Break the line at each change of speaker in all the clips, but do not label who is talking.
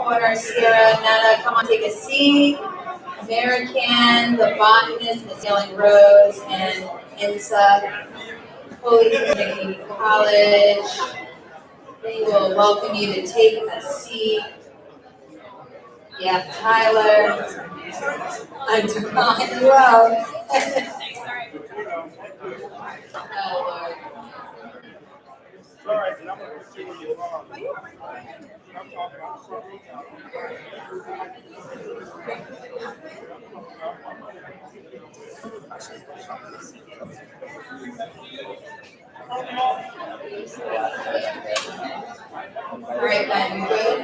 corner. Sierra, Nana, come on, take a seat. American, the botanist, Miss Yelling Rose, and INSA, Holyoke Community College. We will welcome you to take a seat. Yeah, Tyler. I'm Devon. Wow. Oh, Lord. All right, Ben, you good?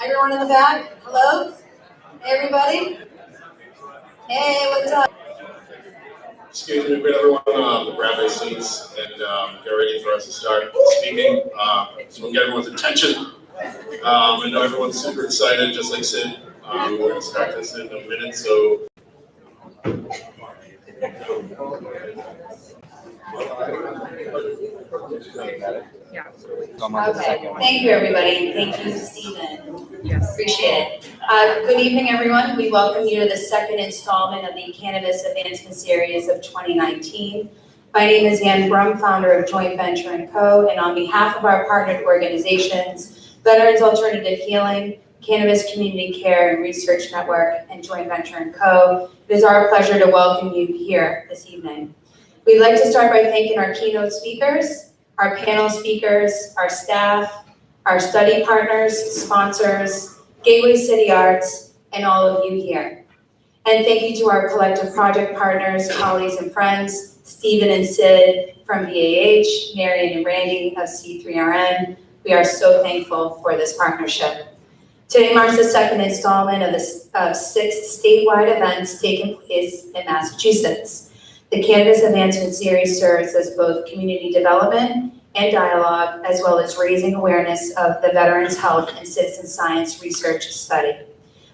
Everyone in the back, hello? Hey, everybody. Hey, what's up?
Excuse me, could everyone grab their seats and get ready for us to start speaking. So we'll get everyone's attention. I know everyone's super excited, just like Sid. We're going to start this in a minute, so.
Okay, thank you, everybody. Thank you, Stephen. Yes. Appreciate it. Good evening, everyone. We welcome you to the second installment of the Cannabis Advancement Series of 2019. My name is Ann Brum, founder of Joint Venture & Co., and on behalf of our partnered organizations, Veterans Alternative Healing, Cannabis Community Care and Research Network, and Joint Venture & Co., it is our pleasure to welcome you here this evening. We'd like to start by thanking our keynote speakers, our panel speakers, our staff, our study partners, sponsors, Gateway City Arts, and all of you here. And thank you to our collective project partners, colleagues, and friends, Stephen and Sid from VAH, Marion and Randy of C3RN. We are so thankful for this partnership. Today marks the second installment of 6 statewide events taking place in Massachusetts. The Cannabis Advancement Series serves as both community development and dialogue, as well as raising awareness of the Veterans Health and Citizen Science Research Study.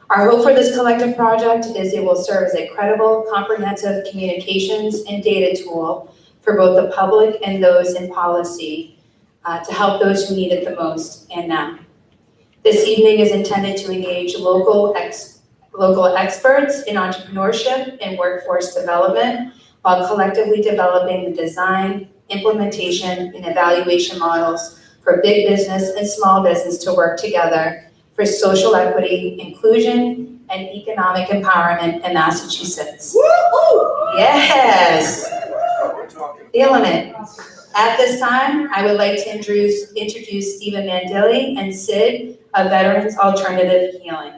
Our hope for this collective project is it will serve as a credible, comprehensive communications and data tool for both the public and those in policy to help those who need it the most and now. This evening is intended to engage local experts in entrepreneurship and workforce development, while collectively developing the design, implementation, and evaluation models for big business and small business to work together for social equity, inclusion, and economic empowerment in Massachusetts. Woo-hoo! Yes! Feeling it. At this time, I would like to introduce Stephen Mandilli and Sid of Veterans Alternative Healing.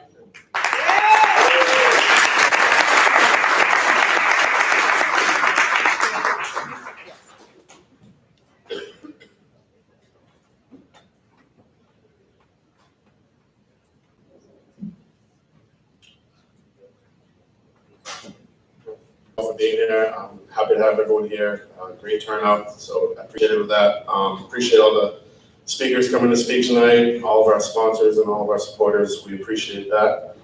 For being here. I'm happy to have everyone here. Great turnout, so I appreciate it with that. Appreciate all the speakers coming to speak tonight, all of our sponsors and all of our supporters. We appreciate that.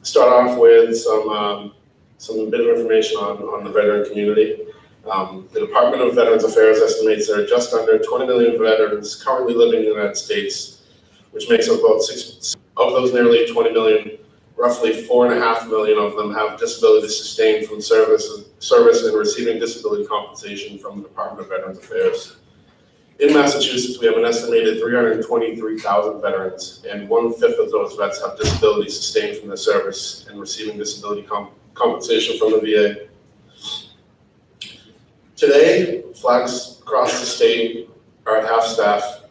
Start off with some bit of information on the veteran community. The Department of Veterans Affairs estimates there are just under 20 million veterans currently living in the United States, which makes up about 6% of those nearly 20 million. Roughly 4.5 million of them have disability sustained from service and receiving disability compensation from the Department of Veterans Affairs. In Massachusetts, we have an estimated 323,000 veterans, and 1/5 of those vets have disability sustained from their service and receiving disability compensation from the VA. Today, flags across the state are at half-staff.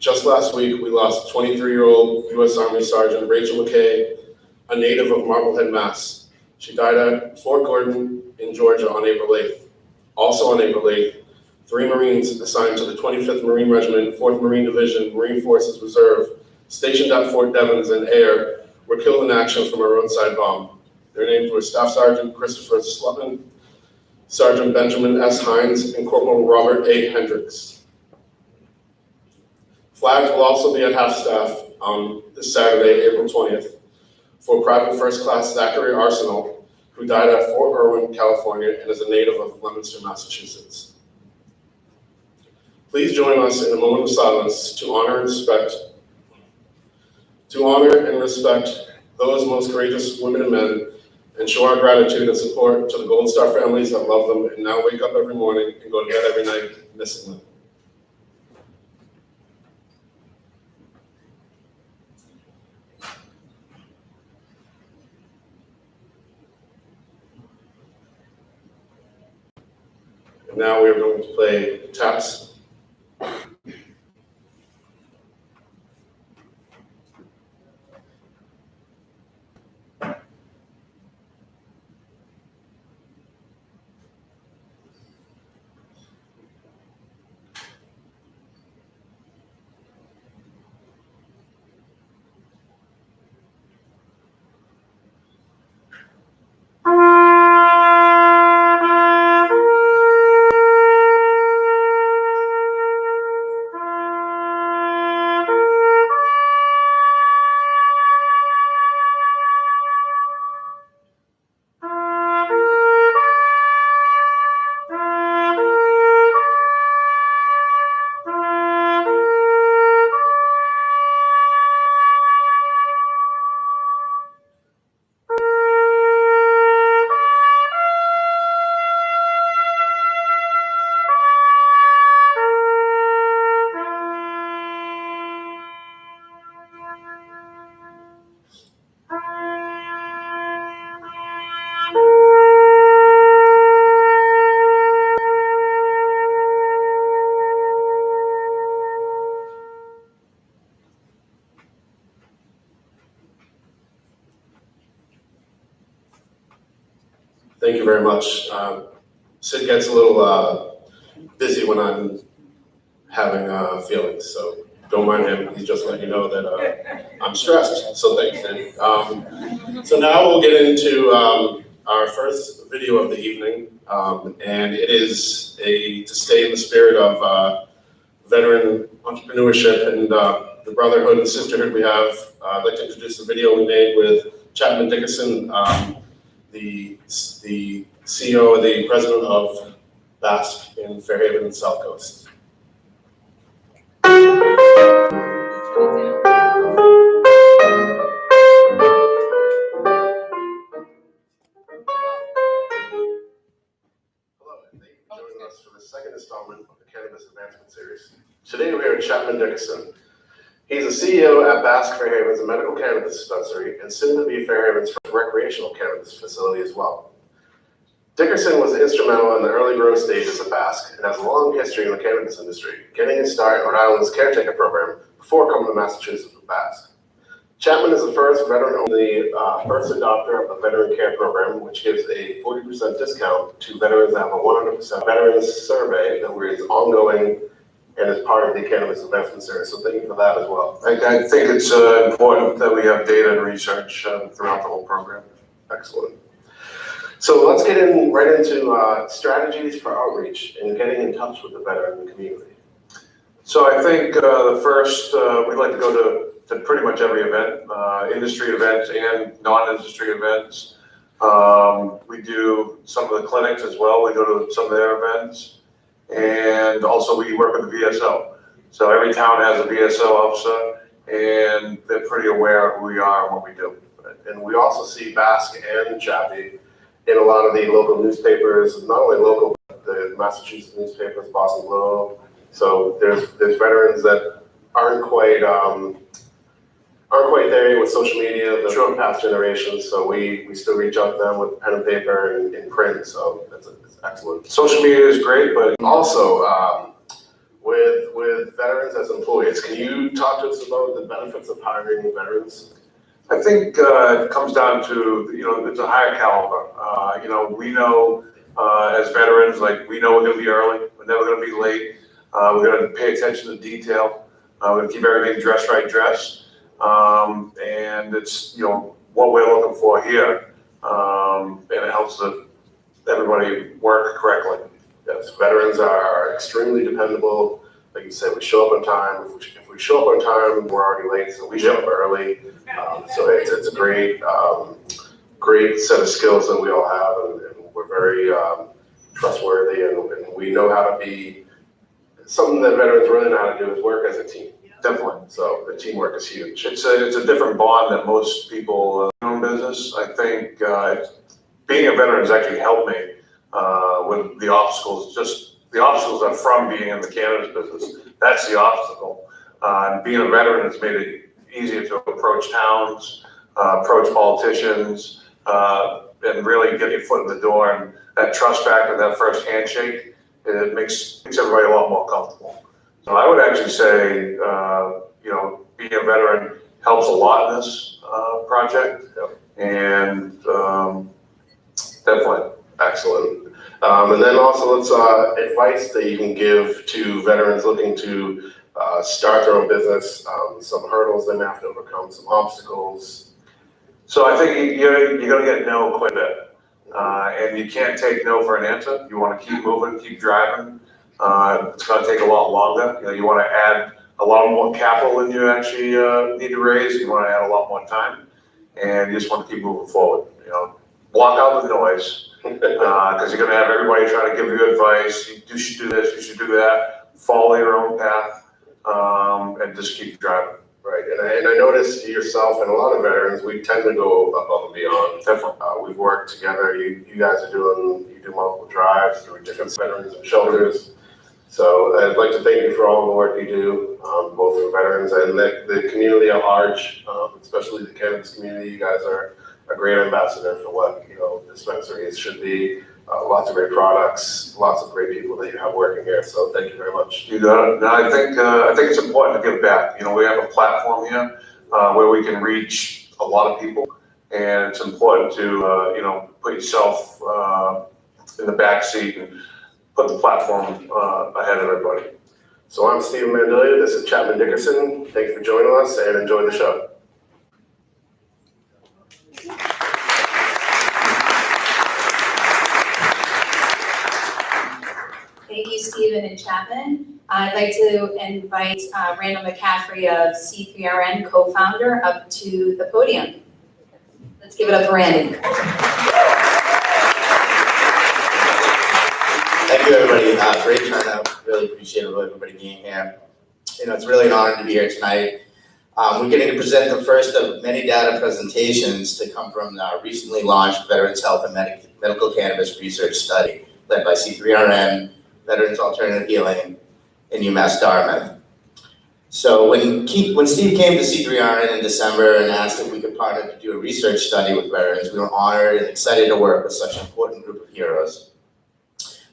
Just last week, we lost 23-year-old U.S. Army Sergeant Rachel McKay, a native of Marblehead, Mass. She died at Fort Gordon in Georgia on April 8th. Also on April 8th, 3 Marines assigned to the 25th Marine Regiment, 4th Marine Division, Marine Forces Reserve, stationed at Fort Devens and Ayer, were killed in action from a roadside bomb. Their names were Staff Sergeant Christopher Slutman, Sergeant Benjamin S. Hines, and Corporal Robert A. Hendricks. Flags will also be at half-staff on this Saturday, April 20th, for Private First Class Zachary Arsenal, who died at Fort Irwin, California, and is a native of Leominster, Massachusetts. Please join us in a moment of silence to honor and respect those most courageous women and men, and show our gratitude and support to the Gold Star families that love them and now wake up every morning and go to bed every night missing them. And now we are going to play taps. Thank you very much. Sid gets a little busy when I'm having feelings, so don't mind him. He's just letting you know that I'm stressed, so thanks, Sid. So now we'll get into our first video of the evening, and it is to stay in the spirit of veteran entrepreneurship and the brotherhood and sisterhood we have. I'd like to introduce a video we made with Chapman Dickerson, the CEO and the president of Basque in Fairhaven and South Coast. Joining us for the second installment of the Cannabis Advancement Series. Today we are at Chapman Dickerson. He's the CEO at Basque Fairhaven's a medical cannabis dispensary and soon to be Fairhaven's first recreational cannabis facility as well. Dickerson was instrumental in the early growth stages of Basque and has a long history in the cannabis industry, getting his start in Rhode Island's caretaker program before coming to Massachusetts with Basque. Chapman is the first first adopter of the Veteran Care Program, which gives a 40% discount to veterans that have a 100% veterans survey that is ongoing and is part of the Cannabis Advancement Series. So thank you for that as well.
I think it's important that we have data and research throughout the whole program.
Excellent. So let's get right into strategies for outreach and getting in touch with the veteran community.
So I think the first, we'd like to go to pretty much every event, industry events and non-industry events. We do some of the clinics as well. We go to some of their events. And also we work with the VSO. So every town has a VSO officer and they're pretty aware of who we are and what we do.
And we also see Basque and Chappie in a lot of the local newspapers, not only local, but the Massachusetts newspapers, Boston Globe. So there's veterans that aren't quite there with social media, the past generations. So we still reach out to them with pen and paper and in print. So it's excellent.
Social media is great, but
also with veterans as employees, can you talk to us about the benefits of hiring veterans?
I think it comes down to, it's a higher caliber. We know as veterans, like we know we're gonna be early, we're never gonna be late. We're gonna pay attention to detail. We're gonna keep everything dress. And it's, what we're looking for here. And it helps everybody work correctly.
Yes, veterans are extremely dependable. Like you said, we show up on time. If we show up on time, we're already late, so we show up early. So it's a great set of skills that we all have, and we're very trustworthy, and we know how to be something that veterans really know how to do is work as a team.
Definitely.
So the teamwork is huge.
It's a different bond that most people in business. I think being a veteran has actually helped me with the obstacles. Just the obstacles are from being in the cannabis business. That's the obstacle. And being a veteran has made it easier to approach towns, approach politicians, and really get your foot in the door. And that trust factor, that first handshake, it makes everybody a lot more comfortable. So I would actually say, being a veteran helps a lot in this project. And definitely.
Excellent. And then also, let's advice that you can give to veterans looking to start their own business, some hurdles they may have to overcome, some obstacles.
So I think you're going to get no quite a bit. And you can't take no for an answer. You want to keep moving, keep driving. It's going to take a lot longer. You want to add a lot more capital than you actually need to raise. You want to add a lot more time. And you just want to keep moving forward. Block out the noise. Because you're going to have everybody trying to give you advice. You should do this, you should do that. Follow your own path, and just keep driving.
Right, and I noticed yourself and a lot of veterans, we tend to go above and beyond.
Definitely.
We've worked together. You guys you do multiple drives through different veterans and shelters. So I'd like to thank you for all the work you do, both for veterans and the community at large, especially the cannabis community. You guys are a great ambassador for what dispensaries should be. Lots of great products, lots of great people that you have working here. So thank you very much.
You got it. No, I think it's important to give back. We have a platform here where we can reach a lot of people, and it's important to put yourself in the back seat and put the platform ahead of everybody.
So I'm Stephen Mandelia. This is Chapman Dickerson. Thank you for joining us and enjoy the show.
Thank you, Stephen and Chapman. I'd like to invite Randall McCaffrey of C3RN, co-founder, up to the podium. Let's give it up for Randy.
Thank you, everybody. Great turnout. Really appreciate everybody being here. It's really an honor to be here tonight. We're getting to present the first of many data presentations to come from the recently launched Veterans Health and Medical Cannabis Research Study led by C3RN, Veterans Alternative Healing, and UMass Dartmouth. So when Steve came to C3RN in December and asked if we could partner to do a research study with veterans, we were honored and excited to work with such an important group of heroes.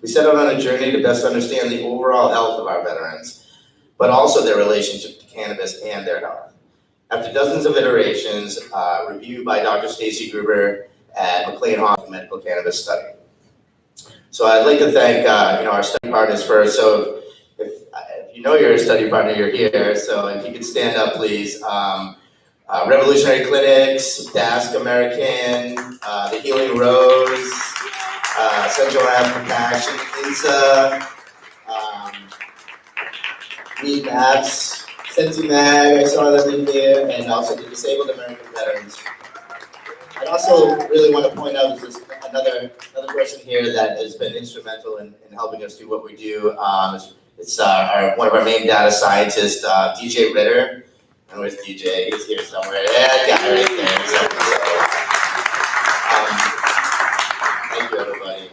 We set out on a journey to best understand the overall health of our veterans, but also their relationship to cannabis and their health. After dozens of iterations, reviewed by Dr. Stacy Gruber at McLean Hospital Medical Cannabis Study. So I'd like to thank our study partners first. So if you know you're a study partner, you're here. So if you could stand up, please. Revolutionary Clinics, Dask American, the Healing Rose, Central African Action, INSA, Meat Maps, Sentimag, I saw them in here, and also the Disabled American Veterans. I also really want to point out there's another person here that has been instrumental in helping us do what we do. It's one of our main data scientists, DJ Ritter. And where's DJ? He's here somewhere. Yeah, that guy right there. Thank you, everybody.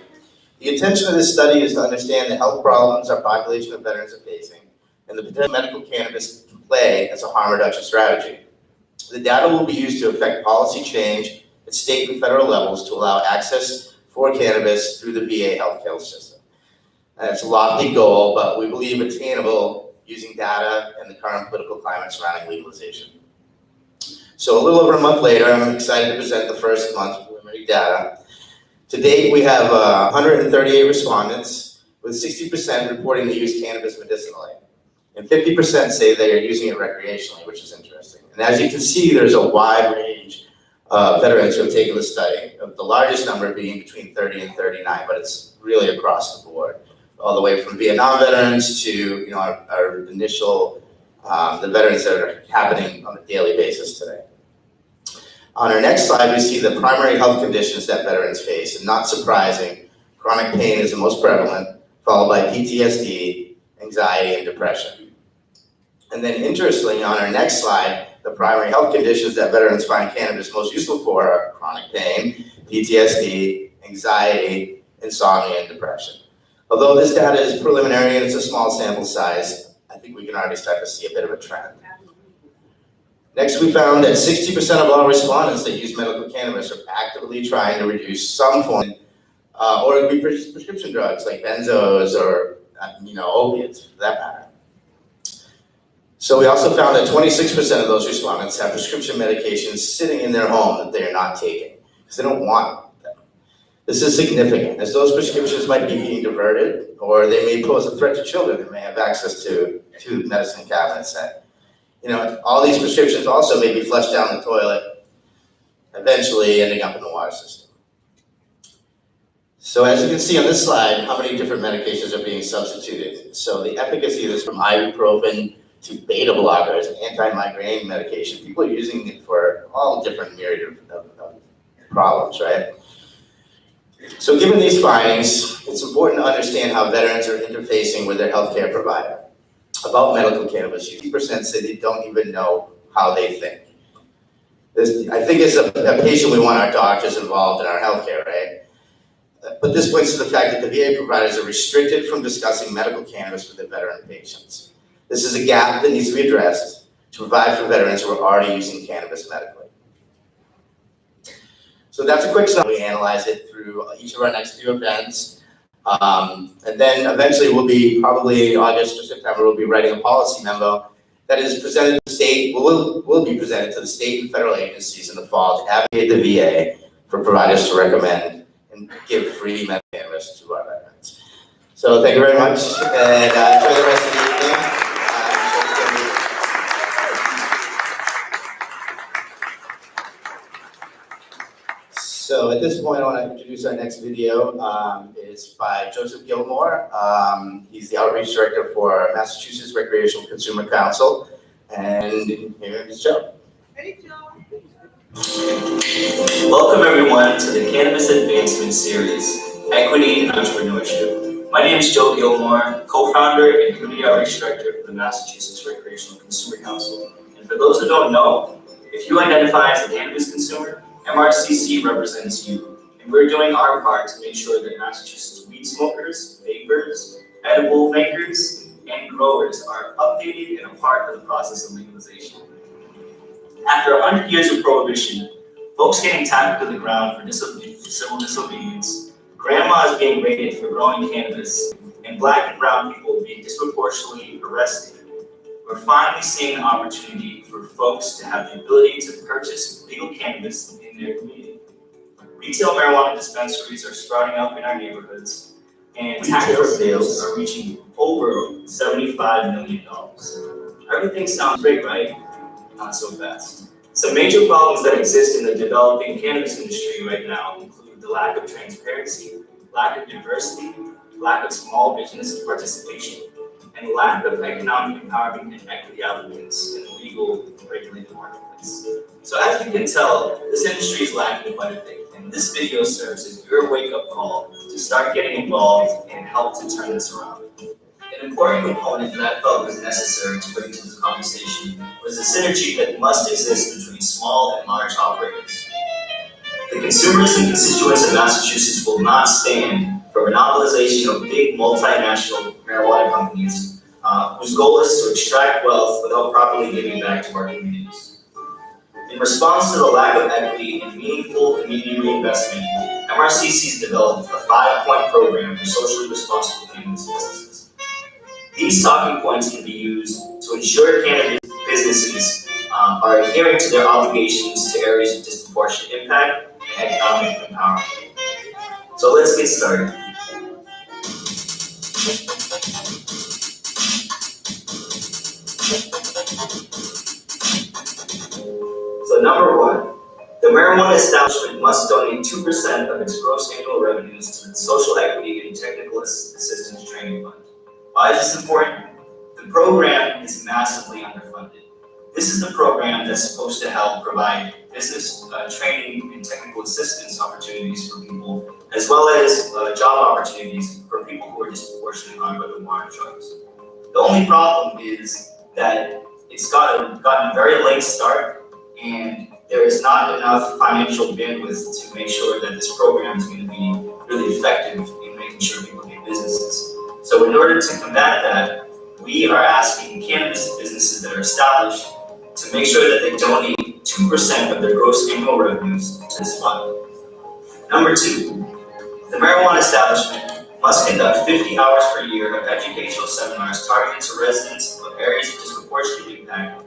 The intention of this study is to understand the health problems our population of veterans are facing and the potential medical cannabis can play as a harm reduction strategy. The data will be used to affect policy change at state and federal levels to allow access for cannabis through the VA healthcare system. And it's a lofty goal, but we believe attainable using data and the current political climate surrounding legalization. So a little over a month later, I'm excited to present the first month's preliminary data. To date, we have 138 respondents, with 60% reporting they use cannabis medicinally, and 50% say they are using it recreationally, which is interesting. And as you can see, there's a wide range of veterans who have taken the study, the largest number being between 30 and 39, but it's really across the board, all the way from Vietnam veterans to our initial, the veterans that are happening on a daily basis today. On our next slide, we see the primary health conditions that veterans face, and not surprising, chronic pain is the most prevalent, followed by PTSD, anxiety, and depression. And then interestingly, on our next slide, the primary health conditions that veterans find cannabis most useful for are chronic pain, PTSD, anxiety, insomnia, and depression. Although this data is preliminary and it's a small sample size, I think we can already start to see a bit of a trend. Next, we found that 60% of all respondents that use medical cannabis are actively trying to reduce some form, or it could be prescription drugs like benzos or opiates for that matter. So we also found that 26% of those respondents have prescription medications sitting in their home that they are not taking because they don't want them. This is significant, as those prescriptions might be being diverted, or they may pose a threat to children that may have access to medicine cabinets. All these prescriptions also may be flushed down the toilet, eventually ending up in the water system. So as you can see on this slide, how many different medications are being substituted. So the efficacy of this from ibuprofen to beta blockers, anti-migraine medication, people are using it for all different myriad of problems, right? So given these findings, it's important to understand how veterans are interfacing with their healthcare provider. About medical cannabis, 50% say they don't even know how they think. This, I think as a patient, we want our doctors involved in our healthcare, right? But this points to the fact that the VA providers are restricted from discussing medical cannabis with their veteran patients. This is a gap that needs to be addressed to provide for veterans who are already using cannabis medically. So that's a quick summary. We analyze it through each of our next few events. And then eventually we'll be, probably August or September, we'll be writing a policy memo that is presented to the state, will be presented to the state and federal agencies in the fall to advocate the VA for providers to recommend and give free medical cannabis to our veterans. So thank you very much, and enjoy the rest of the evening. So at this point, I want to introduce our next video. It's by Joseph Gilmore. He's the outreach director for Massachusetts Recreational Consumer Council. And here is Joe.
Hey, Joe.
Welcome everyone to the Cannabis Advancement Series, Equity and Entrepreneurship. My name is Joe Gilmore, co-founder and community outreach director for the Massachusetts Recreational Consumer Council. And for those who don't know, if you identify as a cannabis consumer, MRCC represents you, and we're doing our part to make sure that Massachusetts weed smokers, vapers, edible makers, and growers are updated and a part of the process of legalization. After 100 years of prohibition, folks getting tackled to the ground for civil disobedience, grandmas being raided for growing cannabis, and Black and brown people being disproportionately arrested, we're finally seeing an opportunity for folks to have the ability to purchase legal cannabis in their community. Retail marijuana dispensaries are sprouting up in our neighborhoods, and tax sales are reaching over $75 million. Everything sounds great, right? Not so fast. Some major problems that exist in the developing cannabis industry right now include the lack of transparency, lack of diversity, lack of small business participation, and lack of economic empowerment and equity applicants in the legal regulated marketplace. So as you can tell, this industry is lacking quite a bit, and this video serves as your wake-up call to start getting involved and help to turn this around. An important component that I felt was necessary to bring to this conversation was the synergy that must exist between small and large operators. The consumers and constituents of Massachusetts will not stand for monopolization of big multinational marijuana companies whose goal is to extract wealth without properly giving back to our communities. In response to the lack of equity and meaningful community reinvestment, MRCC's developed a 5-point program for socially responsible cannabis businesses. These talking points can be used to ensure cannabis businesses are adhering to their obligations to areas of disproportionate impact and economic empowerment. So let's get started. So number 1, the marijuana establishment must donate 2% of its gross annual revenues to the Social Equity and Technical Assistance Training Fund. Why is this important? The program is massively underfunded. This is the program that's supposed to help provide business training and technical assistance opportunities for people, as well as job opportunities for people who are disproportionately harmed by the war on drugs. The only problem is that it's gotten a very late start, and there is not enough financial bandwidth to make sure that this program is going to be really effective in making sure people get businesses. So in order to combat that, we are asking cannabis businesses that are established to make sure that they donate 2% of their gross annual revenues to this fund. Number two, the marijuana establishment must conduct 50 hours per year of educational seminars targeted to residents of areas of disproportionate impact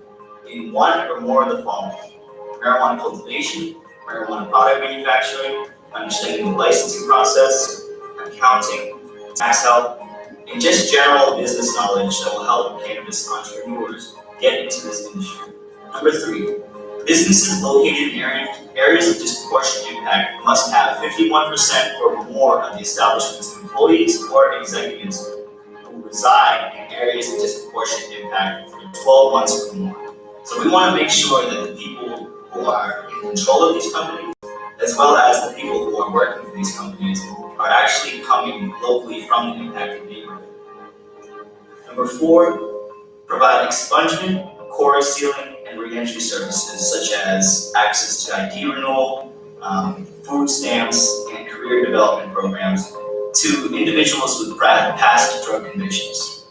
in one or more of the following: marijuana cultivation, marijuana product manufacturing, understanding the licensing process, accounting, tax help, and just general business knowledge that will help cannabis entrepreneurs get into this industry. Number three, businesses located in areas of disproportionate impact must have 51% or more of the establishment's employees or executives who reside in areas of disproportionate impact for 12 months or more. So we want to make sure that the people who are in control of these companies, as well as the people who are working for these companies, are actually coming locally from the impacted neighborhood. Number four, provide expungement, core sealing, and reentry services such as access to ID renewal, food stamps, and career development programs to individuals with past drug convictions.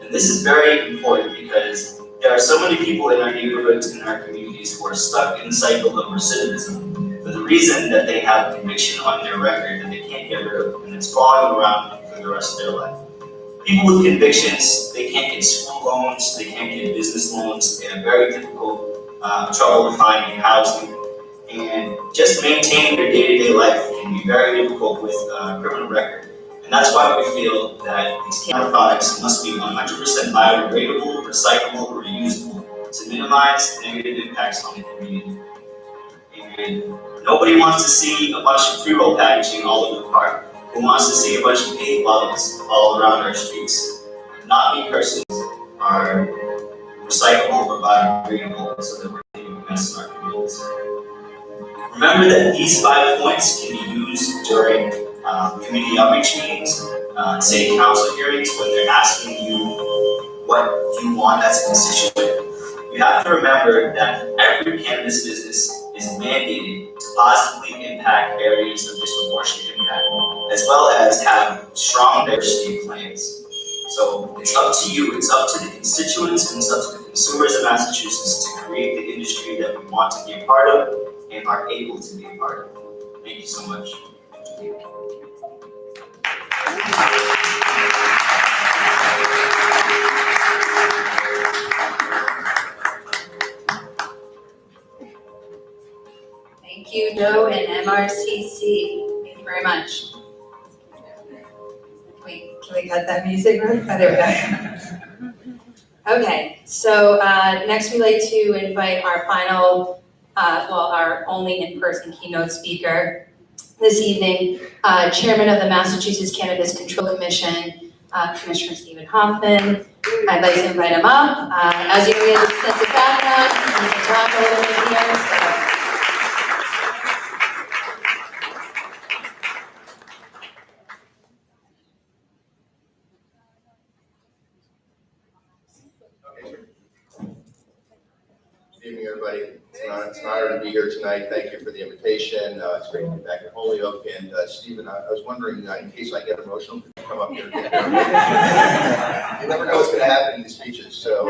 And this is very important because there are so many people in our neighborhoods and our communities who are stuck in the cycle of recidivism for the reason that they have a conviction on their record that they can't get rid of, and it's following around for the rest of their life. People with convictions, they can't get school loans, they can't get business loans, they have very difficult trouble finding housing, and just maintaining their day-to-day life can be very difficult with a criminal record. And that's why we feel that these cannabis products must be 100% biodegradable, recyclable, or reusable to minimize negative impacts on the community. And nobody wants to see a bunch of pre-roll packaging all over the park. Who wants to see a bunch of paint bottles all around our streets? Not me personally, are recyclable or biodegradable so that we're making a mess in our communities. Remember that these 5 points can be used during community outreach meetings, city council hearings when they're asking you what you want as a constituent. You have to remember that every cannabis business is mandated to positively impact areas of disproportionate impact, as well as have strong diversity plans. So it's up to you, it's up to the constituents, and it's up to the consumers of Massachusetts to create the industry that we want to be a part of and are able to be a part of. Thank you so much.
Thank you, Joe and MRCC. Thank you very much. Wait, can we cut that music? Oh, there we go. Okay, so next we'd like to invite our final, our only in-person keynote speaker this evening, Chairman of the Massachusetts Cannabis Control Commission, Commissioner Stephen Hoffman. I'd like to invite him up. As you know, he has extensive background, he can talk a little bit here, so.
Good evening, everybody. It's an honor to be here tonight. Thank you for the invitation. It's great to be back in Holyoke. And Stephen, I was wondering, in case I get emotional, could you come up here? You never know what's going to happen in these speeches. So,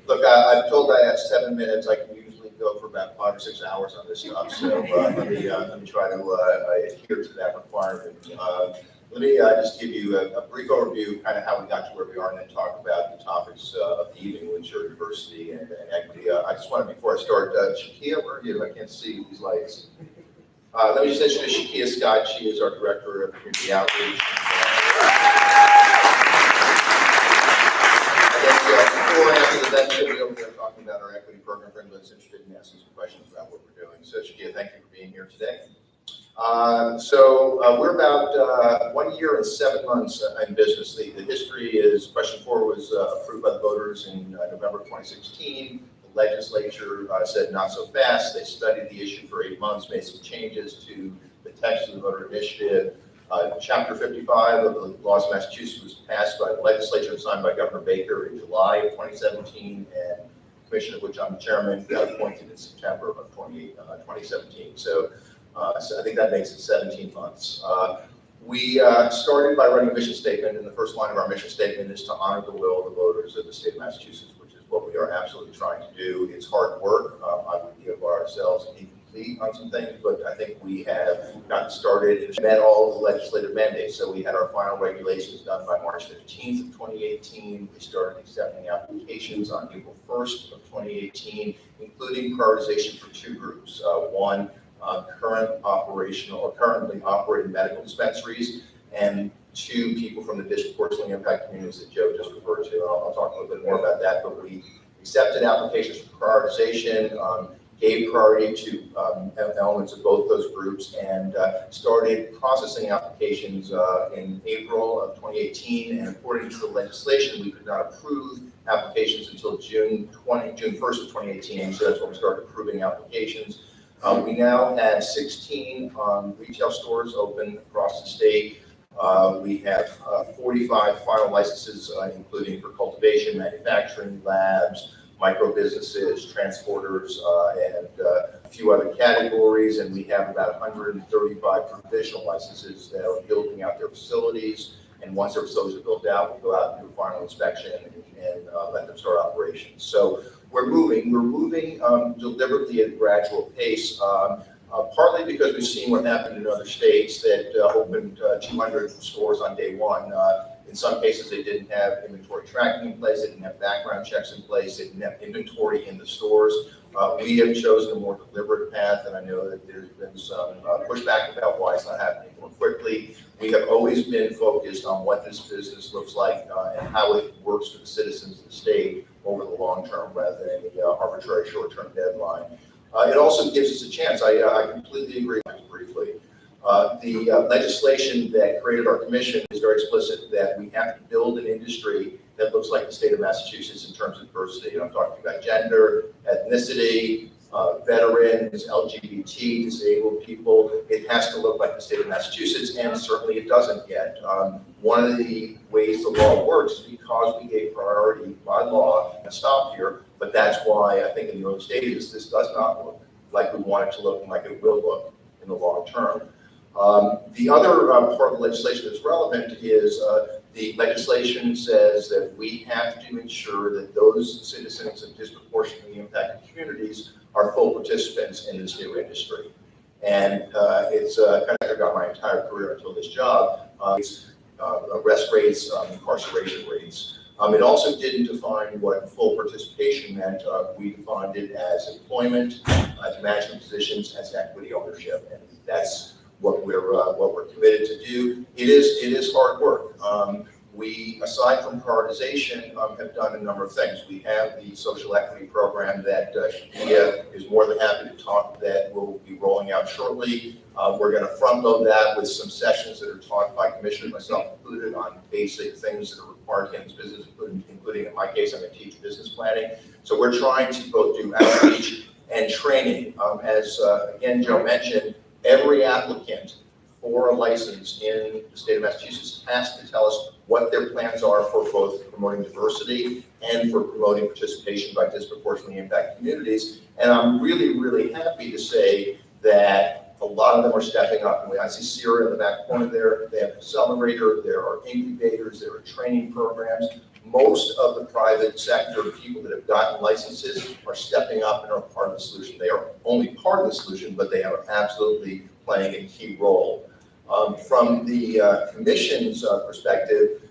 look, I'm told I have 7 minutes. I can usually go for about 5 or 6 hours on this stuff. So let me try to adhere to that requirement. Let me just give you a brief overview, kind of how we got to where we are, and then talk about the topics of the evening, which are diversity and equity. I just want to, before I start, Shakia, where are you? I can't see these lights. Let me just introduce Shakia Scott. She is our Director of Community Outreach. Before and after the event, she'll be over there talking about our equity program for anyone that's interested in asking some questions about what we're doing. So, Shakia, thank you for being here today. We're about 1 year and 7 months in business. The history is, question 4 was approved by the voters in November 2016. The legislature said not so fast. They studied the issue for 8 months, made some changes to the text of the voter initiative. Chapter 55 of the laws of Massachusetts was passed by the legislature, signed by Governor Baker in July of 2017, and the commission of which I'm chairman got appointed in September of 2017. So I think that makes it 17 months. We started by writing a mission statement, and the first line of our mission statement is to honor the will of the voters of the state of Massachusetts, which is what we are absolutely trying to do. It's hard work. I would give ourselves incomplete on some things, but I think we have gotten started and met all of the legislative mandates. So we had our final regulations done by March 15th of 2018. We started accepting applications on April 1st of 2018, including prioritization for two groups. One, currently operating medical dispensaries, and two, people from the disproportionately impacted communities that Joe just referred to. I'll talk a little bit more about that, but we accepted applications for prioritization, gave priority to elements of both those groups, and started processing applications in April of 2018. And according to the legislation, we could not approve applications until June 1st of 2018. So that's when we started approving applications. We now have 16 retail stores open across the state. We have 45 final licenses, including for cultivation, manufacturing, labs, micro businesses, transporters, and a few other categories. And we have about 135 provisional licenses that are building out their facilities. And once their facilities are built out, we'll go out and do a final inspection and let them start operations. So we're moving deliberately at a gradual pace, partly because we've seen what happened in other states that opened 200 stores on day one. In some cases, they didn't have inventory tracking in place, they didn't have background checks in place, they didn't have inventory in the stores. We have chosen a more deliberate path, and I know that there's been some pushback about why it's not happening more quickly. We have always been focused on what this business looks like and how it works for the citizens of the state over the long term rather than any arbitrary short-term deadline. It also gives us a chance. I completely agree with you briefly. The legislation that created our commission is very explicit that we have to build an industry that looks like the state of Massachusetts in terms of diversity. And I'm talking about gender, ethnicity, veterans, LGBT, disabled people. It has to look like the state of Massachusetts, and certainly it doesn't yet. One of the ways the law works is because we gave priority by law and stopped here, but that's why I think in the early stages this does not look like we want it to look and like it will look in the long term. The other part of the legislation that's relevant is the legislation says that we have to ensure that those citizens of disproportionately impacted communities are full participants in this new industry. And it's kind of got my entire career until this job. It's arrest rates, incarceration rates. It also didn't define what full participation meant. We defined it as employment, as management positions, as equity ownership, and that's what we're committed to do. It is hard work. We, aside from prioritization, have done a number of things. We have the social equity program that Shakia is more than happy to talk that we'll be rolling out shortly. We're going to front load that with some sessions that are taught by commissioners, myself included, on basic things that are required in this business, including in my case, I'm going to teach business planning. So we're trying to both do outreach and training. As again, Joe mentioned, every applicant for a license in the state of Massachusetts has to tell us what their plans are for both promoting diversity and for promoting participation by disproportionately impacted communities. And I'm really, really happy to say that a lot of them are stepping up. And I see Sierra in the back corner there. They have an accelerator, there are incubators, there are training programs. Most of the private sector people that have gotten licenses are stepping up and are part of the solution. They are only part of the solution, but they are absolutely playing a key role. From the commission's perspective,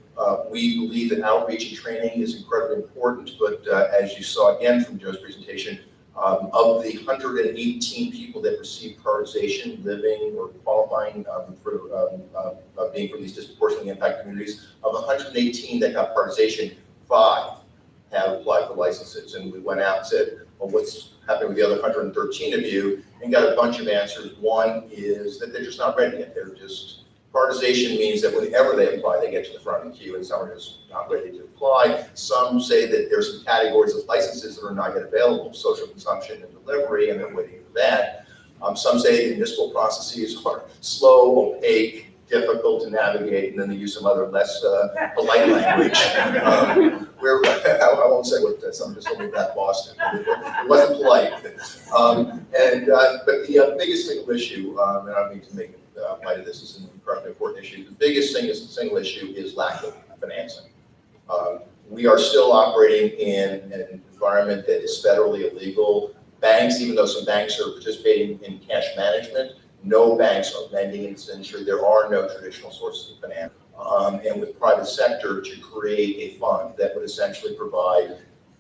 we believe that outreach and training is incredibly important, but as you saw again from Joe's presentation, of the 118 people that received prioritization living or qualifying for being from these disproportionately impacted communities, of 118 that got prioritization, 5 have applied for licenses. And we went out and said, well, what's happening with the other 113 of you? And got a bunch of answers. One is that they're just not ready yet. They're just, prioritization means that whenever they apply, they get to the front of the queue, and some are just not ready to apply. Some say that there's some categories of licenses that are not yet available, social consumption and delivery, and they're waiting for that. Some say the municipal processes are slow, opaque, difficult to navigate, and then they use some other less polite language. I won't say what some just told me about Boston. It wasn't polite. But the biggest single issue, and I don't need to make light of this, is an incredibly important issue. The biggest single issue is lack of financing. We are still operating in an environment that is federally illegal. Banks, even though some banks are participating in cash management, no banks are lending in this industry. There are no traditional sources of finance. And with private sector to create a fund that would essentially provide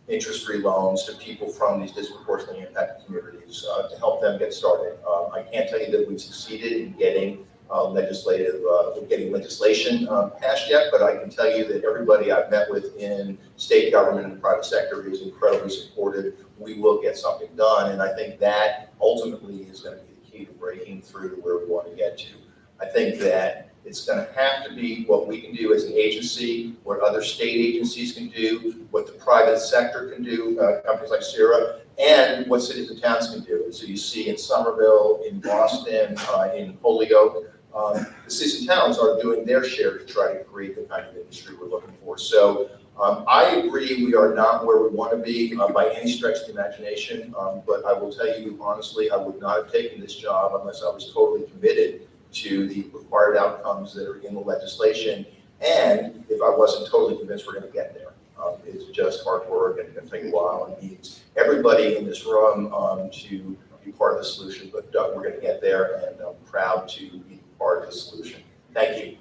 interest-free loans to people from these disproportionately impacted communities to help them get started. I can't tell you that we've succeeded in getting legislation passed yet, but I can tell you that everybody I've met with in state government and private sector is incredibly supportive. We will get something done, and I think that ultimately is going to be the key to breaking through to where we want to get to. I think that it's going to have to be what we can do as an agency, what other state agencies can do, what the private sector can do, companies like Sierra, and what cities and towns can do. So you see in Somerville, in Boston, in Holyoke, the cities and towns are doing their share to try to create the kind of industry we're looking for. So I agree we are not where we want to be by any stretch of the imagination, but I will tell you honestly, I would not have taken this job unless I was totally committed to the required outcomes that are in the legislation, and if I wasn't totally convinced we're going to get there. It's just hard work and it's going to take a while, and needs everybody in this room to be part of the solution, but we're going to get there, and I'm proud to be part of the solution. Thank you.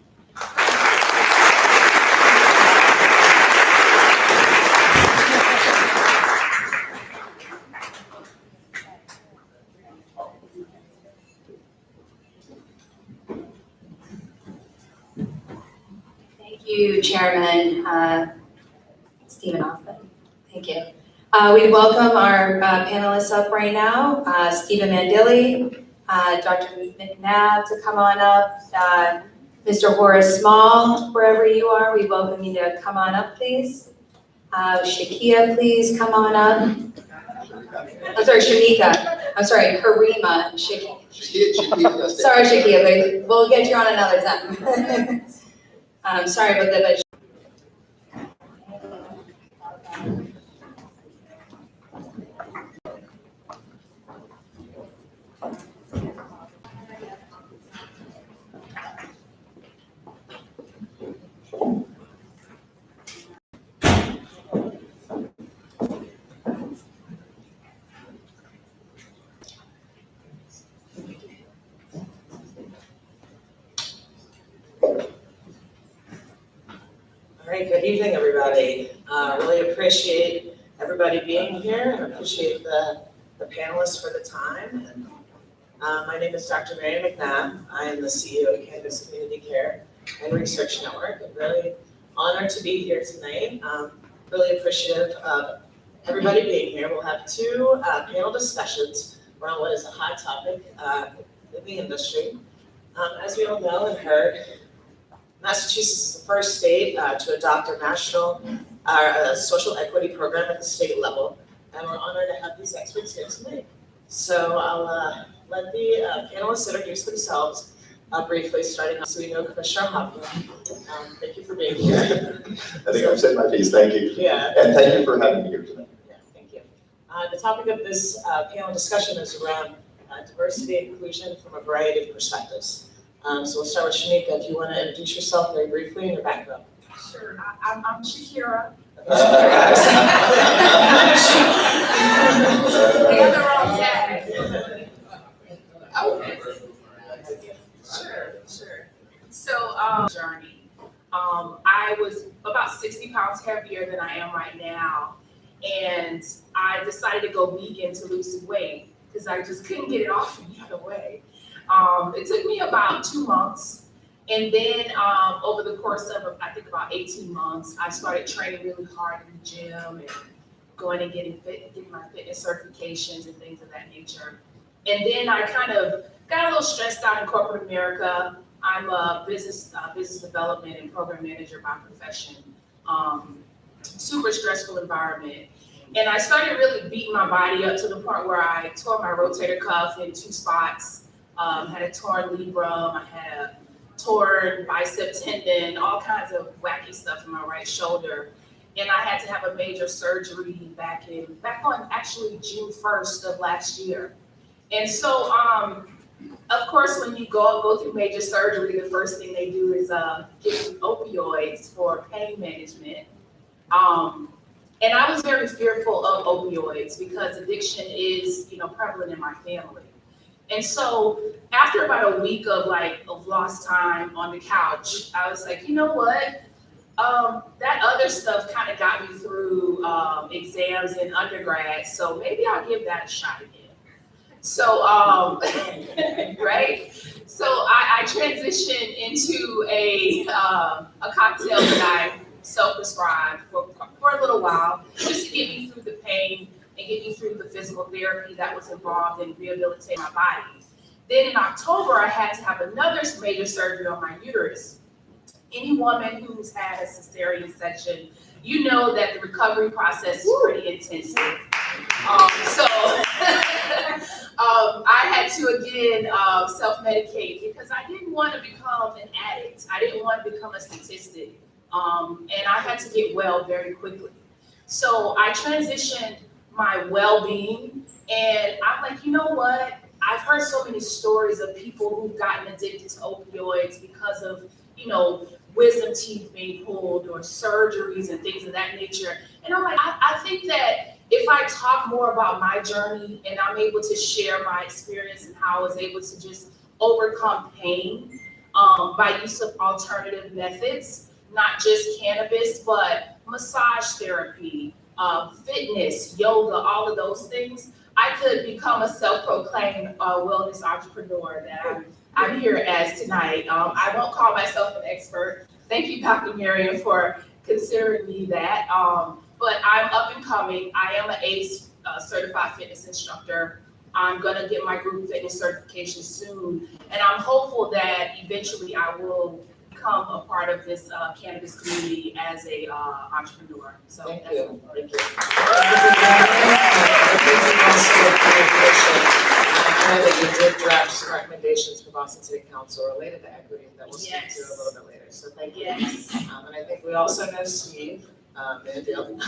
Thank you, Chairman Stephen Hoffman. Thank you. We welcome our panelists up right now, Stephen Mandilli, Dr. McNabb to come on up, Mr. Horace Small, wherever you are, we welcome you to come on up, please. Shakia, please come on up. I'm sorry, Shamika. I'm sorry, Karima. Shakia. Sorry, Shakia, we'll get you on another time. I'm sorry about that, but
All right, good evening, everybody. Really appreciate everybody being here and appreciate the panelists for the time. And, my name is Dr. Mary McNabb. I am the CEO of Cannabis Community Care and Research Network. I'm really honored to be here tonight. Really appreciative of everybody being here. We'll have two panel discussions around what is a hot topic in the industry. As we all know and heard, Massachusetts is the first state to adopt our social equity program at the state level, and we're honored to have these experts here tonight. So I'll let the panelists introduce themselves briefly, starting off. So we know Commissioner Hoffman. Thank you for being here.
I think I've said my piece. Thank you.
Yeah.
And thank you for having me here tonight.
Yeah, thank you. The topic of this panel discussion is around diversity and inclusion from a variety of perspectives. So we'll start with Shamika. If you want to introduce yourself very briefly and your background.
Sure. I'm Shakira.
Okay.
They got the wrong tag. Okay. Sure. So, journey. I was about 60 pounds heavier than I am right now, and I decided to go vegan to lose some weight because I just couldn't get it off any other way. It took me about 2 months. And then over the course of, I think about 18 months, I started training really hard in the gym and going and getting my fitness certifications and things of that nature. And then I kind of got a little stressed out in corporate America. I'm a business development and program manager by profession. Super stressful environment. And I started really beating my body up to the point where I tore my rotator cuff in 2 spots. Had a torn labrum, I had a torn bicep tendon, all kinds of wacky stuff in my right shoulder. And I had to have a major surgery back on actually June 1st of last year. And so, of course, when you go through major surgery, the first thing they do is give you opioids for pain management. And I was very fearful of opioids because addiction is, prevalent in my family. And so after about a week of lost time on the couch, I was like, you know what? That other stuff kind of got me through exams in undergrad, so maybe I'll give that a shot again. So, right? So I transitioned into a cocktail that I self-prescribed for a little while, just to get me through the pain and get me through the physical therapy that was involved in rehabilitating my body. Then in October, I had to have another major surgery on my uterus. Any woman who's had a cesarean section, you know that the recovery process is pretty intensive. So I had to again self-medicate because I didn't want to become an addict. I didn't want to become a statistic. And I had to get well very quickly. So I transitioned my well-being, and I'm like, you know what? I've heard so many stories of people who've gotten addicted to opioids because of, wisdom teeth being pulled or surgeries and things of that nature. And I'm like, I think that if I talk more about my journey and I'm able to share my experience and how I was able to just overcome pain by use of alternative methods, not just cannabis, but massage therapy, fitness, yoga, all of those things, I could become a self-proclaimed wellness entrepreneur that I'm here as tonight. I won't call myself an expert. Thank you, Dr. Marion, for considering me that. But I'm up and coming. I am an ACE certified fitness instructor. I'm gonna get my group fitness certification soon. And I'm hopeful that eventually I will become a part of this cannabis community as a entrepreneur. So
Thank
that's
you.
it.
I know that you did draft some recommendations for Boston City Council related to equity that we'll speak to a little bit later, so thank you.
Yes.
And I think we also know Steve, Mandel.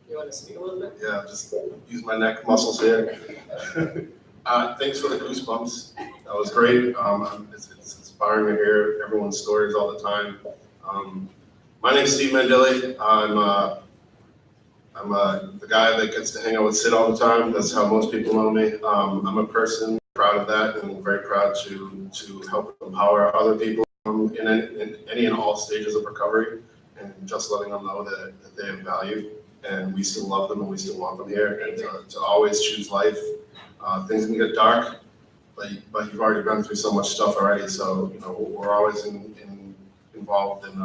You want to speak a little bit?
Yeah, just use my neck muscles here. Thanks for the goosebumps. That was great. It's inspiring to hear everyone's stories all the time. My name's Steve Mandilli. I'm the guy that gets to hang out with Sid all the time. That's how most people know me. I'm a person proud of that and very proud to help empower other people in any and all stages of recovery, and just letting them know that they have value and we still love them and we still want them here, and to always choose life. Things can get dark, but you've already been through so much stuff already. So we're always involved in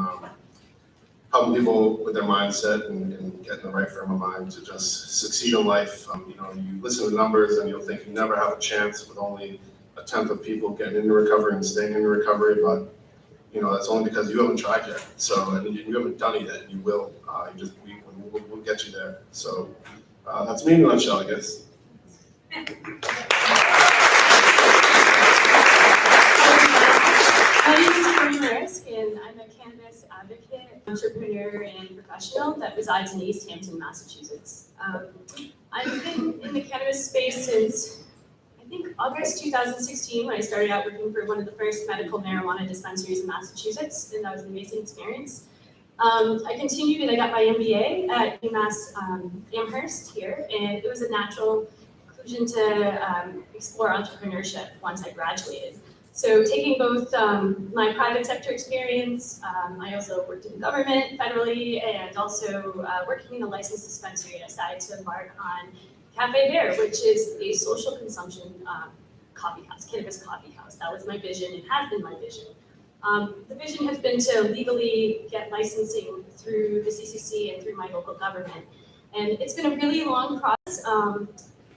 helping people with their mindset and getting the right frame of mind to just succeed in life. You listen to numbers and you'll think you never have a chance with only a tenth of people getting into recovery and staying in recovery, but that's only because you haven't tried yet. So, and you haven't done it yet. You will. We'll get you there. So that's me in a nutshell, I guess.
My name is Corinne Marisk, and I'm a cannabis advocate, entrepreneur, and professional that resides in East Hampton, Massachusetts. I've been in the cannabis space since, I think, August 2016, when I started out working for one of the first medical marijuana dispensaries in Massachusetts, and that was an amazing experience. I continued and I got my MBA at UMass Amherst here, and it was a natural conclusion to explore entrepreneurship once I graduated. So taking both my private sector experience, I also worked in government federally, and also working in a licensed dispensary, I decided to embark on Cafe Bear, which is a social consumption coffee house, cannabis coffee house. That was my vision, it has been my vision. The vision has been to legally get licensing through the CCC and through my local government. And it's been a really long process.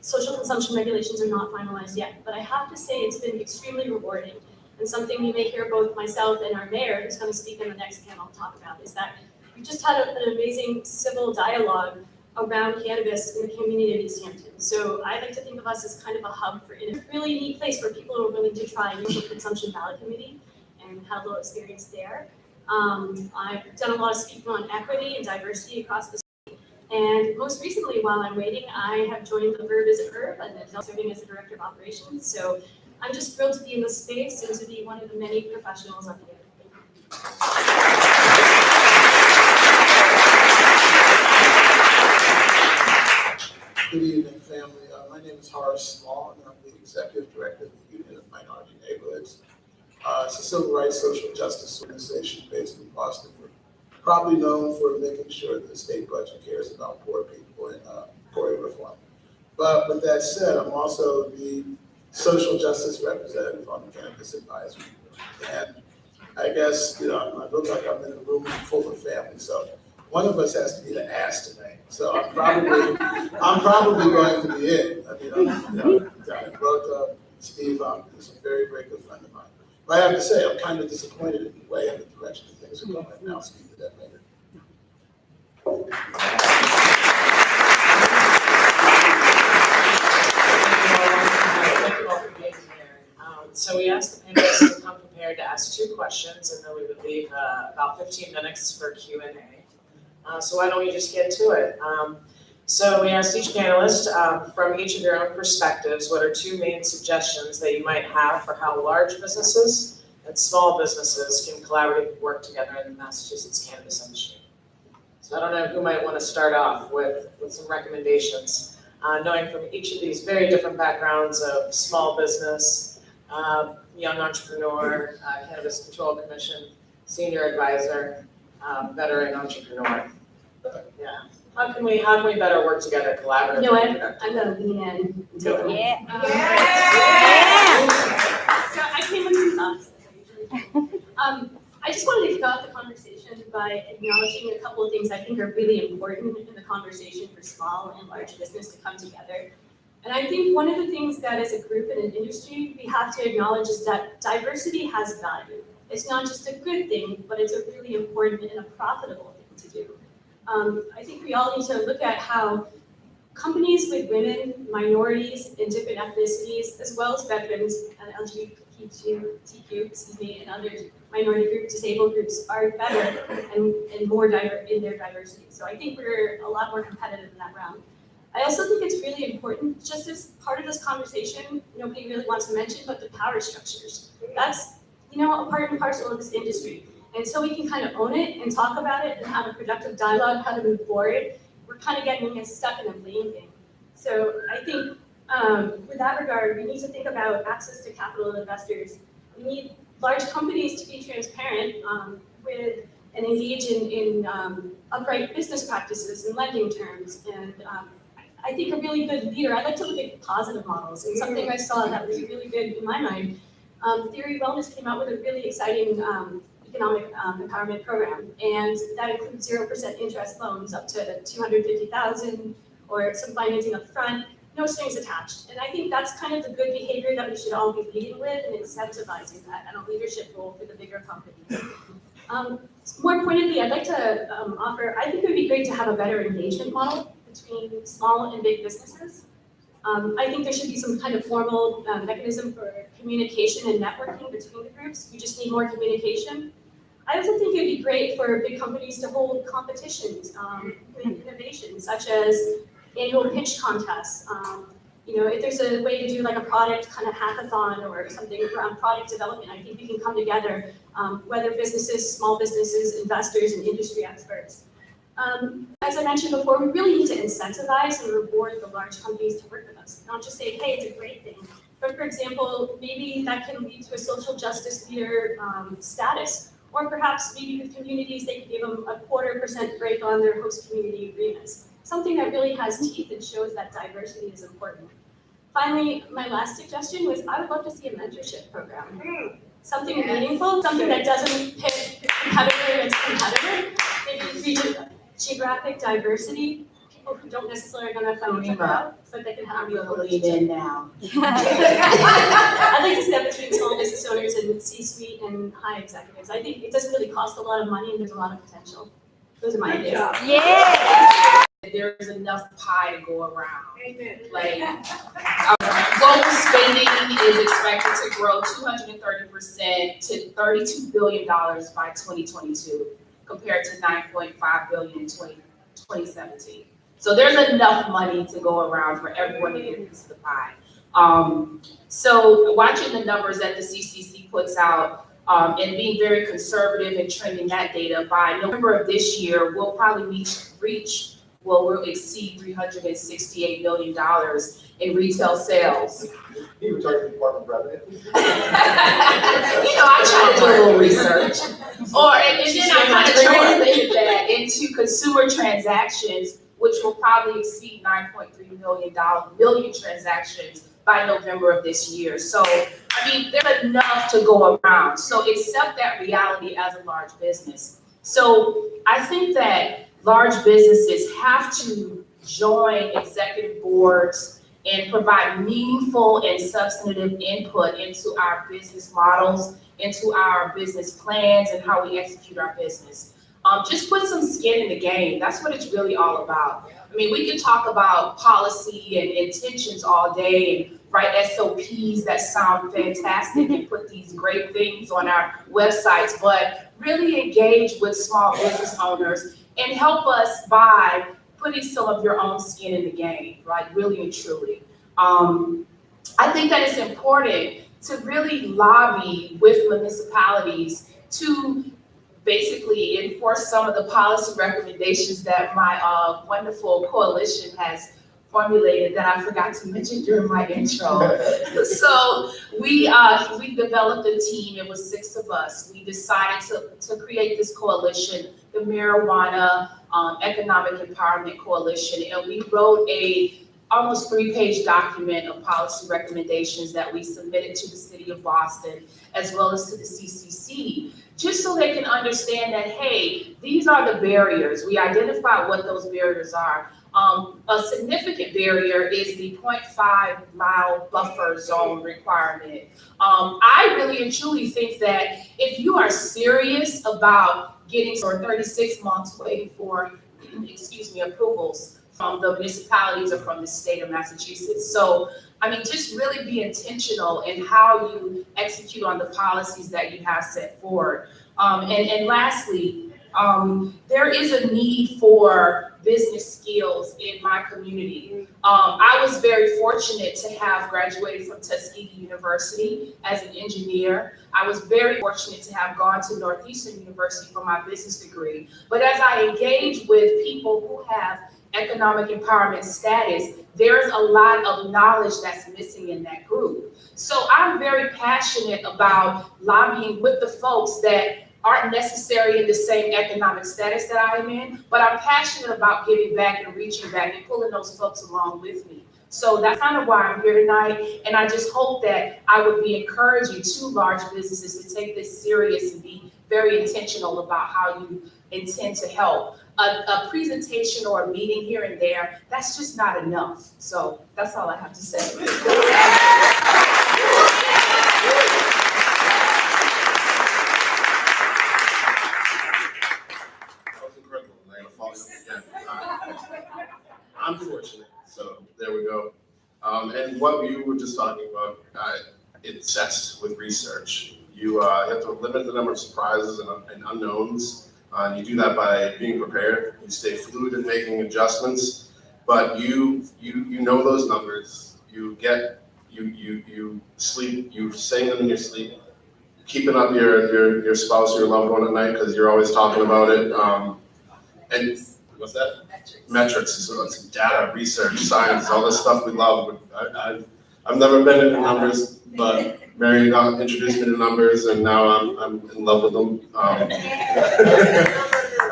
Social consumption regulations are not finalized yet, but I have to say it's been extremely rewarding. And something you may hear both myself and our mayor, who's going to speak in the next panel, talk about is that we just had an amazing civil dialogue around cannabis in the community of East Hampton. So I like to think of us as kind of a hub for a really neat place where people are willing to try social consumption ballot committee. and had a little experience there. I've done a lot of speaking on equity and diversity across the state. And most recently, while I'm waiting, I have joined the Verb as a Verb and now serving as the Director of Operations. So I'm just thrilled to be in this space and to be one of the many professionals up here.
Good evening, family. My name is Horace Small, and I'm the Executive Director of the Union of Minority Neighborhoods. It's a civil rights social justice organization based in Boston. We're probably known for making sure that the state budget cares about poor people and poor reform. But with that said, I'm also the social justice representative on the Cannabis Advisory Board. And I guess, I look like I'm in a room full of family, so one of us has to be the ass tonight. So I'm probably going to be it. I brought up Steve up, who's a very, very good friend of mine. But I have to say, I'm kind of disappointed in the way and the direction that things are going, and I'll speak to that later.
Thank you all for being here. So we asked the panelists to come prepared to ask 2 questions, and then we would leave about 15 minutes for Q&A. So why don't we just get to it? So we asked each panelist, from each of your own perspectives, what are 2 main suggestions that you might have for how large businesses and small businesses can collaboratively work together in the Massachusetts cannabis industry? So I don't know who might want to start off with some recommendations, knowing from each of these very different backgrounds of small business, young entrepreneur, Cannabis Control Commission, senior advisor, veteran entrepreneur. Yeah. How can we better work together collaboratively?
You know what? I'm gonna lean in. And take it.
Yeah.
So I came with some thoughts. I just wanted to kick off the conversation by acknowledging a couple of things I think are really important in the conversation for small and large business to come together. And I think one of the things that as a group in an industry we have to acknowledge is that diversity has value. It's not just a good thing, but it's a really important and a profitable thing to do. I think we all need to look at how companies with women, minorities, and different ethnicities, as well as veterans and LGBTQ, and other minority groups, disabled groups, are better and more diverse in their diversity. So I think we're a lot more competitive in that realm. I also think it's really important, just as part of this conversation, nobody really wants to mention, but the power structures. That's, a part and parcel of this industry. And so we can kind of own it and talk about it and have a productive dialogue, how to move forward. We're kind of getting stuck in a blame game. So I think with that regard, we need to think about access to capital and investors. We need large companies to be transparent with and engage in upright business practices and lending terms. And I think a really good leader, I like to look at positive models. And something I saw that was really good in my mind, Theory Wellness came out with a really exciting economic empowerment program, and that includes 0% interest loans up to $250,000 or some financing up front, no strings attached. And I think that's kind of the good behavior that we should all be leading with and incentivizing that and a leadership role for the bigger companies. More pointedly, I'd like to offer, I think it would be great to have a better engagement model between small and big businesses. I think there should be some kind of formal mechanism for communication and networking between the groups. We just need more communication. I also think it'd be great for big companies to hold competitions with innovation, such as annual pitch contests. If there's a way to do like a product kind of hackathon or something around product development, I think we can come together, whether businesses, small businesses, investors, and industry experts. As I mentioned before, we really need to incentivize and reward the large companies to work with us, not just say, hey, it's a great thing. But for example, maybe that can lead to a social justice leader status, or perhaps maybe with communities, they could give them a 0.25% break on their host community agreements. Something that really has teeth and shows that diversity is important. Finally, my last suggestion was I would love to see a mentorship program. Something meaningful, something that doesn't pit competitor against competitor, maybe geographic diversity, people who don't necessarily are going to financial out, but they can have you lead in now. I'd like to see that between small business owners and C-suite and high executives. I think it doesn't really cost a lot of money and there's a lot of potential. Those are my ideas.
Yeah.
there's enough pie to go around. Like, global spending is expected to grow 230% to $32 billion by 2022, compared to $9.5 billion in 2017. So there's enough money to go around for everyone to get a piece of the pie. So watching the numbers that the CCC puts out, and being very conservative and trending that data, by November of this year, we'll probably we'll exceed $368 million in retail sales.
You were talking Department of Revenue?
I try to do a little research. And then I kind of translated that into consumer transactions, which will probably exceed 9.3 million transactions by November of this year. So, there's enough to go around. So accept that reality as a large business. So I think that large businesses have to join executive boards and provide meaningful and substantive input into our business models, into our business plans, and how we execute our business. Just put some skin in the game. That's what it's really all about. We can talk about policy and intentions all day and write SOPs that sound fantastic and put these great things on our websites, but really engage with small business owners and help us by putting some of your own skin in the game, right? Really and truly. I think that it's important to really lobby with municipalities to basically enforce some of the policy recommendations that my wonderful coalition has formulated that I forgot to mention during my intro. So we developed a team. It was 6 of us. We decided to create this coalition, the Marijuana Economic Empowerment Coalition, and we wrote a almost 3-page document of policy recommendations that we submitted to the city of Boston, as well as to the CCC, just so they can understand that, hey, these are the barriers. We identify what those barriers are. A significant barrier is the 0.5-mile buffer zone requirement. I really and truly think that if you are serious about getting 36 months waiting for, approvals from the municipalities or from the state of Massachusetts. So, just really be intentional in how you execute on the policies that you have set forward. And lastly, there is a need for business skills in my community. I was very fortunate to have graduated from Tuskegee University as an engineer. I was very fortunate to have gone to Northeastern University for my business degree. But as I engage with people who have economic empowerment status, there's a lot of knowledge that's missing in that group. So I'm very passionate about lobbying with the folks that aren't necessarily in the same economic status that I am in, but I'm passionate about giving back and reaching back and pulling those folks along with me. So that's kind of why I'm here tonight, and I just hope that I would be encouraging to large businesses to take this serious and be very intentional about how you intend to help. A presentation or a meeting here and there, that's just not enough. So that's all I have to say.
I'm fortunate, so there we go. And what you were just talking about, it's obsessed with research. You have to limit the number of surprises and unknowns. You do that by being prepared. You stay fluid in making adjustments, but you know those numbers. You sleep. You saying them in your sleep. Keeping up your spouse or your loved one at night because you're always talking about it. And what's that? Metrics. So it's data, research, science, all this stuff we love. I've never been into numbers, but Mary introduced me to numbers, and now I'm in love with them.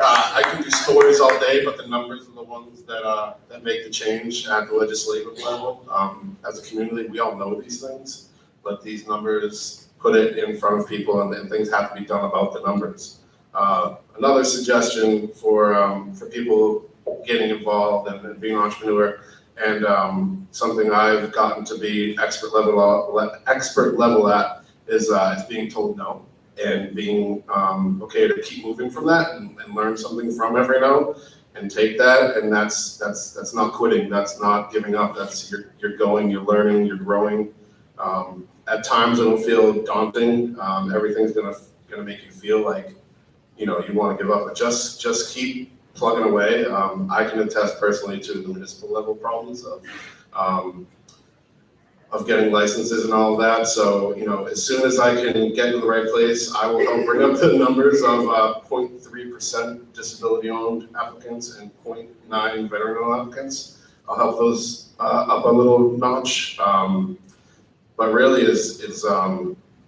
I can do stories all day, but the numbers are the ones that make the change at the legislative level. As a community, we all know these things, but these numbers put it in front of people, and things have to be done about the numbers. Another suggestion for people getting involved and being an entrepreneur, and something I've gotten to be expert level at is being told no, and being okay to keep moving from that and learn something from every no. and take that, and that's not quitting, that's not giving up, that's you're going, you're learning, you're growing. At times it'll feel daunting. Everything's gonna make you feel like, you know, you want to give up, but just keep plugging away. I can attest personally to the municipal level problems of getting licenses and all of that. So, you know, as soon as I can get in the right place, I will help bring up the numbers of 0.3% disability-owned applicants and 0.9 veteran-owned applicants. I'll help those up a little notch. But really is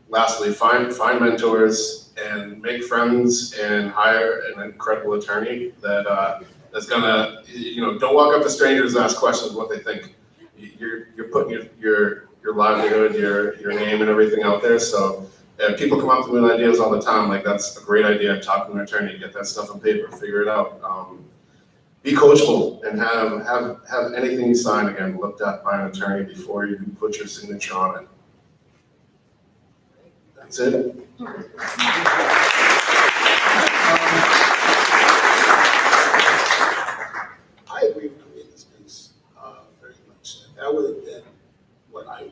lastly, find mentors and make friends and hire an incredible attorney that's gonna, you know, don't walk up to strangers and ask questions what they think. You're putting your livelihood, your name and everything out there. So people come up to me with ideas all the time, like that's a great idea, talk to an attorney, get that stuff on paper, figure it out. Be coachable and have anything you sign again looked at by an attorney before you put your signature on it. That's it.
I agree with Karina's piece very much. That would have been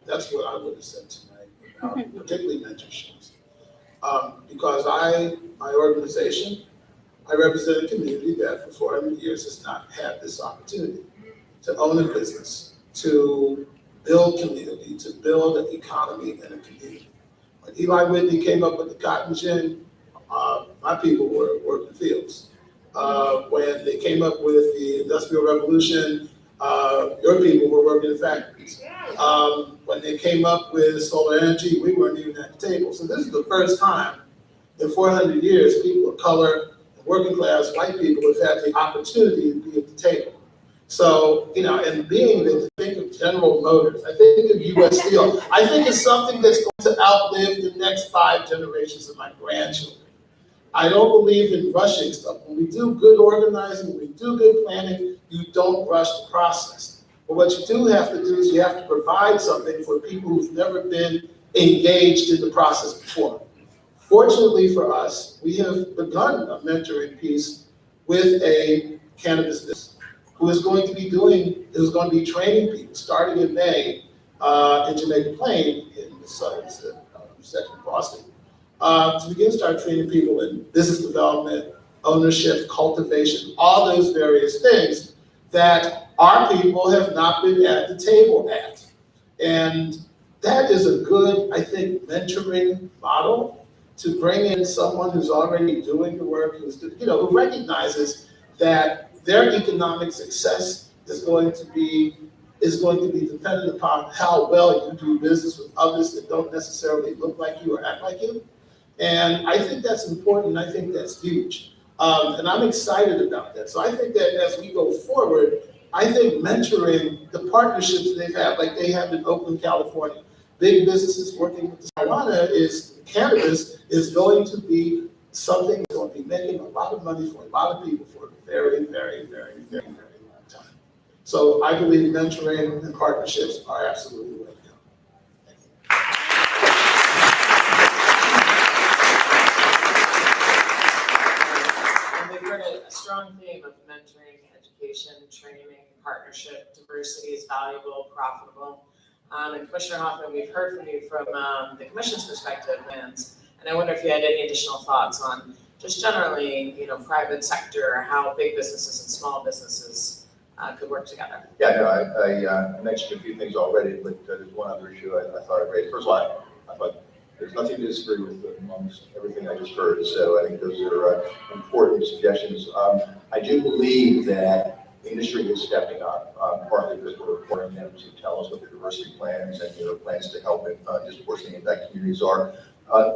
that's what I would have said tonight about particularly mentorships. Because my organization, I represent a community that for 400 years has not had this opportunity to own a business, to build community, to build an economy and a community. When Eli Whitney came up with the cotton gin, my people were working fields. When they came up with the Industrial Revolution, your people were working in factories. When they came up with solar energy, we weren't even at the table. So this is the first time in 400 years people of color, working class white people have had the opportunity to be at the table. So, you know, and being that to think of General Motors, I think of US Steel, I think it's something that's going to outlive the next 5 generations of my grandchildren. I don't believe in rushing stuff. When we do good organizing, when we do good planning, you don't rush the process. But what you do have to do is you have to provide something for people who've never been engaged in the process before. Fortunately for us, we have begun a mentoring piece with a cannabis business who is going to be training people starting in May in Jamaica Plain in the southern section of Boston. To begin to start training people in business development, ownership, cultivation, all those various things that our people have not been at the table at. And that is a good, I think, mentoring model to bring in someone who's already doing the work, who recognizes that their economic success is going to be dependent upon how well you do business with others that don't necessarily look like you or act like you. And I think that's important, and I think that's huge. And I'm excited about that. So I think that as we go forward, I think mentoring the partnerships they've had, like they have in Oakland, California, big businesses working with cannabis is going to be something that's going to be making a lot of money for a lot of people for a very, very, very, very, very long time. So I believe mentoring and partnerships are absolutely the way to go.
And we've heard a strong theme of mentoring, education, training, partnership, diversity is valuable, profitable. And Commissioner Hoffman, we've heard from you from the Commission's perspective, and I wonder if you had any additional thoughts on just generally, private sector, how big businesses and small businesses could work together.
Yeah, no, I mentioned a few things already, but there's one other issue I thought I'd raise. First of all, I thought there's nothing to disagree with amongst everything I just heard, so I think those are important suggestions. I do believe that industry is stepping up, partly because we're requiring them to tell us what their diversity plans and their plans to help disproportionately impact communities are.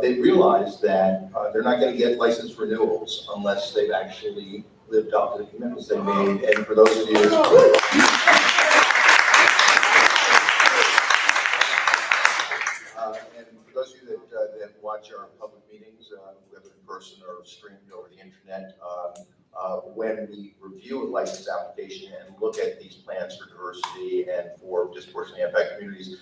They realize that they're not going to get license renewals unless they've actually lived up to the commitments they made. And for those of you, that watch our public meetings, whether in person or streamed over the internet, when we review a license application and look at these plans for diversity and for disproportionately impact communities,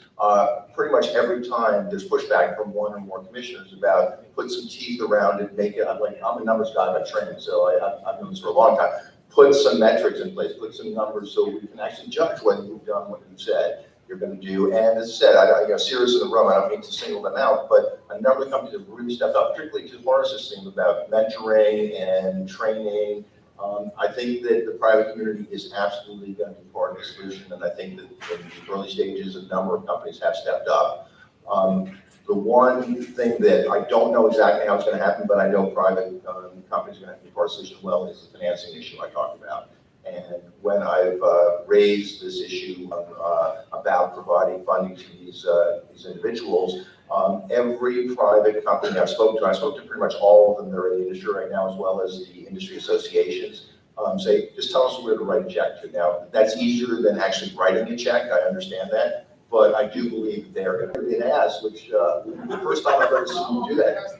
pretty much every time there's pushback from one or more commissioners about put some teeth around it, make it. I'm a numbers guy by training, so I've known this for a long time. put some metrics in place, put some numbers so we can actually judge whether you've done what you said you're going to do. And as I said, you know, Sirius in the room, I don't mean to single them out, but a number of companies have really stepped up, particularly to Horace's thing about mentoring and training. I think that the private community is absolutely going to be part of the solution, and I think that in the early stages, a number of companies have stepped up. The one thing that I don't know exactly how it's going to happen, but I know private companies are going to have to be part of the solution well, is the financing issue I talked about. And when I've raised this issue about providing funding to these individuals, every private company I spoke to pretty much all of them that are in the industry right now, as well as the industry associations, say, just tell us where to write a check to. Now, that's easier than actually writing a check, I understand that, but I do believe they're going to be an ass, which the first time I've ever seen you do that.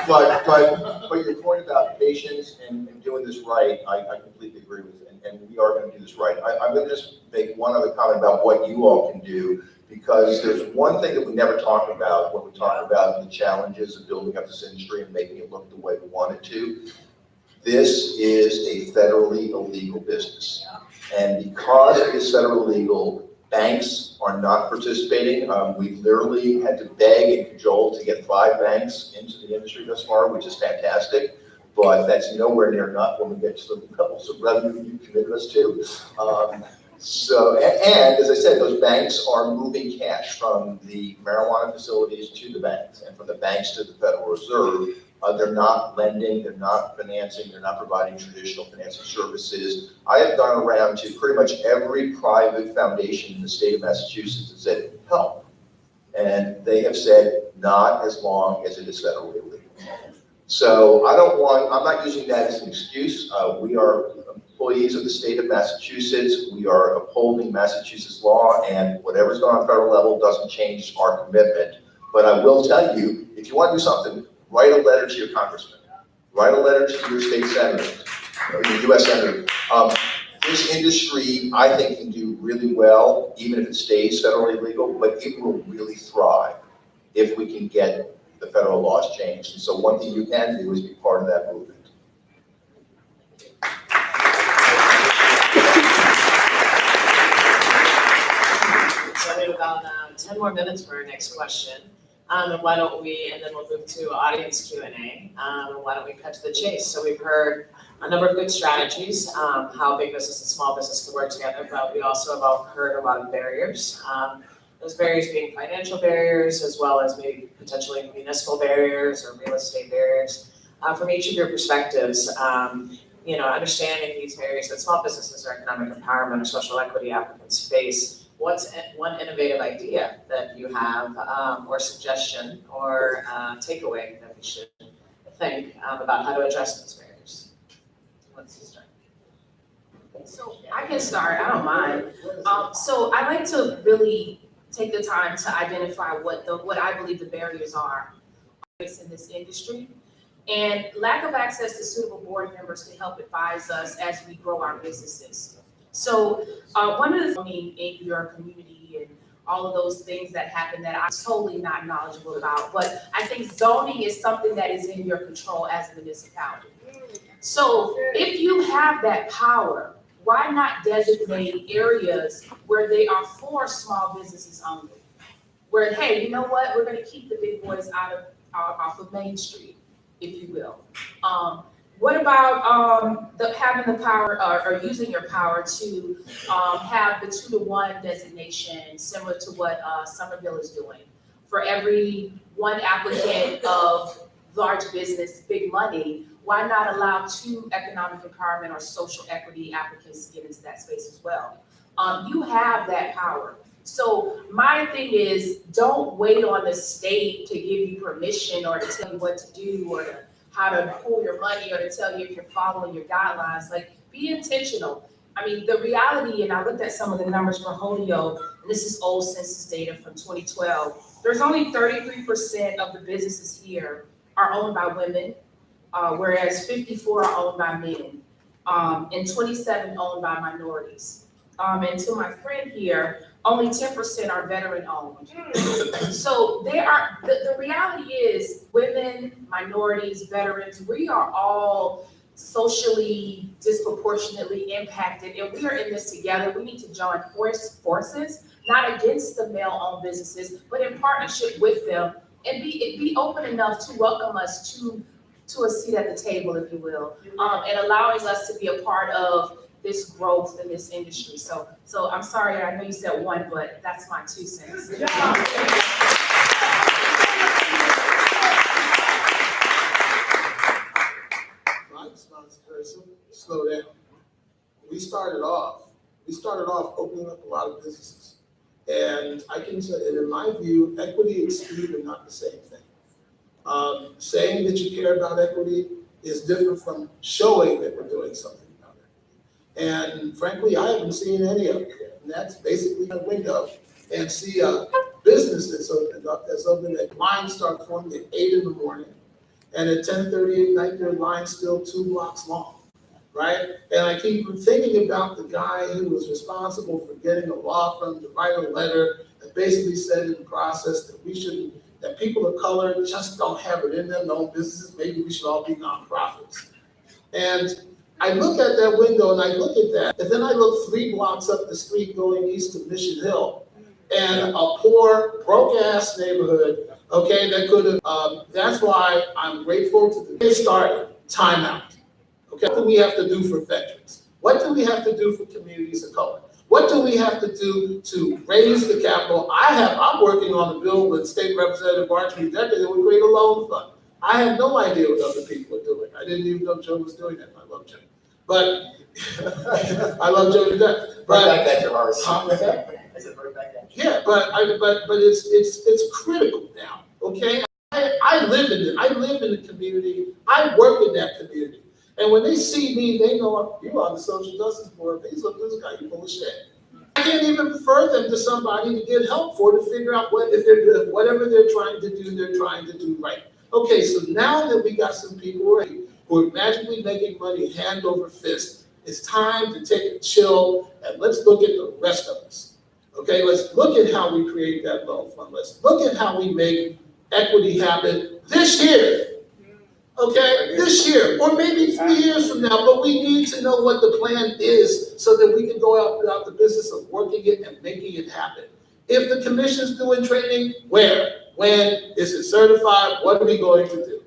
But your point about patience and doing this right, I completely agree with, and we are going to do this right. I'm going to just make one other comment about what you all can do, because there's one thing that we never talk about when we talk about the challenges of building up this industry and making it look the way we want it to. This is a federally illegal business, and because it is federally illegal, banks are not participating. We literally had to beg and cajole to get 5 banks into the industry thus far, which is fantastic, but that's nowhere near enough when we get to the levels of revenue you committed us to. So, and as I said, those banks are moving cash from the marijuana facilities to the banks, and from the banks to the Federal Reserve. They're not lending, they're not financing, they're not providing traditional financial services. I have gone around to pretty much every private foundation in the state of Massachusetts and said, help. And they have said, not as long as it is federally illegal. So I'm not using that as an excuse. We are employees of the state of Massachusetts. We are upholding Massachusetts law, and whatever's going on at federal level doesn't change our commitment. But I will tell you, if you want to do something, write a letter to your congressman, write a letter to your state senator, or your US senator. This industry, I think, can do really well, even if it stays federally legal, but it will really thrive if we can get the federal laws changed. And so one thing you can do is be part of that movement.
So we have about 10 more minutes for our next question. And why don't we, and then we'll move to audience Q&A. Why don't we cut to the chase? So we've heard a number of good strategies, how big business and small business can work together, but we also have all heard a lot of barriers. Those barriers being financial barriers, as well as maybe potentially municipal barriers or real estate barriers. From each of your perspectives, understanding these barriers that small businesses or economic empowerment or social equity applicants face, what's one innovative idea that you have, or suggestion, or takeaway that we should think about how to address those barriers? Let's start.
So I can start, I don't mind. So I like to really take the time to identify what I believe the barriers are in this industry. And lack of access to suitable board members to help advise us as we grow our businesses. So one of the things in your community and all of those things that happen that I'm totally not knowledgeable about, but I think zoning is something that is in your control as a municipality. So if you have that power, why not designate areas where they are for small businesses only? Where, hey, you know what, we're gonna keep the big boys off of Main Street, if you will. What about having the power or using your power to have the 2-to-1 designation, similar to what Somerville is doing? For every one applicant of large business, big money, why not allow 2 economic empowerment or social equity applicants to get into that space as well? You have that power. So my thing is, don't wait on the state to give you permission or to tell you what to do or to how to pull your money or to tell you if you're following your guidelines. Like, be intentional. I mean, the reality, and I looked at some of the numbers for Holyoke, and this is old census data from 2012. There's only 33% of the businesses here are owned by women, whereas 54 are owned by men, and 27 owned by minorities. And to my friend here, only 10% are veteran owned. So the reality is, women, minorities, veterans, we are all socially disproportionately impacted, and we are in this together. We need to join forces, not against the male-owned businesses, but in partnership with them, and be open enough to welcome us to a seat at the table, if you will, and allowing us to be a part of this growth in this industry. So I'm sorry, I know you said one, but that's my 2 cents.
My response is very simple: slow down. We started off opening up a lot of businesses. And I can say, and in my view, equity and speed are not the same thing. Saying that you care about equity is different from showing that we're doing something about it. And frankly, I haven't seen any of it yet. And that's basically a window and see a business that's opened at lines start forming at 8 in the morning. And at 10:30 at night, their line's still 2 blocks long, right? And I keep thinking about the guy who was responsible for getting a law firm to write a letter that basically said in the process that people of color just don't have it in them, no businesses, maybe we should all be nonprofits. And I look at that window and I look at that, and then I look 3 blocks up the street going east to Mission Hill, and a poor, broke-ass neighborhood, okay, that could have, that's why I'm grateful to the started, timeout. Okay, what do we have to do for veterans? What do we have to do for communities of color? What do we have to do to raise the capital? I'm working on a bill with State Representative Marjorie Decker that would create a loan fund. I have no idea what other people are doing. I didn't even know Joe was doing that. I love Joe. But I love Joe to death.
Bring back that to ours.
I said bring back that. Yeah, but it's critical now. Okay? I live in the community. I work in that community. And when they see me, they know you on the social justice board. They look at this guy, you full of shit. I can't even refer them to somebody to get help to figure out whatever they're trying to do, they're trying to do right. Okay, so now that we got some people who are magically making money hand over fist, it's time to take a chill and let's look at the rest of us. Okay, let's look at how we create that loan fund. Let's look at how we make equity happen this year. Okay, this year, or maybe 3 years from now, but we need to know what the plan is so that we can go out without the business of working it and making it happen. If the commission's doing training, where? When? Is it certified? What are we going to do?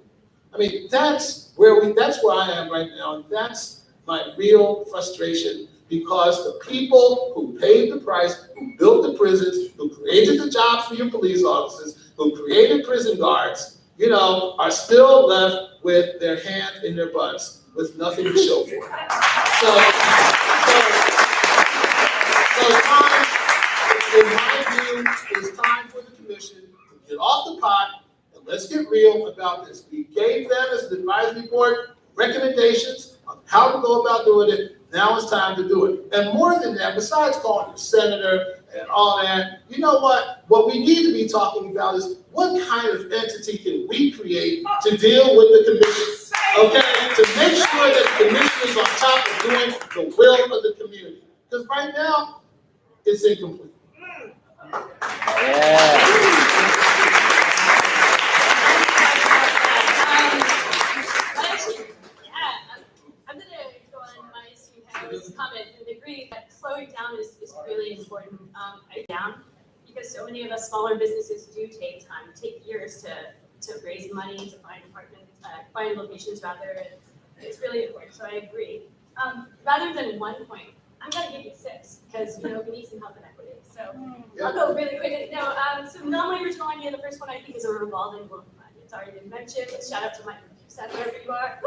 I mean, that's where I am right now, and that's my real frustration, because the people who paid the price, who built the prisons, who created the jobs for your police officers, who created prison guards, are still left with their hand in their butts with nothing to show for it. So it's time, in my view, it's time for the commission to get off the pot and let's get real about this. We gave them as an advisory board recommendations on how to go about doing it. Now it's time to do it. And more than that, besides calling you senator and all that, you know what? What we need to be talking about is what kind of entity can we create to deal with the commission, okay? To make sure that the commission is on top of doing the will of the community. Because right now, it's incomplete.
I'm gonna go on my student comment and agree that slowing down is really important. Because so many of us smaller businesses do take time, take years to raise money, to find apartments, find locations rather, and it's really important. So I agree. Rather than 1 point, I'm gonna give you 6 because we need some help in equity. So I'll go really quick. No, so non-money original idea. The first one I think is a revolving loan fund. It's already been mentioned. Shout out to Mike. Wherever you are.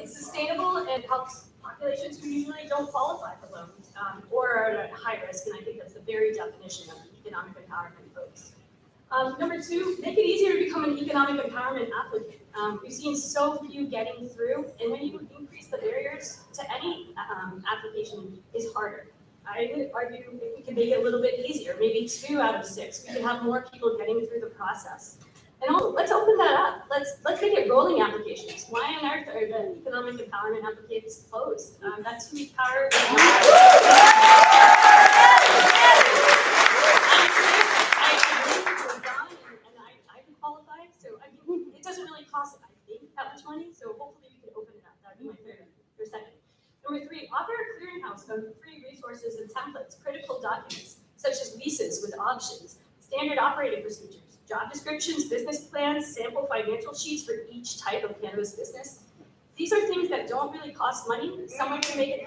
It's sustainable and helps populations who usually don't qualify for loans or are at high risk, and I think that's the very definition of economic empowerment, folks. Number 2, make it easier to become an economic empowerment applicant. We've seen so few getting through, and when you increase the barriers to any application, is harder. I would argue if we can make it a little bit easier, maybe 2 out of 6, we can have more people getting through the process. And let's open that up. Let's make it rolling applications. Why on earth are the economic empowerment applications closed? That 2-week power. I agree we're done, and I can qualify. So I mean, it doesn't really cost, I think, that much money. So hopefully we can open it up. sources and templates, critical documents, such as leases with options, standard operating procedures, job descriptions, business plans, sample financial sheets for each type of cannabis business. These are things that don't really cost money. Someone can make it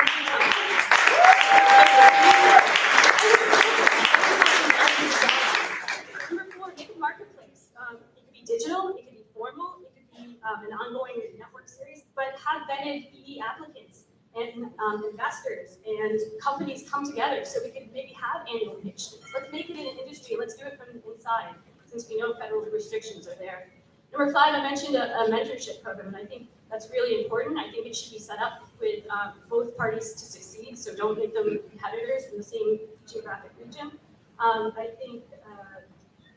Number 4, make a marketplace. It could be digital, it could be formal, it could be an ongoing network series, but have vetted ED applicants and investors and companies come together so we could maybe have annual pitch things. Let's make it an industry. Let's do it from the inside, since we know federal restrictions are there. Number 5, I mentioned a mentorship program, and I think that's really important. I think it should be set up with both parties to succeed, so don't make them competitors in the same geographic region. I think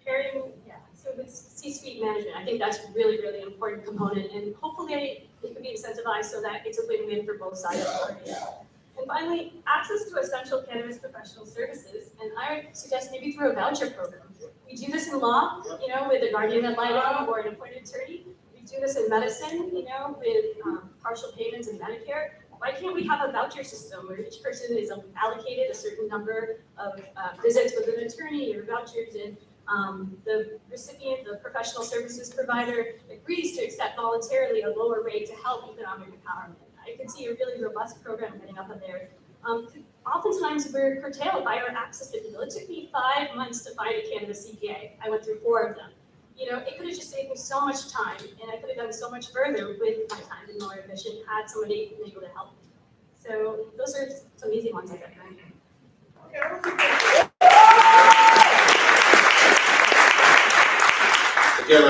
pairing, so with C-suite management, I think that's a really, really important component, and hopefully it can be incentivized so that it's a win-win for both sides of the party. And finally, access to essential cannabis professional services, and I would suggest maybe through a voucher program. We do this in law, with a guardian ad litem or an appointed attorney. We do this in medicine, with partial payments in Medicare. Why can't we have a voucher system where each person is allocated a certain number of visits with an attorney or vouchers, and the recipient, the professional services provider, agrees to accept voluntarily a lower rate to help economic empowerment? I could see a really robust program getting up in there. Oftentimes we're curtailed by our access to people. It took me 5 months to find a cannabis CPA. I went through 4 of them. It could have just saved me so much time, and I could have done so much further with my time in lawyer admission had somebody been able to help me. So those are some easy ones I recommend.
Again,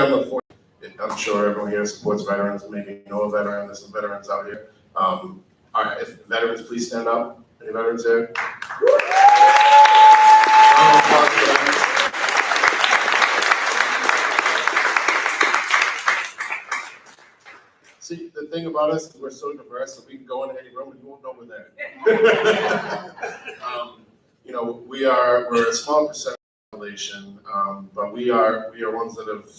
I'm sure everyone here supports veterans, maybe you know a veteran, there's some veterans out here. All right, if veterans, please stand up. Any veterans here? See, the thing about us is we're so diverse, so we can go into any room and you won't know we're there. We're a small percentage of the population, but we are ones that have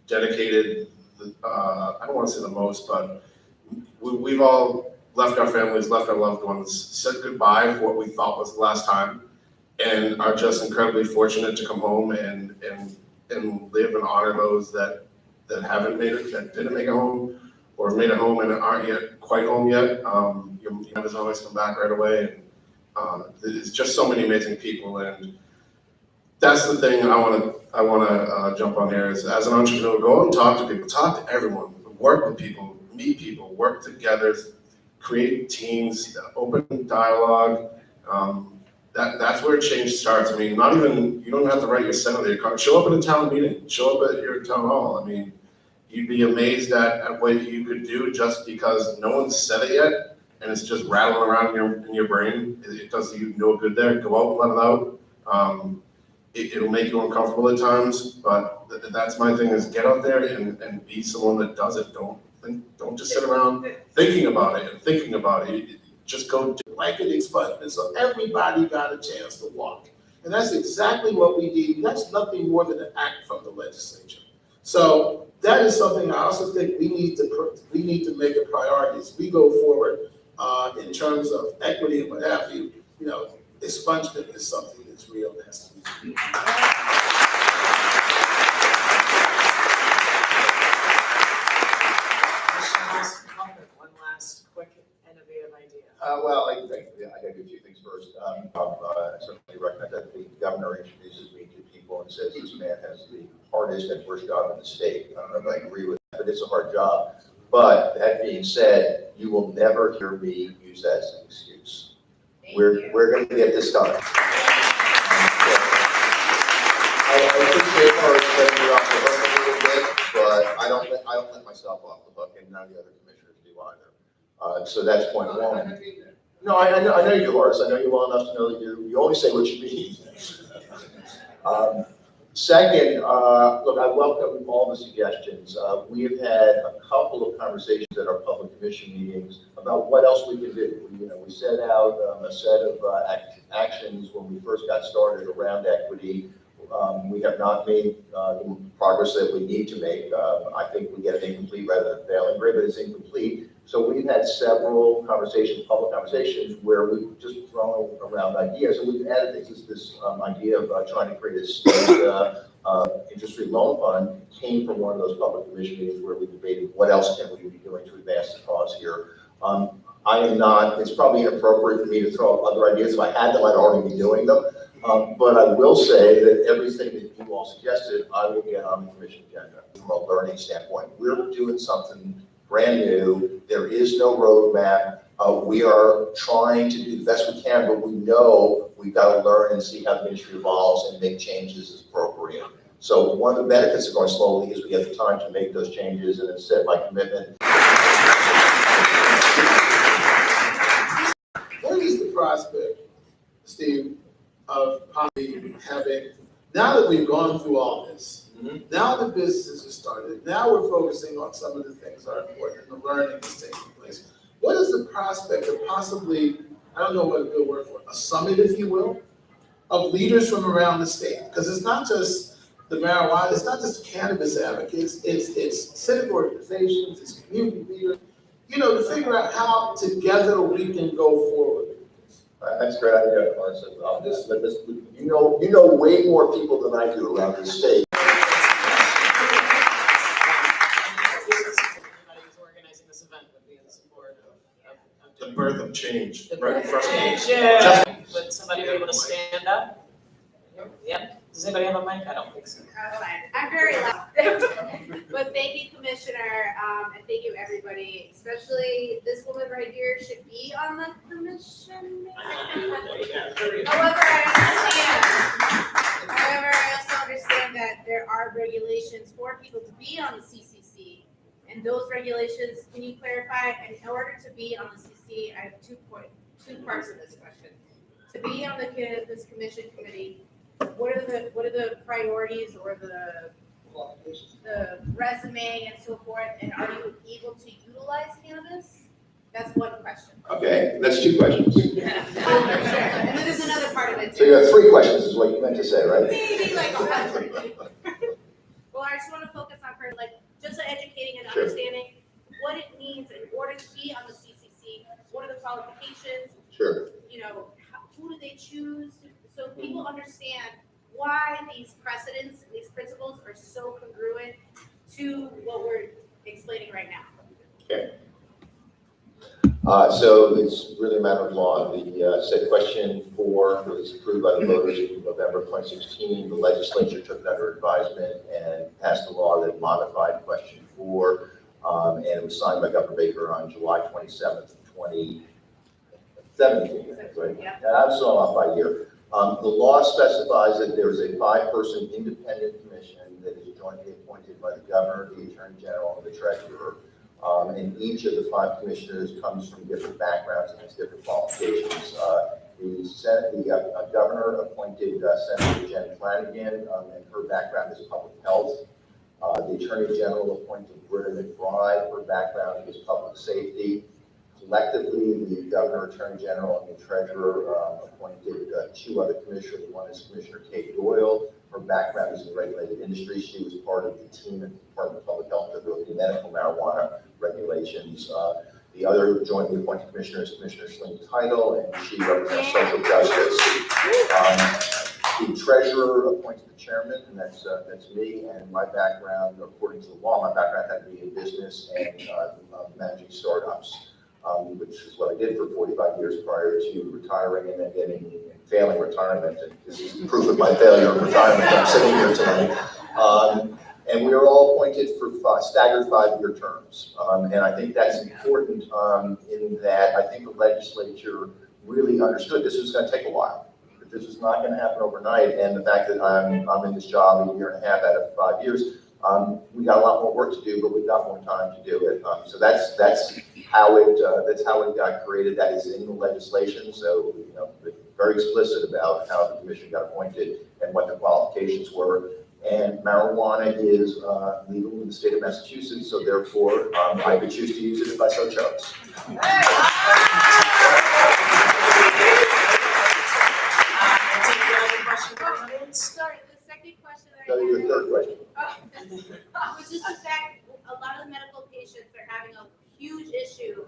dedicated, I don't want to say the most, but we've all left our families, left our loved ones, said goodbye for what we thought was the last time, and are just incredibly fortunate to come home and live and honor those that haven't made it, that didn't make it home, or made it home and aren't yet quite home yet. Your mothers always come back right away. And there's just so many amazing people, and that's the thing I want to jump on here is, as an entrepreneur, go and talk to people, talk to everyone, work with people, meet people, work together, create teams, open dialogue. That's where change starts. I mean, you don't have to write your senator card. Show up at a town meeting, show up at your town hall. I mean, you'd be amazed at what you could do just because no one's said it yet, and it's just rattling around in your brain. It does you no good there. Go out and let it out. It'll make you uncomfortable at times, but that's my thing is get out there and be someone that does it. Don't just sit around thinking about it. Just go do it.
Blanket expungement, so everybody got a chance to walk. And that's exactly what we need. That's nothing more than an act from the legislature. So that is something I also think we need to make a priority as we go forward in terms of equity and what have you. Expungement is something that's real and has to be.
One last quick innovative idea.
Well, I gotta do a few things first. I certainly recognize that the governor introduces me to people and says this man has the hardest and worst job in the state. I don't know if I agree with that, but it's a hard job. But that being said, you will never hear me use that as an excuse. We're going to get this done. I appreciate her letting me off the hook a little bit, but I don't let myself off the hook, and none of the other commissioners do either. So that's point one. No, I know you, Horace. I know you well enough to know that you always say what you mean. Second, look, I welcome all the suggestions. We have had a couple of conversations at our public commission meetings about what else we can do. We set out a set of actions when we first got started around equity. We have not made the progress that we need to make. I think we get it incomplete rather than failing grade, but it's incomplete. So we've had several conversations, public conversations, where we've just thrown around ideas, and we've added things. This idea of trying to create a state interest-free loan fund came from one of those public commission meetings where we debated what else can we be doing to advance the cause here. I am not, it's probably inappropriate for me to throw out other ideas. If I had them, I'd already be doing them. But I will say that everything that you all suggested, I will get on the commission agenda from a learning standpoint. We're doing something brand new. There is no roadmap. We are trying to do the best we can, but we know we've got to learn and see how the industry evolves and make changes as appropriate. So one of the benefits of going slowly is we get the time to make those changes, and instead my commitment.
What is the prospect, Steve, of possibly having, now that we've gone through all this, now the businesses have started, now we're focusing on some of the things that are important and the learning that's taking place. What is the prospect of possibly, I don't know what a good word for it, a summit, if you will, of leaders from around the state? Because it's not just the marijuana, it's not just cannabis advocates, it's civic organizations, it's community leaders, you know, to figure out how together we can go forward.
That's a great idea, Carson. You know way more people than I do around the state.
Everybody who's organizing this event would be in support of
The birth of change.
the
Right in front of us.
Yeah. Would somebody be able to stand up? Yep. Does anybody have a mic? I don't think so.
That's fine. I'm very loud. But thank you, Commissioner, and thank you, everybody, especially this woman right here should be on the commission. However, I also understand that there are regulations for people to be on the CCC. And those regulations, can you clarify, in order to be on the CCC, I have two parts of this question. To be on the Cannabis Commission Committee, what are the priorities or the resume and so forth, and are you able to utilize cannabis? That's one question.
Okay, that's two questions.
Sure. And then there's another part of it too.
So you have three questions is what you meant to say, right?
Maybe like 100. Well, I just want to focus on her, like, just educating and
Sure.
understanding what it means in order to be on the CCC. What are the qualifications?
Sure.
You know, who do they choose? So people understand why these precedents, these principles are so congruent to what we're explaining right now.
Okay. So it's really a matter of law. The said question 4 was approved by the voters in November 2016. The legislature took it under advisement and passed a law that modified question 4. And it was signed by Governor Baker on July 27th, 2017. Right?
Yeah.
And I'm still off by a year. The law specifies that there is a 5-person independent commission that is jointly appointed by the governor, the attorney general, and the treasurer. And each of the 5 commissioners comes from different backgrounds and has different qualifications. The governor appointed Senator Jen Flanagan, and her background is public health. The attorney general appointed Britta McBride. Her background is public safety. Collectively, the governor, attorney general, and the treasurer appointed 2 other commissioners. One is Commissioner Kate Doyle. Her background is in regulated industry. She was part of the team at the Department of Public Health that wrote the medical marijuana regulations. The other jointly appointed commissioner is Commissioner Slim Title, and she represents social justice. The treasurer appointed the chairman, and that's me. And my background, according to the law, my background had to be in business and managing startups. Which is what I did for 45 years prior to retiring and then failing retirement. And this is proof of my failure of retirement. I'm sitting here tonight. And we are all appointed for staggered 5-year terms. And I think that's important in that I think the legislature really understood this was going to take a while. That this was not going to happen overnight. And the fact that I'm in this job a year and a half out of 5 years, we got a lot more work to do, but we've got more time to do it. So that's how it got created. That is in the legislation. So very explicit about how the commission got appointed and what the qualifications were. And marijuana is legal in the state of Massachusetts, so therefore I could choose to use it if I so chose.
Sorry, the second question that I
Go to your
had
third question.
was just the fact a lot of the medical patients are having a huge issue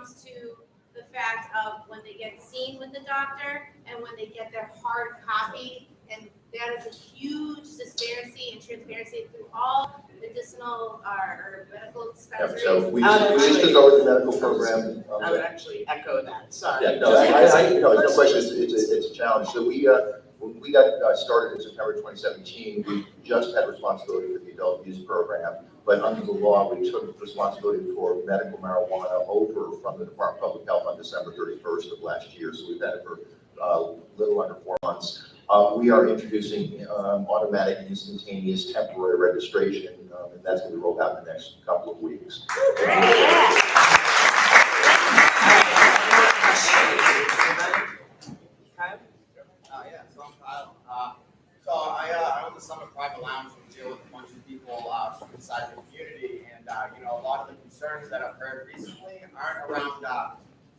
comes to the fact of when they get seen with the doctor and when they get their hard copy. And that is a huge disparity and transparency through all medicinal or medical
Yeah,
dispensaries.
so we used to go with the medical program.
I would actually echo that, sorry.
Yeah, no, no, it's no question, it's a challenge. So when we got started in September 2017, we just had responsibility for the adult use program. But under the law, we took responsibility for medical marijuana over from the Department of Public Health on December 31st of last year. So we've had it for a little under 4 months. We are introducing automatic and instantaneous temporary registration, and that's going to be rolled out in the next couple of weeks.
Yeah, so I'm Kyle. So I own the Summit Private Lounge. We deal with a bunch of people from inside the community, and a lot of the concerns that I've heard recently aren't around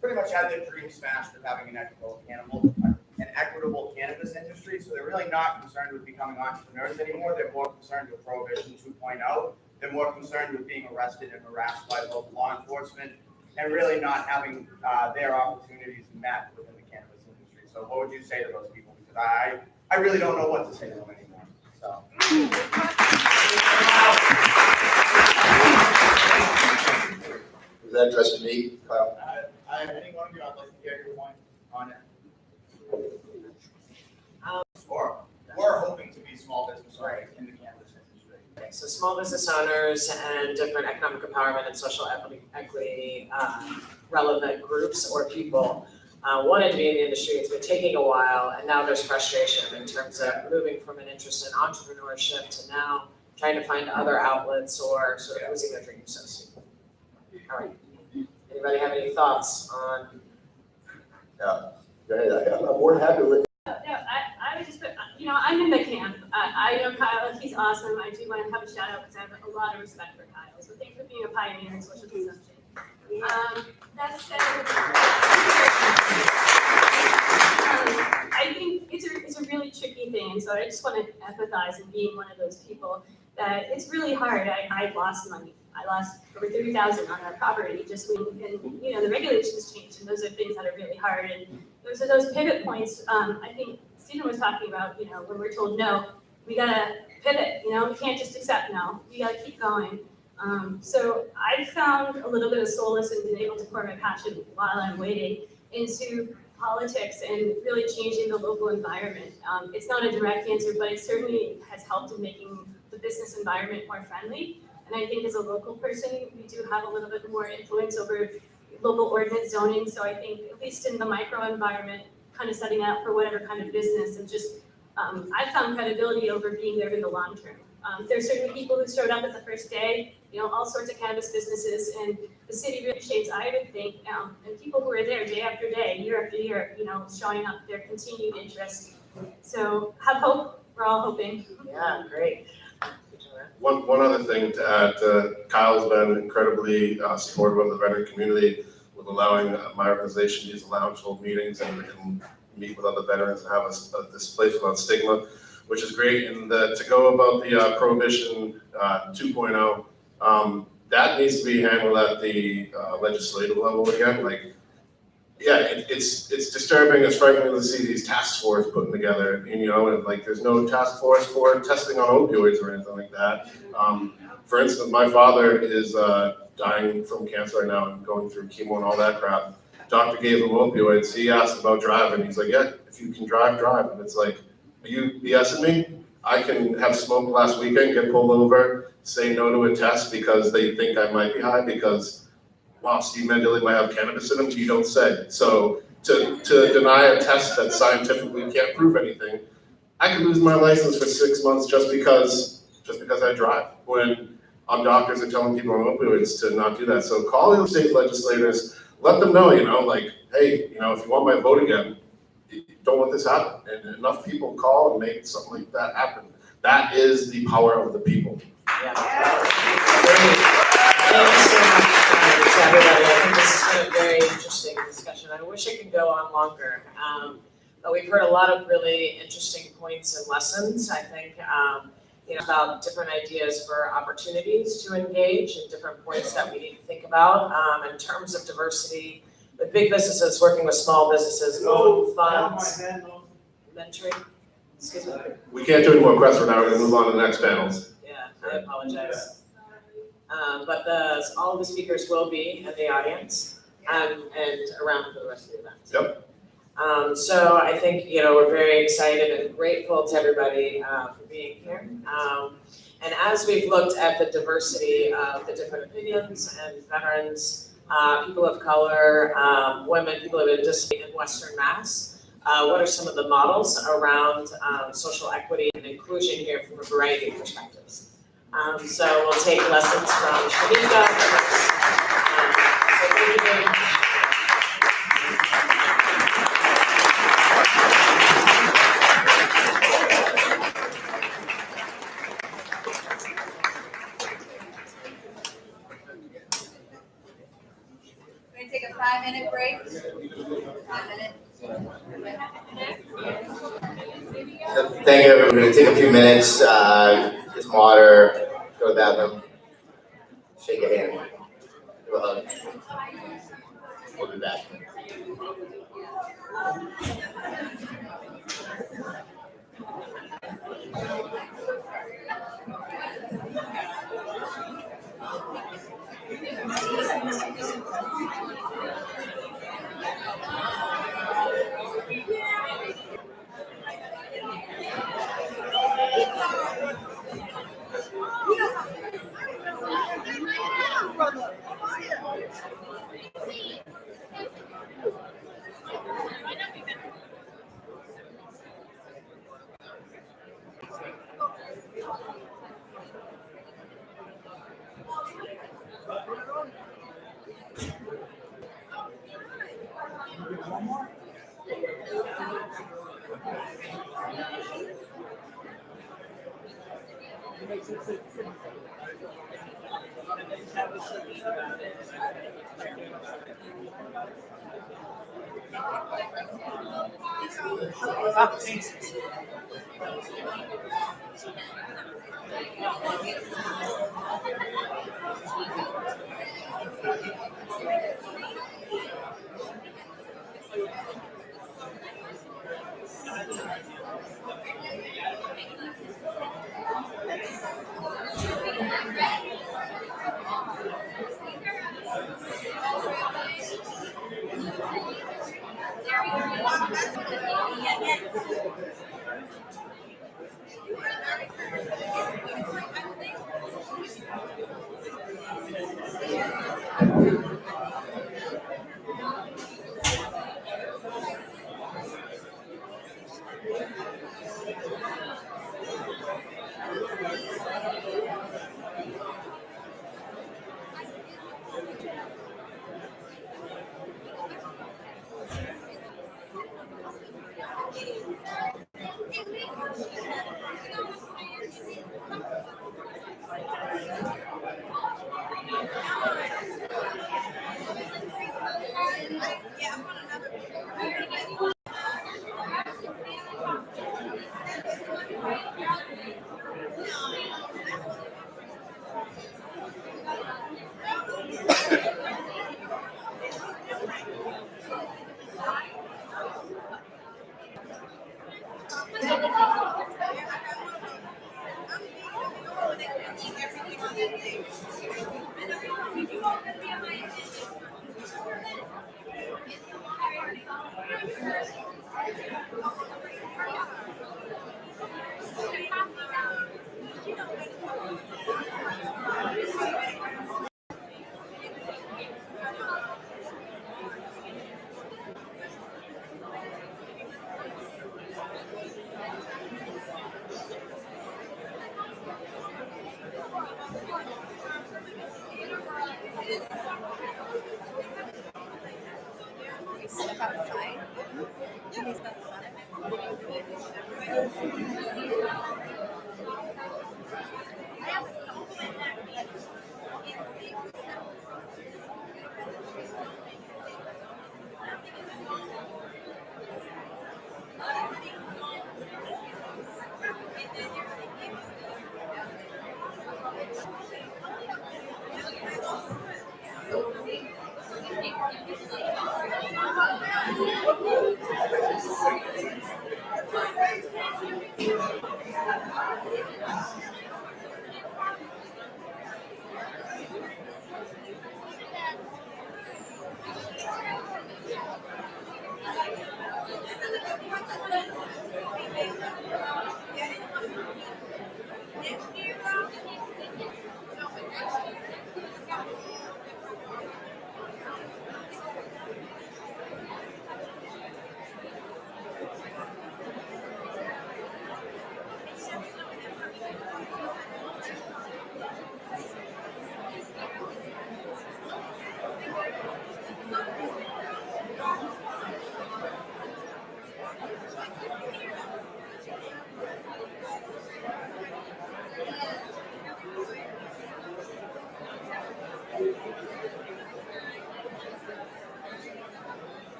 pretty much had their dreams smashed with having an equitable cannabis industry. So they're really not concerned with becoming entrepreneurs anymore. They're more concerned with Prohibition 2.0. They're more concerned with being arrested and harassed by local law enforcement, and really not having their opportunities met within the cannabis industry. So what would you say to those people? Because I really don't know what to say to them anymore. So.
Is that addressed to me, Kyle?
Any one of you, I'd like to hear your point on it. We're hoping to be small business owners in the cannabis industry.
Okay, so small business owners and different economic empowerment and social equity relevant groups or people wanted to be in the industry. It's been taking a while, and now there's frustration in terms of moving from an interest in entrepreneurship to now trying to find other outlets or sort of losing their dreams, so to speak. All right. Anybody have any thoughts on?
Yeah. Go ahead. I'm more than happy with.
I would just put, I'm in the camp. I know Kyle, he's awesome. I do want to have a shout out because I have a lot of respect for Kyle. So thanks for being a pioneer in social consumption. That said, I think it's a really tricky thing. And so I just want to empathize in being one of those people that it's really hard. I lost money. I lost over $30,000 on our property just when, and the regulations changed, and those are things that are really hard. And those are those pivot points. I think Stephen was talking about, when we're told no, we gotta pivot. We can't just accept no. We gotta keep going. So I found a little bit of solace in being able to pour my passion while I'm waiting into politics and really changing the local environment. It's not a direct answer, but it certainly has helped in making the business environment more friendly. And I think as a local person, we do have a little bit more influence over local ordinance zoning. So I think at least in the micro environment, kind of setting out for whatever kind of business and just, I found credibility over being there in the long term. There's certainly people who showed up at the first day, all sorts of cannabis businesses, and the city really shades, I would think, and people who are there day after day, year after year, showing up their continued interest. So have hope, we're all hoping.
Yeah, great.
One other thing to add, Kyle's been incredibly supportive of the veteran community with allowing my organization to use the lounge, hold meetings, and meet with other veterans and have this place without stigma, which is great. And to go about the Prohibition 2.0, that needs to be handled at the legislative level again. It's disturbing, it's frightening to see these task forces put together, and there's no task force for testing on opioids or anything like that. For instance, my father is dying from cancer right now and going through chemo and all that crap. Doctor gave him opioids. He asked about driving. He's like, yeah, if you can drive, drive. And it's like, are you BSing me? I can have smoked last weekend, get pulled over, say no to a test because they think I might be high because, wow, Steve Mandilli might have cannabis in him. You don't say. So to deny a test that scientifically can't prove anything, I could lose my license for 6 months just because I drive. When doctors are telling people on opioids to not do that. So call your state legislators, let them know, hey, if you want my vote again, don't let this happen. And enough people call and make something like that happen. That is the power of the people.
Yeah. Thank you so much to everybody. I think this has been a very interesting discussion. I wish it could go on longer. But we've heard a lot of really interesting points and lessons. I think, about different ideas for opportunities to engage and different points that we need to think about in terms of diversity with big businesses, working with small businesses, loan funds, mentoring. Excuse me.
We can't do any more questions now, we're gonna move on to the next panels.
Yeah, I apologize. But all of the speakers will be in the audience and around for the rest of the event.
Yep.
So I think, we're very excited and grateful to everybody for being here. And as we've looked at the diversity of the different opinions and veterans, people of color, women, people with disability in Western Mass, what are some of the models around social equity and inclusion here from a variety of perspectives? So we'll take lessons from Shanika. So thank you very much.
We're gonna take a 5-minute break. 5 minutes.
So thank you, everyone. We're gonna take a few minutes, get some water, go to the bathroom, shake a hand, give a hug. We'll be back.
Thank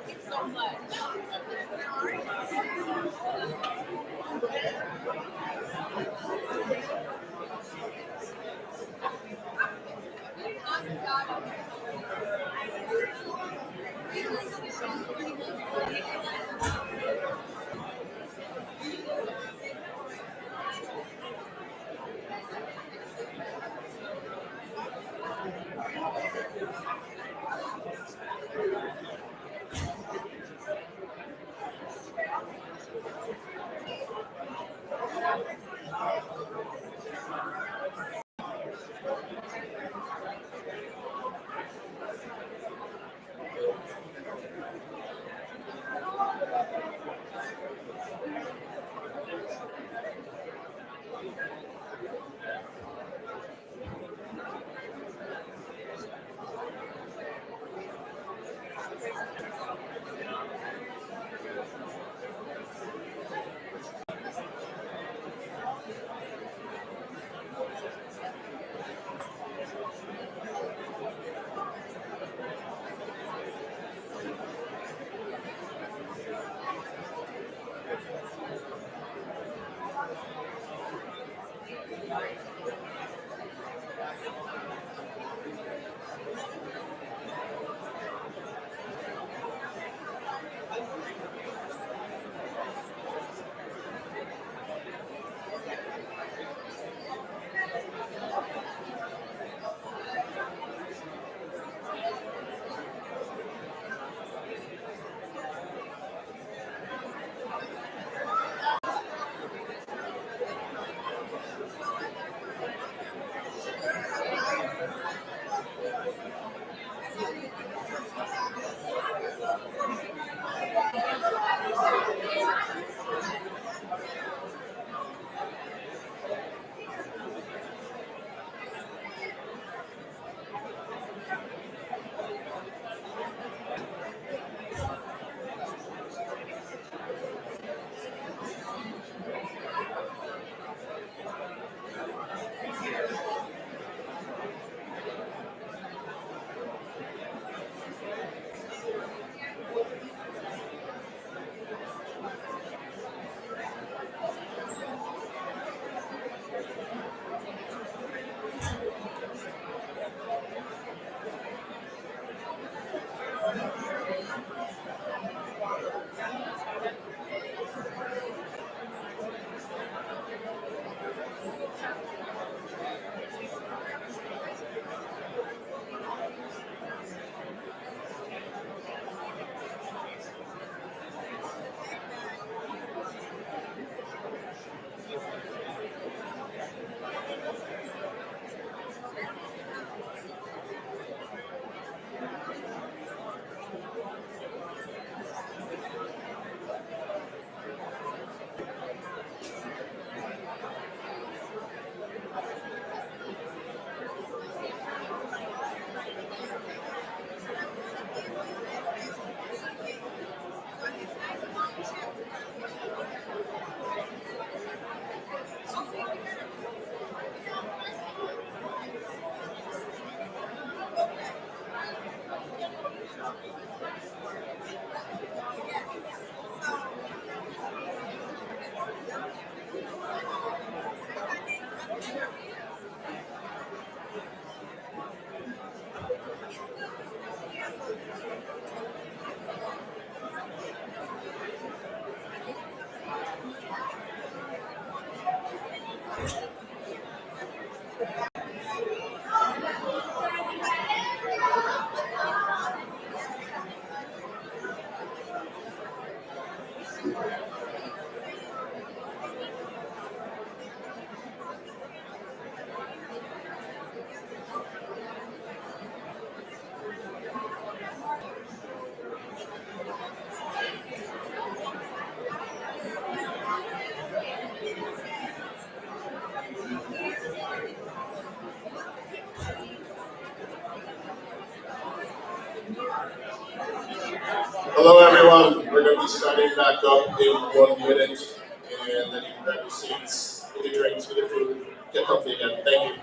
you so much.
Hello, everyone. We're going to be starting back up in 1 minute, and then you can grab your seats, with your drinks, with your food, get comfy again. Thank you.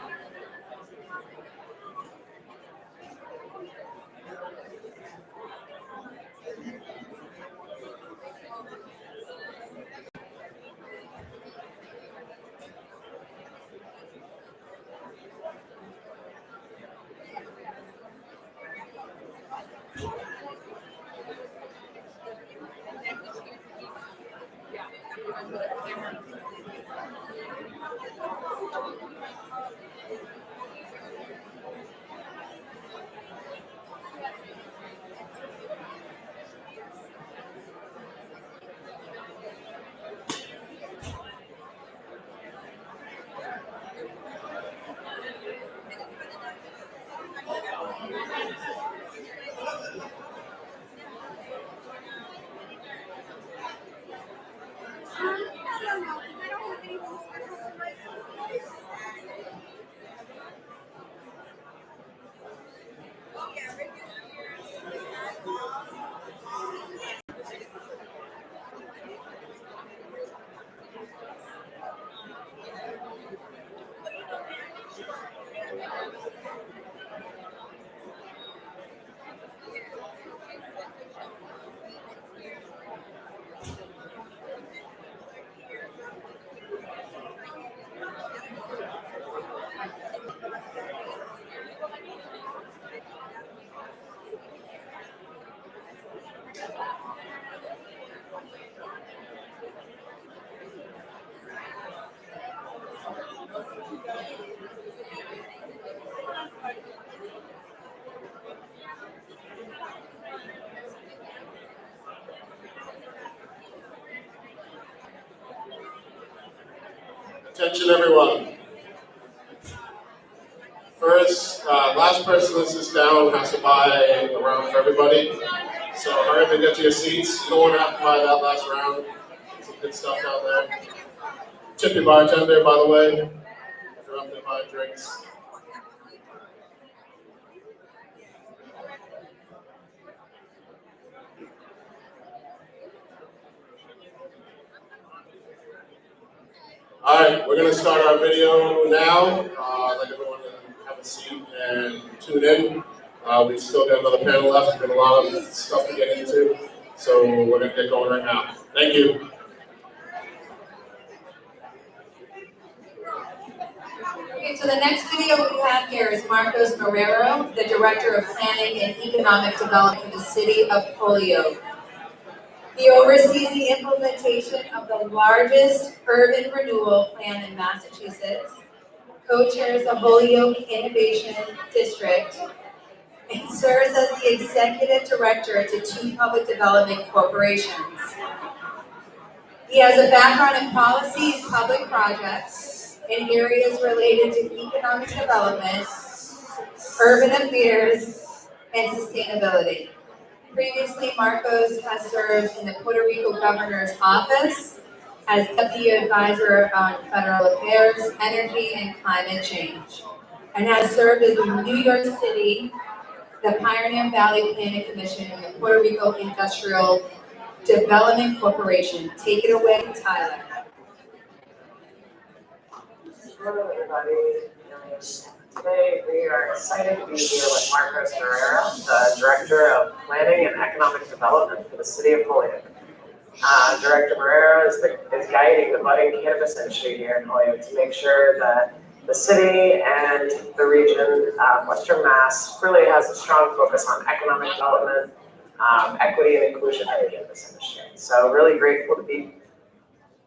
Attention, everyone. First, last person that sits down has to buy a round for everybody. So hurry up and get to your seats. You don't want to have to buy that last round. Some good stuff down there. Tip your bartender, by the way, if you're up there buying drinks. All right, we're gonna start our video now. I'd like everyone to have a seat and tune in. We've still got another panel left. We've got a lot of stuff to get into, so we're gonna get going right now. Thank you.
Okay, so the next video we have here is Marcos Marrero, the Director of Planning and Economic Development for the City of Holyoke. He oversees the implementation of the largest urban renewal plan in Massachusetts, co-chairs the Holyoke Innovation District, and serves as the Executive Director to 2 public development corporations. He has a background in policy and public projects in areas related to economic development, urban affairs, and sustainability. Previously, Marcos has served in the Puerto Rico Governor's Office as Deputy Advisor on Federal Affairs, Energy, and Climate Change, and has served as the New York City, the Pioneer Valley Planning Commission, and the Puerto Rico Industrial Development Corporation. Take it away, Tyler.
Hello, everybody. Today, we are excited to be here with Marcos Marrero, the Director of Planning and Economic Development for the City of Holyoke. Director Marrero is guiding the budding cannabis industry here in Holyoke to make sure that the city and the region, Western Mass, really has a strong focus on economic development, equity and inclusion in the cannabis industry. So really grateful to be.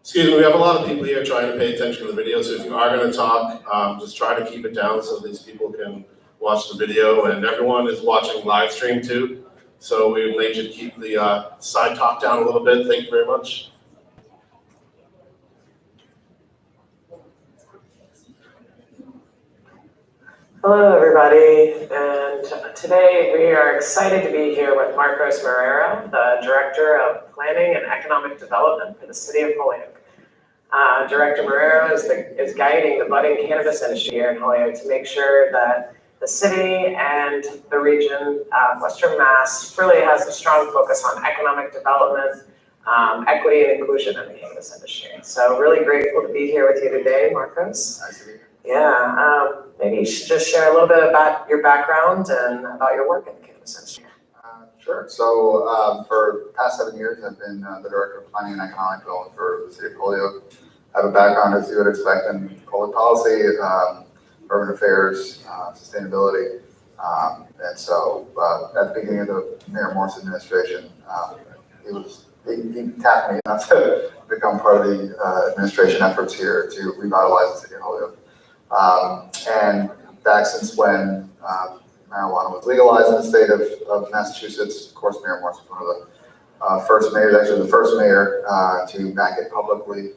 Excuse me, we have a lot of people here trying to pay attention to the video, so if you are going to talk, just try to keep it down so these people can watch the video, and everyone is watching live stream too. So we need you to keep the side talk down a little bit. Thank you very much.
Hello, everybody, and today we are excited to be here with Marcos Marrero, the Director of Planning and Economic Development for the City of Holyoke. Director Marrero is guiding the budding cannabis industry here in Holyoke to make sure that the city and the region, Western Mass, really has a strong focus on economic development, equity and inclusion in the cannabis industry. So really grateful to be here with you today, Marcos.
Nice to be here.
Yeah, maybe you should just share a little bit about your background and about your work in the cannabis industry.
Sure. So for the past 7 years, I've been the Director of Planning and Economic Development for the City of Holyoke. I have a background, as you would expect, in public policy, urban affairs, sustainability. And so at the beginning of the Mayor Morris administration, he tapped me not to become part of the administration efforts here to revitalize the City of Holyoke. And back since when marijuana was legalized in the state of Massachusetts, of course, Mayor Morris was one of the first mayors, actually the first mayor to back it publicly.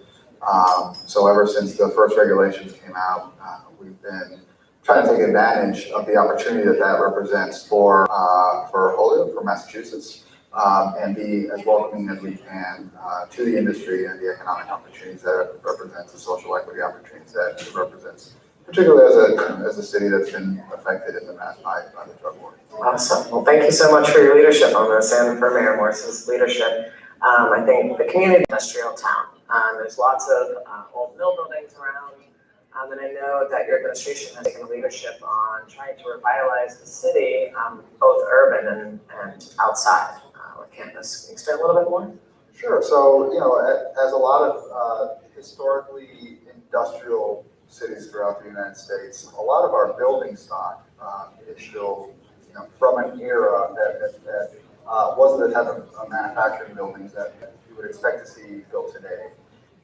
So ever since the first regulations came out, we've been trying to take advantage of the opportunity that represents for Holyoke, for Massachusetts, and be as welcoming as we can to the industry and the economic opportunities that it represents, the social equity opportunities that it represents, particularly as a city that's been affected in the past by the drug war.
Awesome. Well, thank you so much for your leadership on this and for Mayor Morris's leadership. I think the community industrial town. There's lots of old mill buildings around. And I know that your administration has taken leadership on trying to revitalize the city, both urban and outside with cannabis. Can you explain a little bit more?
Sure. So, as a lot of historically industrial cities throughout the United States, a lot of our building stock is still, from an era that wasn't the type of manufacturing buildings that you would expect to see built today.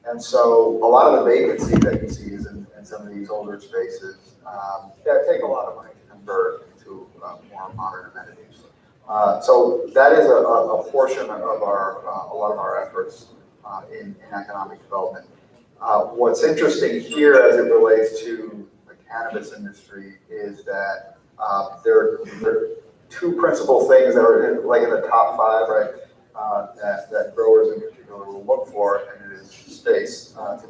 And so a lot of the vacancy that you see is in some of these older spaces that take a lot of money to convert into more modern amenities. So that is a portion of a lot of our efforts in economic development. What's interesting here as it relates to the cannabis industry is that there are two principal things that are in the top 5, right? That growers in particular will look for, and it is space to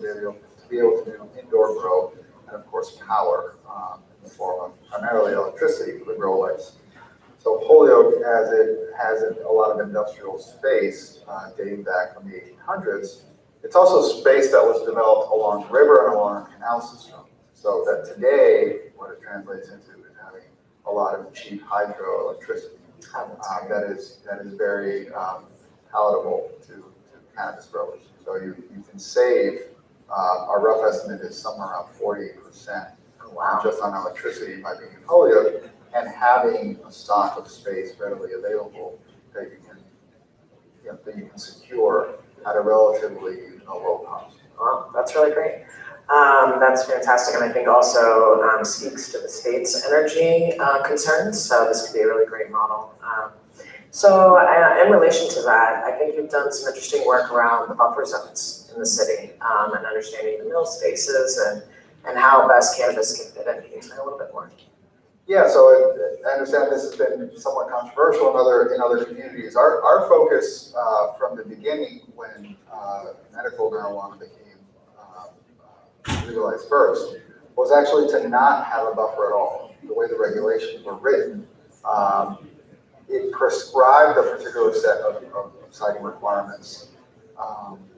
be able to do indoor grow, and of course power in the form of primarily electricity for the grow lights. So Holyoke, as it has a lot of industrial space dating back from the 1800s, it's also space that was developed along the river and along a canal system. So that today, what it translates into is having a lot of cheap hydroelectricity that is very palatable to cannabis growers. So you can save, our rough estimate is somewhere around 40% just on electricity by being in Holyoke and having a stock of space readily available that you can secure at a relatively low cost.
Wow, that's really great. That's fantastic, and I think also speaks to the state's energy concerns. So this could be a really great model. So in relation to that, I think you've done some interesting work around the buffer zones in the city and understanding the mill spaces and how best cannabis can fit in. Can you explain a little bit more?
Yeah, so I understand this has been somewhat controversial in other communities. Our focus from the beginning when medical marijuana became legalized first was actually to not have a buffer at all. The way the regulations were written, it prescribed a particular set of siting requirements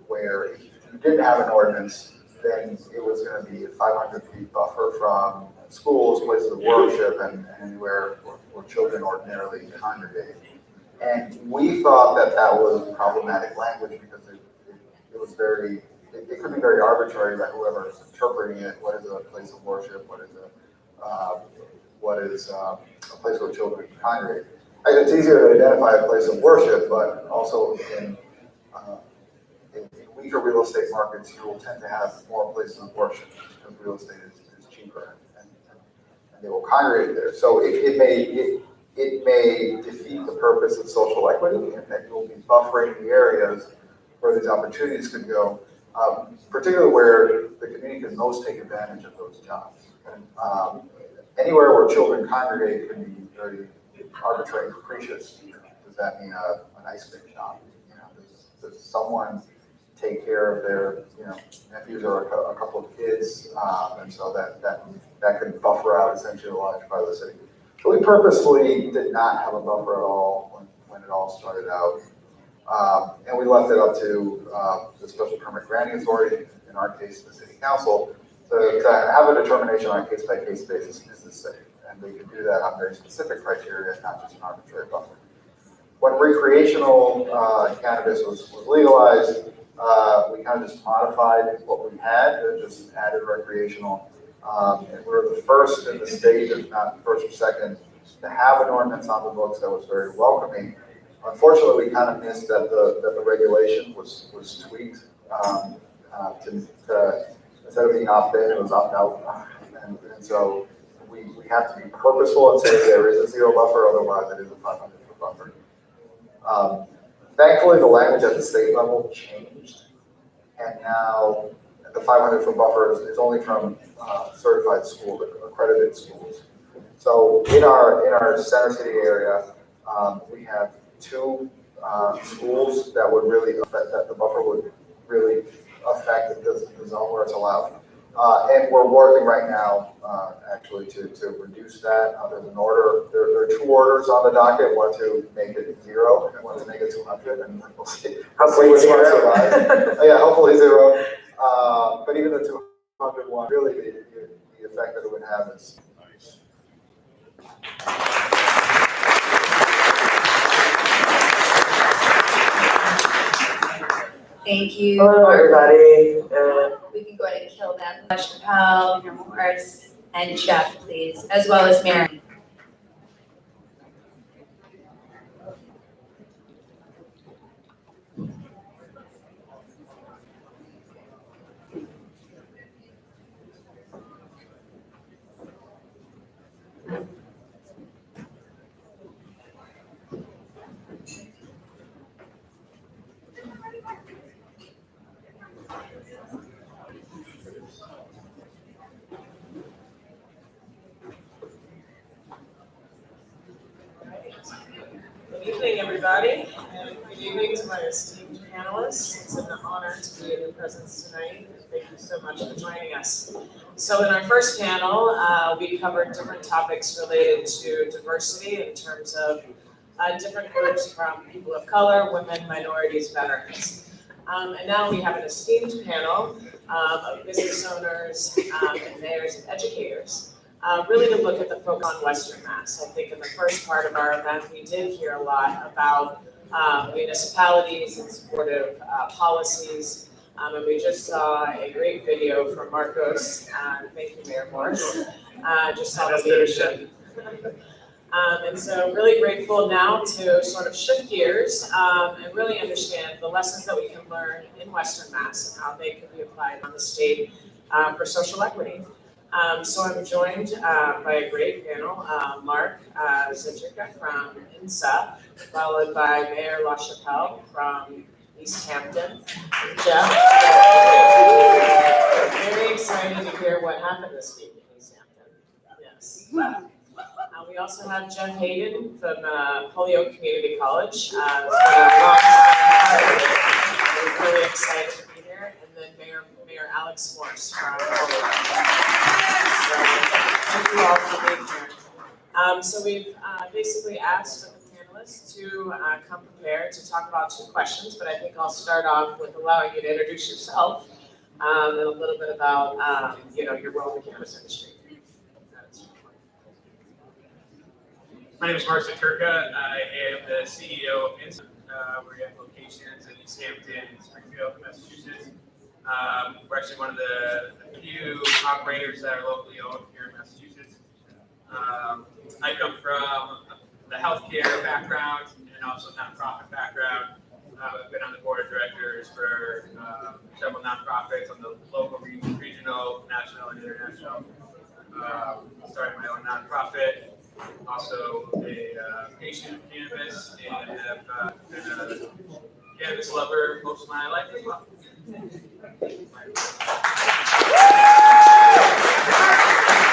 where if you didn't have an ordinance, then it was going to be a 500 feet buffer from schools, places of worship, and anywhere where children ordinarily congregate. And we thought that was problematic language because it was it could be very arbitrary by whoever is interpreting it. What is a place of worship? What is a place where children congregate? It's easier to identify a place of worship, but also in weaker real estate markets, you will tend to have more places of worship because real estate is cheaper and they will congregate there. So it may defeat the purpose of social equity and that you will be buffering the areas where these opportunities could go, particularly where the community can most take advantage of those jobs. anywhere where children congregate can be very arbitrary and capricious. Does that mean an ice cream shop? You know, does someone take care of their, nephews or a couple of kids? And so that could buffer out essentially a large part of the city. So we purposefully did not have a buffer at all when it all started out. And we left it up to the special permit granting authority, in our case, the city council, to have a determination on a case-by-case basis, is this safe? And they can do that on very specific criteria, not just an arbitrary buffer. When recreational cannabis was legalized, we kind of just modified what we had, and just added recreational. And we're the first in the state, if not first or second, to have an ordinance on the books that was very welcoming. Unfortunately, we kind of missed that the regulation was tweaked to instead of being opt-in, it was opt-out. And so we have to be purposeful and say there is a zero buffer, otherwise it is a 500-foot buffer. Thankfully, the language at the state level changed, and now the 500-foot buffer is only from certified schools, accredited schools. So in our center city area, we have 2 schools that would really affect, that the buffer would really affect the zone where it's allowed. And we're working right now actually to reduce that. There's an order, there are 2 orders on the docket, one to make it 0 and one to make it 200, and we'll see which one survives. Yeah, hopefully 0. But even the 200 one, really the effect that it would have is nice.
Thank you.
Hello, everybody.
We can go ahead and kill them. Chappelle, Morris, and Jeff, please, as well as Mary.
Good evening, everybody, and good evening to my esteemed panelists. It's an honor to be in your presence tonight. Thank you so much for joining us. So in our first panel, we covered different topics related to diversity in terms of different groups from people of color, women, minorities, veterans. And now we have an esteemed panel of business owners and mayors and educators. Really to look at the focus on Western Mass. I think in the first part of our event, we did hear a lot about municipalities and supportive policies. And we just saw a great video from Marcos. Thank you, Mayor Morris. Just saw the leadership. And so really grateful now to sort of shift gears and really understand the lessons that we can learn in Western Mass and how they can be applied on the state for social equity. So I'm joined by a great panel, Mark Zitrica from INSA, followed by Mayor LaChapelle from East Hampton, Jeff. Very excited to hear what happened this week in East Hampton. Yes. We also have Jeff Hayden from Holyoke Community College. It's been a long time. We're really excited to be here. And then Mayor Alex Morse from Holyoke. Thank you all for being here. So we've basically asked the panelists to come prepared to talk about 2 questions, but I think I'll start off with allowing you to introduce yourself and a little bit about your role in the cannabis industry.
My name is Mark Zitrica. I am the CEO of INSA. We have locations in East Hampton and Springfield, Massachusetts. We're actually one of the few operators that are locally owned here in Massachusetts. I come from the healthcare background and also nonprofit background. I've been on the board of directors for several nonprofits on the local, regional, national, and international. Started my own nonprofit. Also a patient of cannabis, and have been a cannabis lover most of my life as well.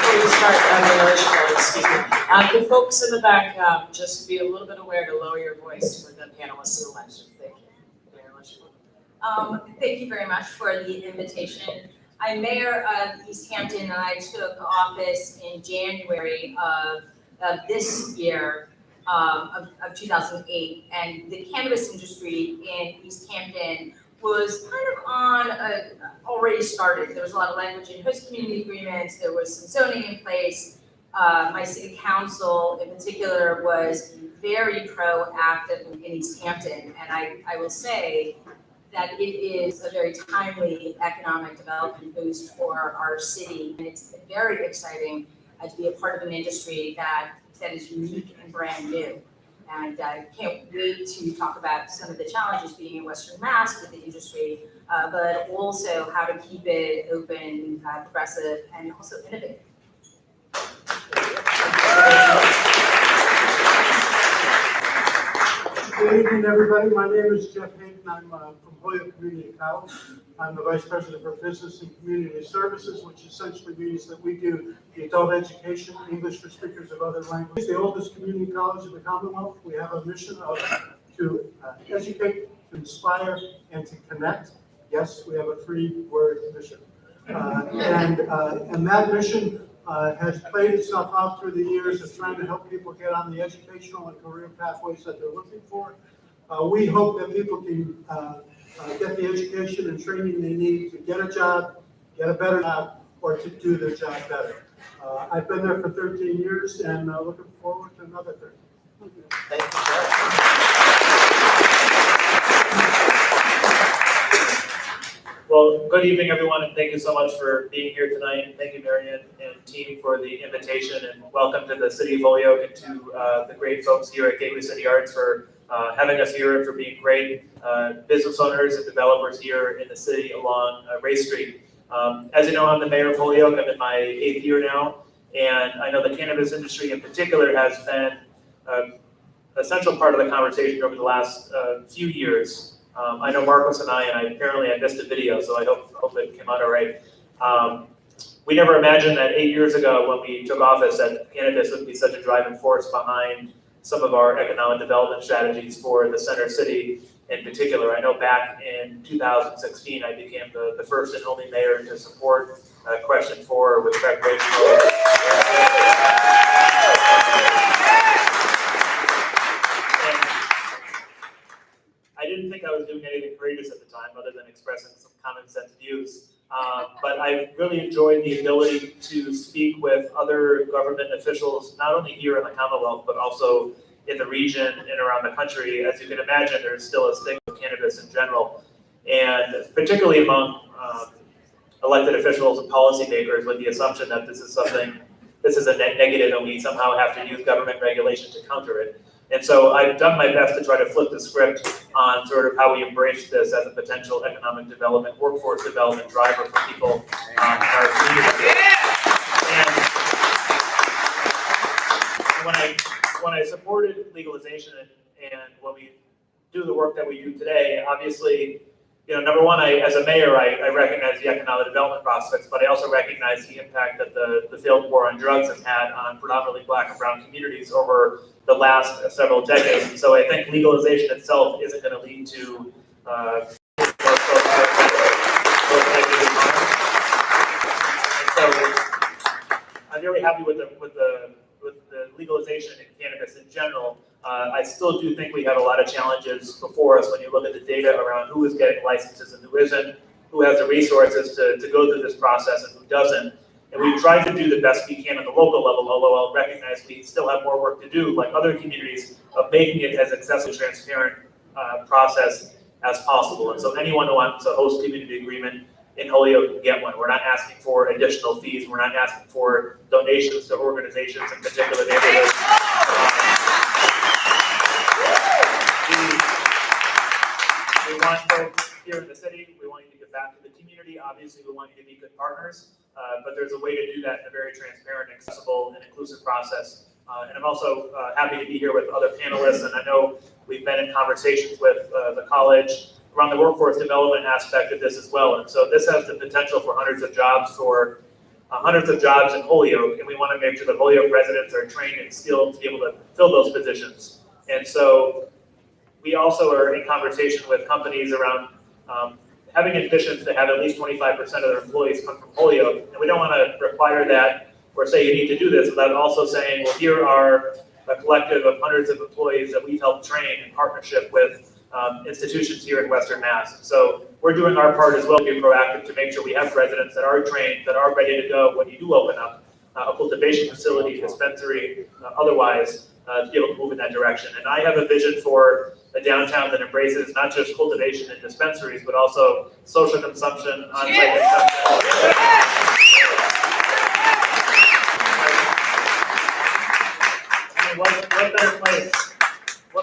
Please excuse me. The folks in the back, just be a little bit aware to lower your voice for the panelists in the live stream. Thank you. Mayor LaChapelle.
Thank you very much for the invitation. I'm mayor of East Hampton, and I took office in January of this year, of 2008. And the cannabis industry in East Hampton was kind of already started. There was a lot of language in host community agreements. There was some zoning in place. My city council in particular was very proactive in East Hampton. And I will say that it is a very timely economic development boost for our city. And it's very exciting to be a part of an industry that is unique and brand new. And I can't wait to talk about some of the challenges being in Western Mass with the industry, but also how to keep it open, progressive, and also innovative.
Good evening, everybody. My name is Jeff Hayden. I'm from Holyoke Community College. I'm the Vice President for Business and Community Services, which essentially means that we do the adult education, English for speakers of other languages. The oldest community college in the Commonwealth. We have a mission to educate, to inspire, and to connect. Yes, we have a 3-word mission. And that mission has played itself out through the years of trying to help people get on the educational and career pathways that they're looking for. We hope that people can get the education and training they need to get a job, get a better job, or to do their job better. I've been there for 13 years and looking forward to another 13.
Thank you, sir.
Well, good evening, everyone, and thank you so much for being here tonight. And thank you, Marion and team, for the invitation, and welcome to the City of Holyoke and to the great folks here at Gateway City Arts for having us here and for being great business owners and developers here in the city along Ray Street. As you know, I'm the mayor of Holyoke. I'm in my 8th year now, and I know the cannabis industry in particular has been a central part of the conversation over the last few years. I know Marcos and I apparently missed a video, so I hope it came out all right. We never imagined that 8 years ago when we took office that cannabis would be such a driving force behind some of our economic development strategies for the center city in particular. I know back in 2016, I became the first and only mayor to support Question 4 with recreational. I didn't think I was doing anything courageous at the time other than expressing some common sense views. But I really enjoyed the ability to speak with other government officials, not only here in the Commonwealth, but also in the region and around the country. As you can imagine, there's still a stigma of cannabis in general, and particularly among elected officials and policymakers, with the assumption that this is a net negative and we somehow have to use government regulation to counter it. And so I've done my best to try to flip the script on sort of how we embrace this as a potential economic development, workforce development driver for people in our community. And when I supported legalization and when we do the work that we do today, obviously, number one, as a mayor, I recognize the economic development prospects, but I also recognize the impact that the failed war on drugs has had on predominantly Black and brown communities over the last several decades. And so I think legalization itself isn't going to lead to I'm really happy with the legalization in cannabis in general. I still do think we have a lot of challenges before us when you look at the data around who is getting licenses and who isn't, who has the resources to go through this process and who doesn't. And we've tried to do the best we can at the local level, although I'll recognize we still have more work to do, like other communities, of making it as accessible, transparent process as possible. And so anyone who wants a host community agreement in Holyoke can get one. We're not asking for additional fees. We're not asking for donations to organizations in particular neighborhoods. We want folks here in the city. We want you to give back to the community. Obviously, we want you to be good partners, but there's a way to do that in a very transparent, accessible, and inclusive process. And I'm also happy to be here with other panelists, and I know we've been in conversations with the college around the workforce development aspect of this as well. And so this has the potential for hundreds of jobs for
hundreds of jobs in Holyoke, and we want to make sure that Holyoke residents are trained and skilled to be able to fill those positions. And so we also are in conversation with companies around having ambitions to have at least 25% of their employees come from Holyoke. And we don't want to require that or say you need to do this without also saying, well, here are a collective of hundreds of employees that we've helped train in partnership with institutions here in Western Mass. So we're doing our part as well to be proactive to make sure we have residents that are trained, that are ready to go when you do open up a cultivation facility, dispensary, otherwise, to be able to move in that direction. And I have a vision for a downtown that embraces not just cultivation and dispensaries, but also social consumption, on-site consumption. I mean, what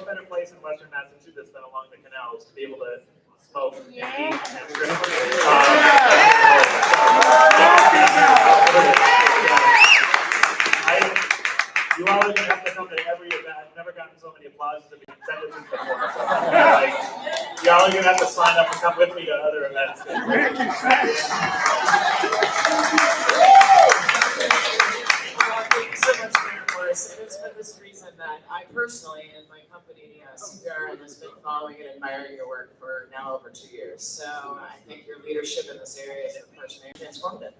better place in Western Massachusetts than along the canals to be able to smoke and eat and drink? You all are gonna have to come to every event. I've never gotten so many applauses and sentences before. So, like, y'all are gonna have to sign up and come with me to other events.
Thank you so much, Mayor Morris. It is for this reason that I personally and my company, CPR, has been following and admiring your work for now over 2 years. So I think your leadership in this area is personally transformative.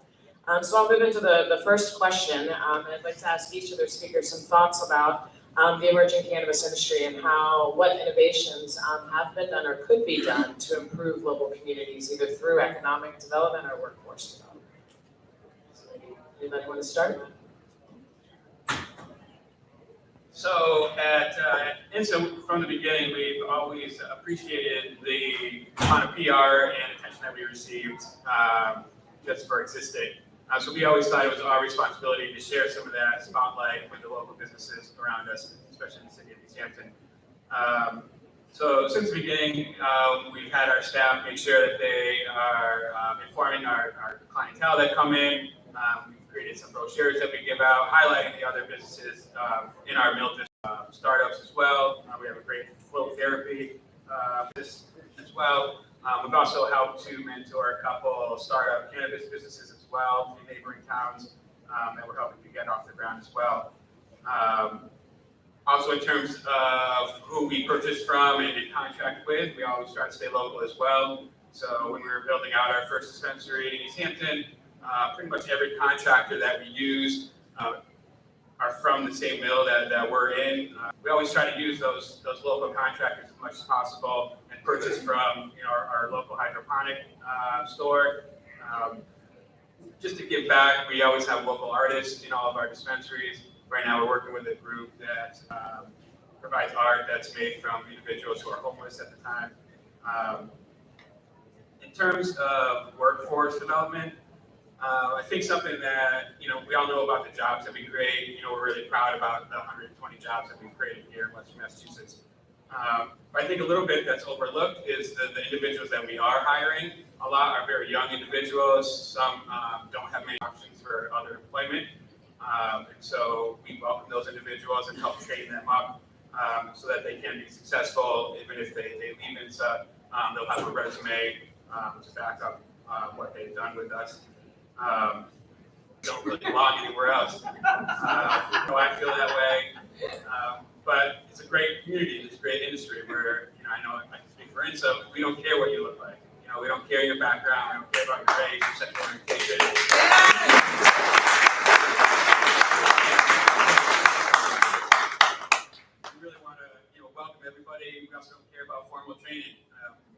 So I'll move into the first question. I'd like to ask each of their speakers some thoughts about the emerging cannabis industry and what innovations have been done or could be done to improve local communities, either through economic development or workforce development. Anybody want to start?
So at INSA, from the beginning, we've always appreciated the amount of PR and attention that we received just for existing. So we always thought it was our responsibility to share some of that spotlight with the local businesses around us, especially in the city of East Hampton. So since the beginning, we've had our staff make sure that they are informing our clientele that come in. We've created some brochures that we give out, highlighting the other businesses in our mill district, startups as well. We have a great flow therapy business as well. We've also helped to mentor a couple startup cannabis businesses as well in neighboring towns that we're helping to get off the ground as well. Also, in terms of who we purchase from and contract with, we always try to stay local as well. So when we were building out our first dispensary in East Hampton, pretty much every contractor that we use are from the same mill that we're in. We always try to use those local contractors as much as possible and purchase from our local hydroponic store. Just to give back, we always have local artists in all of our dispensaries. Right now, we're working with a group that provides art that's made from individuals who are homeless at the time. In terms of workforce development, I think something that we all know about the jobs that we create. We're really proud about the 120 jobs that we've created here in Western Massachusetts. But I think a little bit that's overlooked is the individuals that we are hiring. A lot are very young individuals. Some don't have many options for other employment. And so we welcome those individuals and help train them up so that they can be successful. Even if they leave INSA, they'll have a resume to back up what they've done with us. Don't really belong anywhere else. I feel that way. But it's a great community, it's a great industry where, I know I can speak for INSA, we don't care what you look like. We don't care your background, we don't care about your race, your sexual orientation. We really want to, welcome everybody. We also don't care about formal training.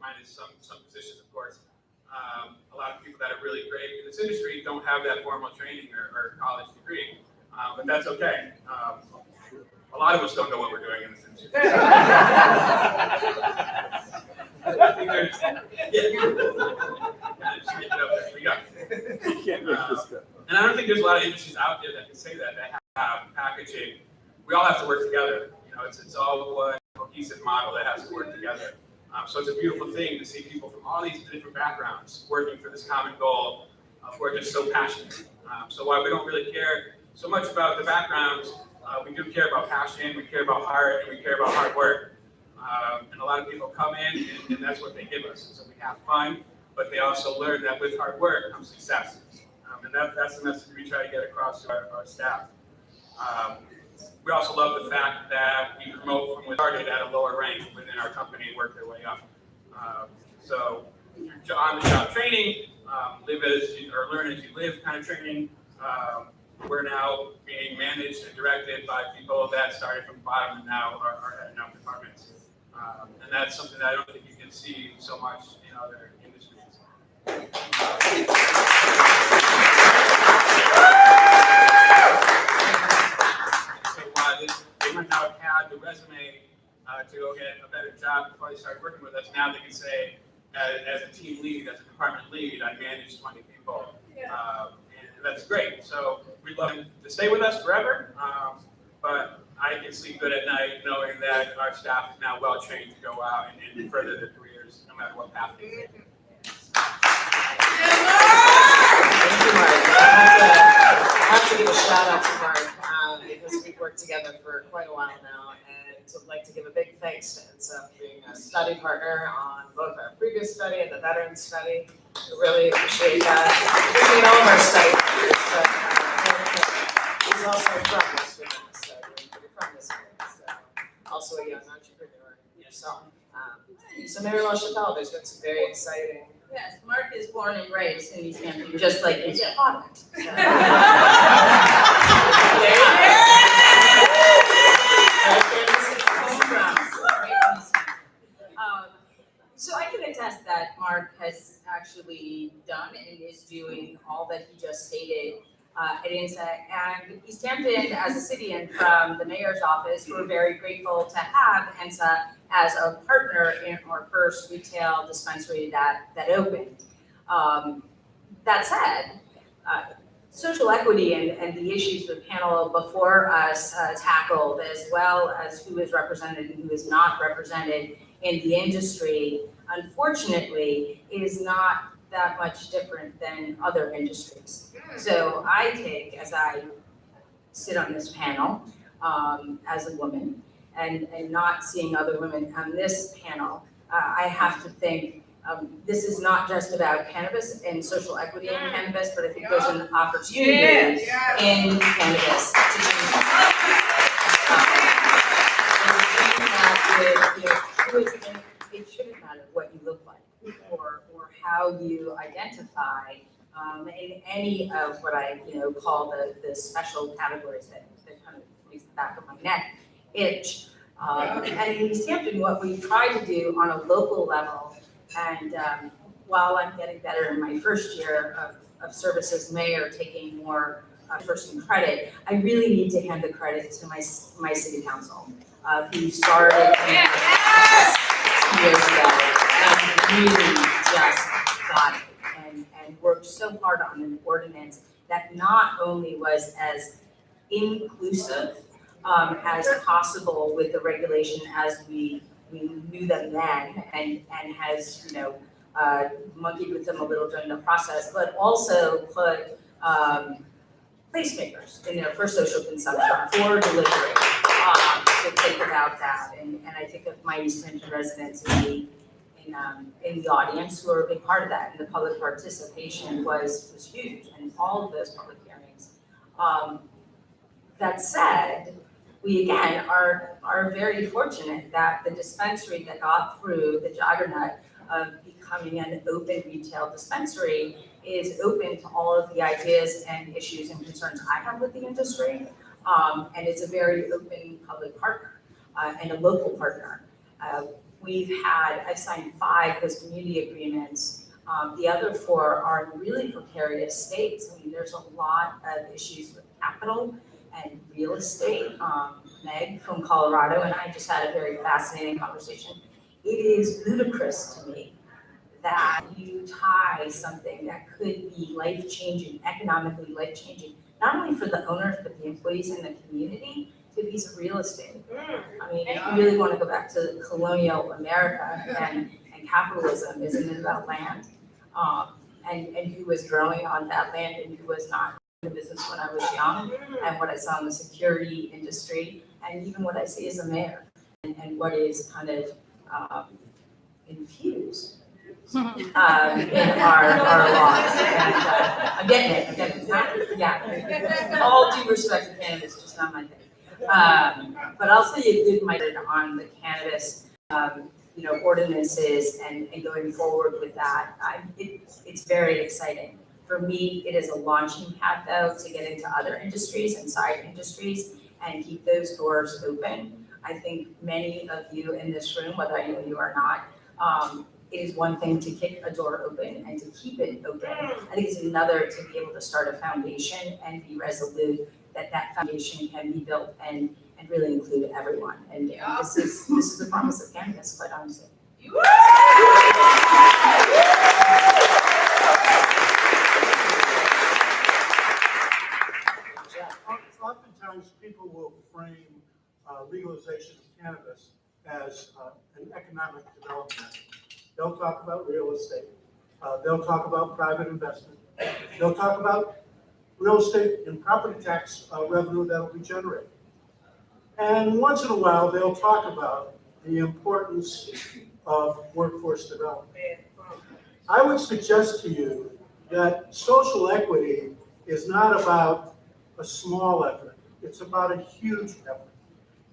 Minus some positions, of course. A lot of people that are really great in this industry don't have that formal training or college degree, but that's okay. A lot of us don't know what we're doing in this industry. I think there's, and I don't think there's a lot of industries out there that can say that have packaging. We all have to work together. It's all one cohesive model that has to work together. So it's a beautiful thing to see people from all these different backgrounds working for this common goal who are just so passionate. So while we don't really care so much about the backgrounds, we do care about passion, we care about heart, and we care about hard work. And a lot of people come in and that's what they give us. So we have fun, but they also learn that with hard work comes success. And that's the message we try to get across to our staff. We also love the fact that we promote from started at a lower rank within our company and work their way up. So on-the-job training, live as you, or learn as you live kind of training. We're now being managed and directed by people that started from the bottom and now are heading up departments. And that's something that I don't think you can see so much in other industries. So they might not have had the resume to go get a better job before they started working with us. Now they can say, as a team lead, as a department lead, I managed 20 people. And that's great. So we'd love them to stay with us forever. But I can sleep good at night knowing that our staff is now well trained to go out and further their careers, no matter what path they take.
Thank you, Mark. I have to give a shout out to Mark because we've worked together for quite a while now, and I'd like to give a big thanks to INSA for being a study partner on both our previous study and the veteran study. I really appreciate that. Appreciate all of our study partners, but he's also from this study. You're from this area, so also a young entrepreneur yourself. So Mayor LaChapelle, there's been some very exciting.
Yes, Mark is born and raised in East Hampton, just like his father. So I can attest that Mark has actually done and is doing all that he just stated at INSA. And East Hampton, as a city and from the mayor's office, we're very grateful to have INSA as a partner in our first retail dispensary that opened. That said, social equity and the issues the panel before us tackled, as well as who is represented and who is not represented in the industry, unfortunately, is not that much different than other industries. So I take, as I sit on this panel as a woman, and not seeing other women on this panel, I have to think this is not just about cannabis and social equity in cannabis, but I think there's an opportunity in cannabis to change that. It shouldn't matter what you look like or how you identify in any of what I call the special categories that kind of makes the back of my neck itch. And in East Hampton, what we try to do on a local level, and while I'm getting better in my first year of service as mayor, taking more person credit, I really need to hand the credit to my city council, who started 2 years ago and really just got it and worked so hard on an ordinance that not only was as inclusive as possible with the regulation as we knew them then and has monkeyed with them a little during the process, but also put placemakers in there for social consumption, for delivery, to think about that. And I think of my East Hampton residents in the audience who are a big part of that, and the public participation was huge in all of those public hearings. That said, we again are very fortunate that the dispensary that got through the juggernaut of becoming an open retail dispensary is open to all of the ideas and issues and concerns I have with the industry. And it's a very open public partner and a local partner. I've signed 5 host community agreements. The other 4 are in really precarious states. I mean, there's a lot of issues with capital and real estate. Meg from Colorado and I just had a very fascinating conversation. It is ludicrous to me that you tie something that could be life-changing, economically life-changing, not only for the owners, but the employees in the community, to a piece of real estate. I mean, if you really want to go back to colonial America and capitalism, isn't it about land? And who was growing on that land and who was not in the business when I was young, and what I saw in the security industry, and even what I see as a mayor, and what is kind of infused in our laws. I'm getting it, yeah. All due respect to cannabis, just not my thing. But I'll say a good minded on the cannabis, ordinances and going forward with that. It's very exciting. For me, it is a launching pad though to get into other industries and side industries and keep those doors open. I think many of you in this room, whether I know you or not, it is one thing to kick a door open and to keep it open. I think it's another to be able to start a foundation and be resolute that that foundation can be built and really include everyone. And this is the promise of cannabis, quite honestly.
Oftentimes, people will frame legalization of cannabis as an economic development. They'll talk about real estate. They'll talk about private investment. They'll talk about real estate and property tax revenue that will be generated. And once in a while, they'll talk about the importance of workforce development. I would suggest to you that social equity is not about a small effort. It's about a huge effort.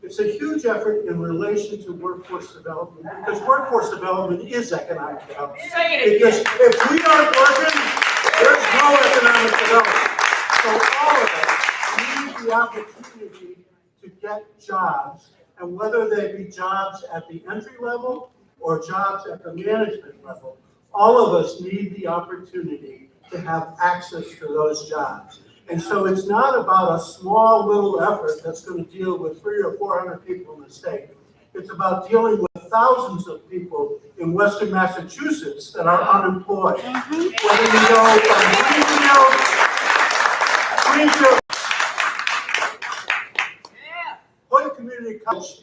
It's a huge effort in relation to workforce development because workforce development is economic development. Because if we aren't working, there's no economic development. So all of us need the opportunity to get jobs, and whether they be jobs at the entry level or jobs at the management level, all of us need the opportunity to have access to those jobs. And so it's not about a small little effort that's going to deal with 300 or 400 people in the state. It's about dealing with thousands of people in Western Massachusetts that are unemployed. Whether you go from Greenfield, Holyoke Community College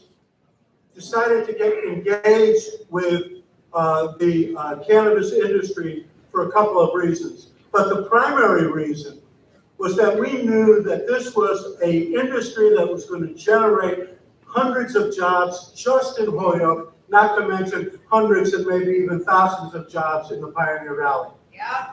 decided to get engaged with the cannabis industry for a couple of reasons. But the primary reason was that we knew that this was an industry that was going to generate hundreds of jobs just in Holyoke, not to mention hundreds and maybe even thousands of jobs in the Pioneer Valley.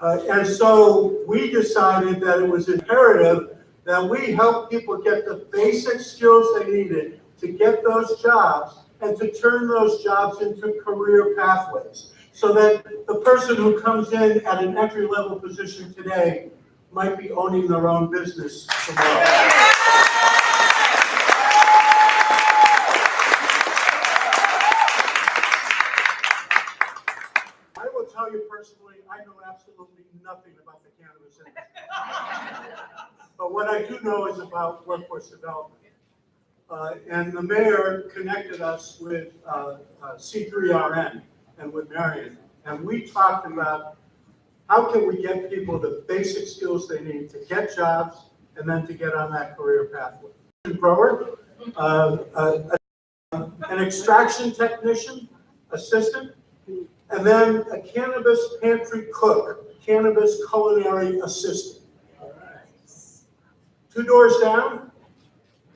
And so we decided that it was imperative that we help people get the basic skills they needed to get those jobs and to turn those jobs into career pathways so that the person who comes in at an entry-level position today might be owning their own business tomorrow. I will tell you personally, I know absolutely nothing about the cannabis industry. But what I do know is about workforce development. And the mayor connected us with C3RN and with Marion, and we talked about how can we get people the basic skills they need to get jobs and then to get on that career pathway. Grower, an extraction technician, assistant, and then a cannabis pantry cook, cannabis culinary assistant. 2 doors down,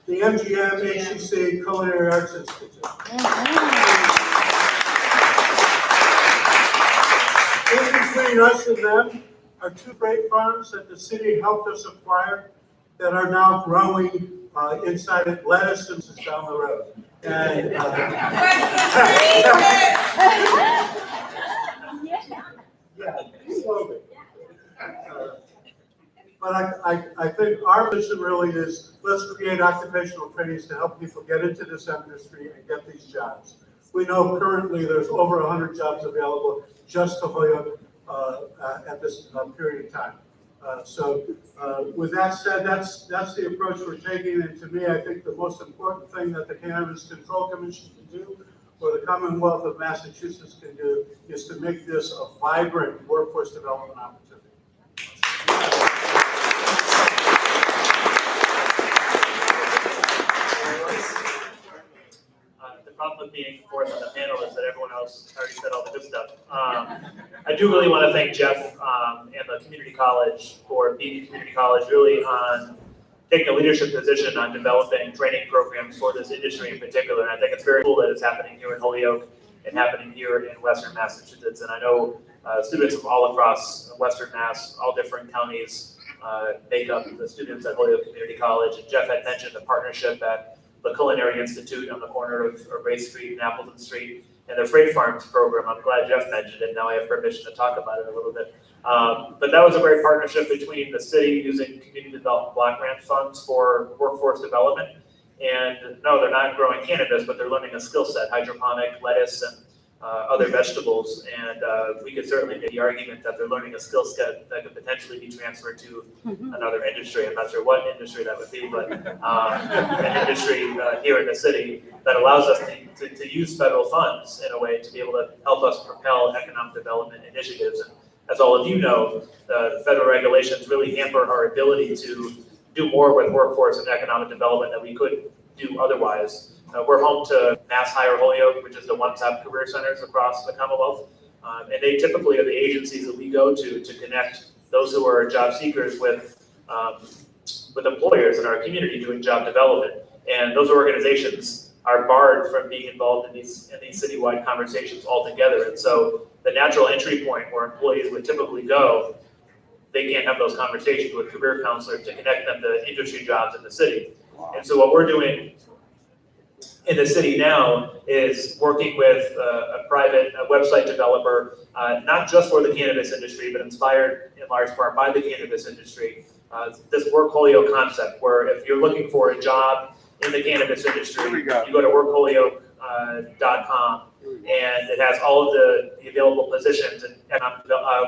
the MGM ACC Culinary Arts Institute. In between us and them are 2 great farms that the city helped us acquire that are now growing inside of lettuce and down the road. And, yeah, slowly. But I think our mission really is, let's create occupational trainings to help people get into this industry and get these jobs. We know currently there's over 100 jobs available just to Holyoke at this period of time. So with that said, that's the approach we're taking. And to me, I think the most important thing that the Cannabis Control Commission can do, or the Commonwealth of Massachusetts can do, is to make this a vibrant workforce development opportunity.
The problem with being fourth on the panel is that everyone else already said all the good stuff. I do really want to thank Jeff and the community college for being a community college really on taking a leadership position on developing training programs for this industry in particular. And I think it's very cool that it's happening here in Holyoke and happening here in Western Massachusetts. And I know students from all across Western Mass, all different counties make up the students at Holyoke Community College. And Jeff had mentioned the partnership at the Culinary Institute on the corner of Race Street and Appleton Street, and the Freight Farms program. I'm glad Jeff mentioned it. Now I have permission to talk about it a little bit. But that was a great partnership between the city using community development block grant funds for workforce development. And no, they're not growing cannabis, but they're learning a skill set, hydroponic, lettuce, and other vegetables. And we could certainly make the argument that they're learning a skill set that could potentially be transferred to another industry. I'm not sure what industry that would be, but an industry here in the city that allows us to use federal funds in a way to be able to help us propel economic development initiatives. And as all of you know, the federal regulations really hamper our ability to do more with workforce and economic development that we could do otherwise. We're home to Mass Hire Holyoke, which is the one-stop career centers across the Commonwealth. And they typically are the agencies that we go to connect those who are job seekers with employers in our community doing job development. And those organizations are barred from being involved in these citywide conversations altogether. And so the natural entry point where employees would typically go, they can't have those conversations with career counselors to connect them to industry jobs in the city. And so what we're doing in the city now is working with a private website developer, not just for the cannabis industry, but inspired in large part by the cannabis industry. This Work Holyoke concept, where if you're looking for a job in the cannabis industry, you go to workholyoke.com, and it has all of the available positions and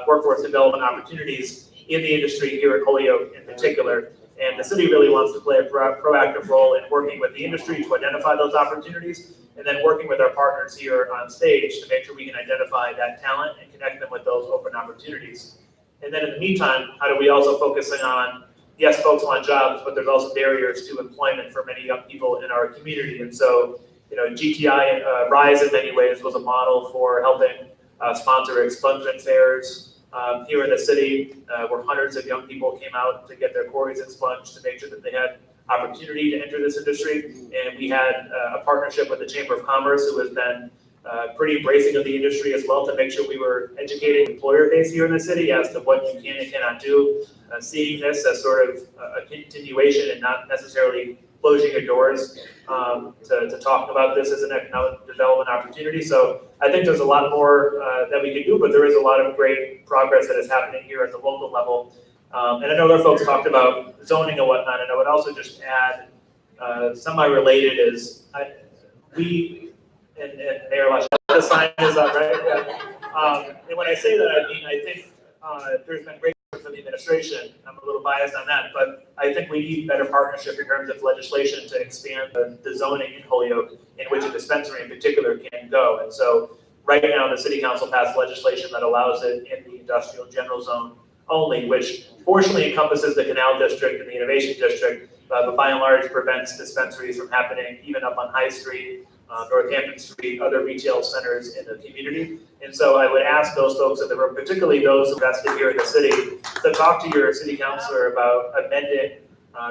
workforce development opportunities in the industry here at Holyoke in particular. And the city really wants to play a proactive role in working with the industry to identify those opportunities, and then working with our partners here on stage to make sure we can identify that talent and connect them with those open opportunities. And then in the meantime, how do we also focusing on, yes, folks want jobs, but there's also barriers to employment for many young people in our community. And so, GTI Rise in many ways was a model for helping sponsor expungement fairs here in the city, where hundreds of young people came out to get their quarries expunged to make sure that they had opportunity to enter this industry. And we had a partnership with the Chamber of Commerce, who has been pretty embracing of the industry as well, to make sure we were educating the employer base here in the city as to what you can and cannot do, seeing this as sort of a continuation and not necessarily closing your doors to talk about this as an economic development opportunity. So I think there's a lot more that we can do, but there is a lot of great progress that is happening here at the local level. And I know other folks talked about zoning and whatnot, and I would also just add, semi-related is, and Mayor Lash, the sign is up, right? Yeah. And when I say that, I mean, I think there's been great work from the administration. I'm a little biased on that, but I think we need better partnership in terms of legislation to expand the zoning in Holyoke in which a dispensary in particular can go. And so right now, the city council passed legislation that allows it in the industrial general zone only, which fortunately encompasses the Canal District and the Innovation District, but by and large prevents dispensaries from happening even up on High Street, Northampton Street, other retail centers in the community. And so I would ask those folks in the room, particularly those invested here in the city, to talk to your city councilor about amending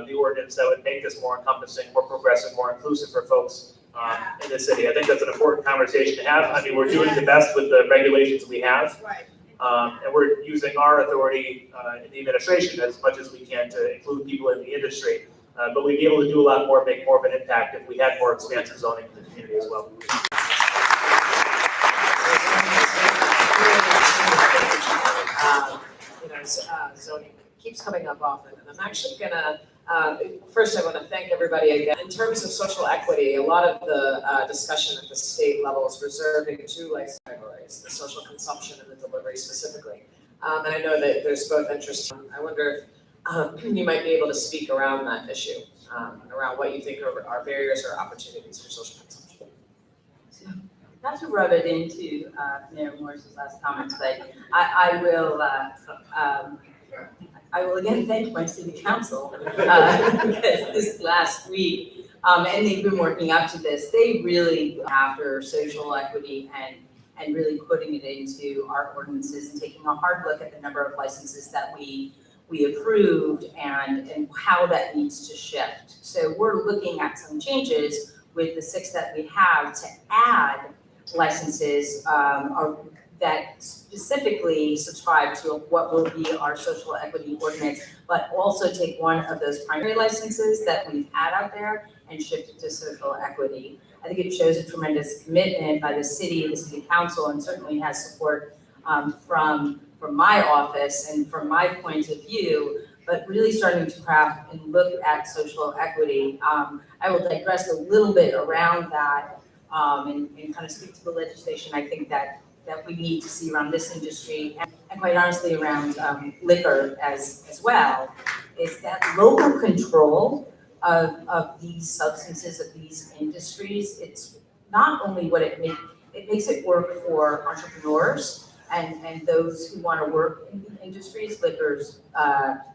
the ordinance that would make this more encompassing, more progressive, more inclusive for folks in the city. I think that's an important conversation to have. I mean, we're doing the best with the regulations we have. And we're using our authority in the administration as much as we can to include people in the industry. But we'd be able to do a lot more, make more of an impact if we had more expansive zoning in the community as well.
Zoning keeps coming up often, and I'm actually gonna, first I wanna thank everybody again. In terms of social equity, a lot of the discussion at the state level is reserving two license categories, the social consumption and the delivery specifically. And I know that there's both interest. I wonder if you might be able to speak around that issue, around what you think are barriers or opportunities for social consumption.
Not to rub it into Mayor Morris's last comments, but I will again thank my city council because this last week, and they've been working up to this, they really after social equity and really putting it into our ordinances and taking a hard look at the number of licenses that we approved and how that needs to shift. So we're looking at some changes with the 6 that we have to add licenses that specifically subscribe to what will be our social equity ordinance, but also take one of those primary licenses that we've had out there and shift it to social equity. I think it shows a tremendous commitment by the city council, and certainly has support from my office and from my point of view, but really starting to craft and look at social equity. I will digress a little bit around that and kind of speak to the legislation I think that we need to see around this industry, and quite honestly around liquor as well, is that local control of these substances, of these industries. It's not only what it makes it work for entrepreneurs and those who want to work in the industries, liquors,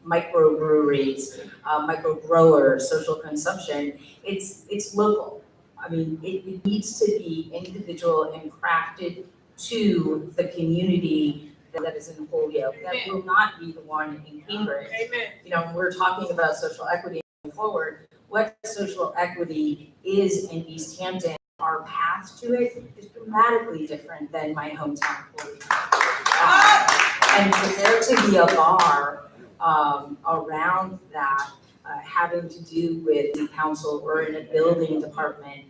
microbreweries, micro growers, social consumption. It's local. I mean, it needs to be individual and crafted to the community that is in Holyoke. That will not be the one in Cambridge.
Amen.
You know, we're talking about social equity going forward. What social equity is in East Hampton, our path to it is dramatically different than my hometown, Holyoke. And for there to be a bar around that, having to do with the council or in a building department,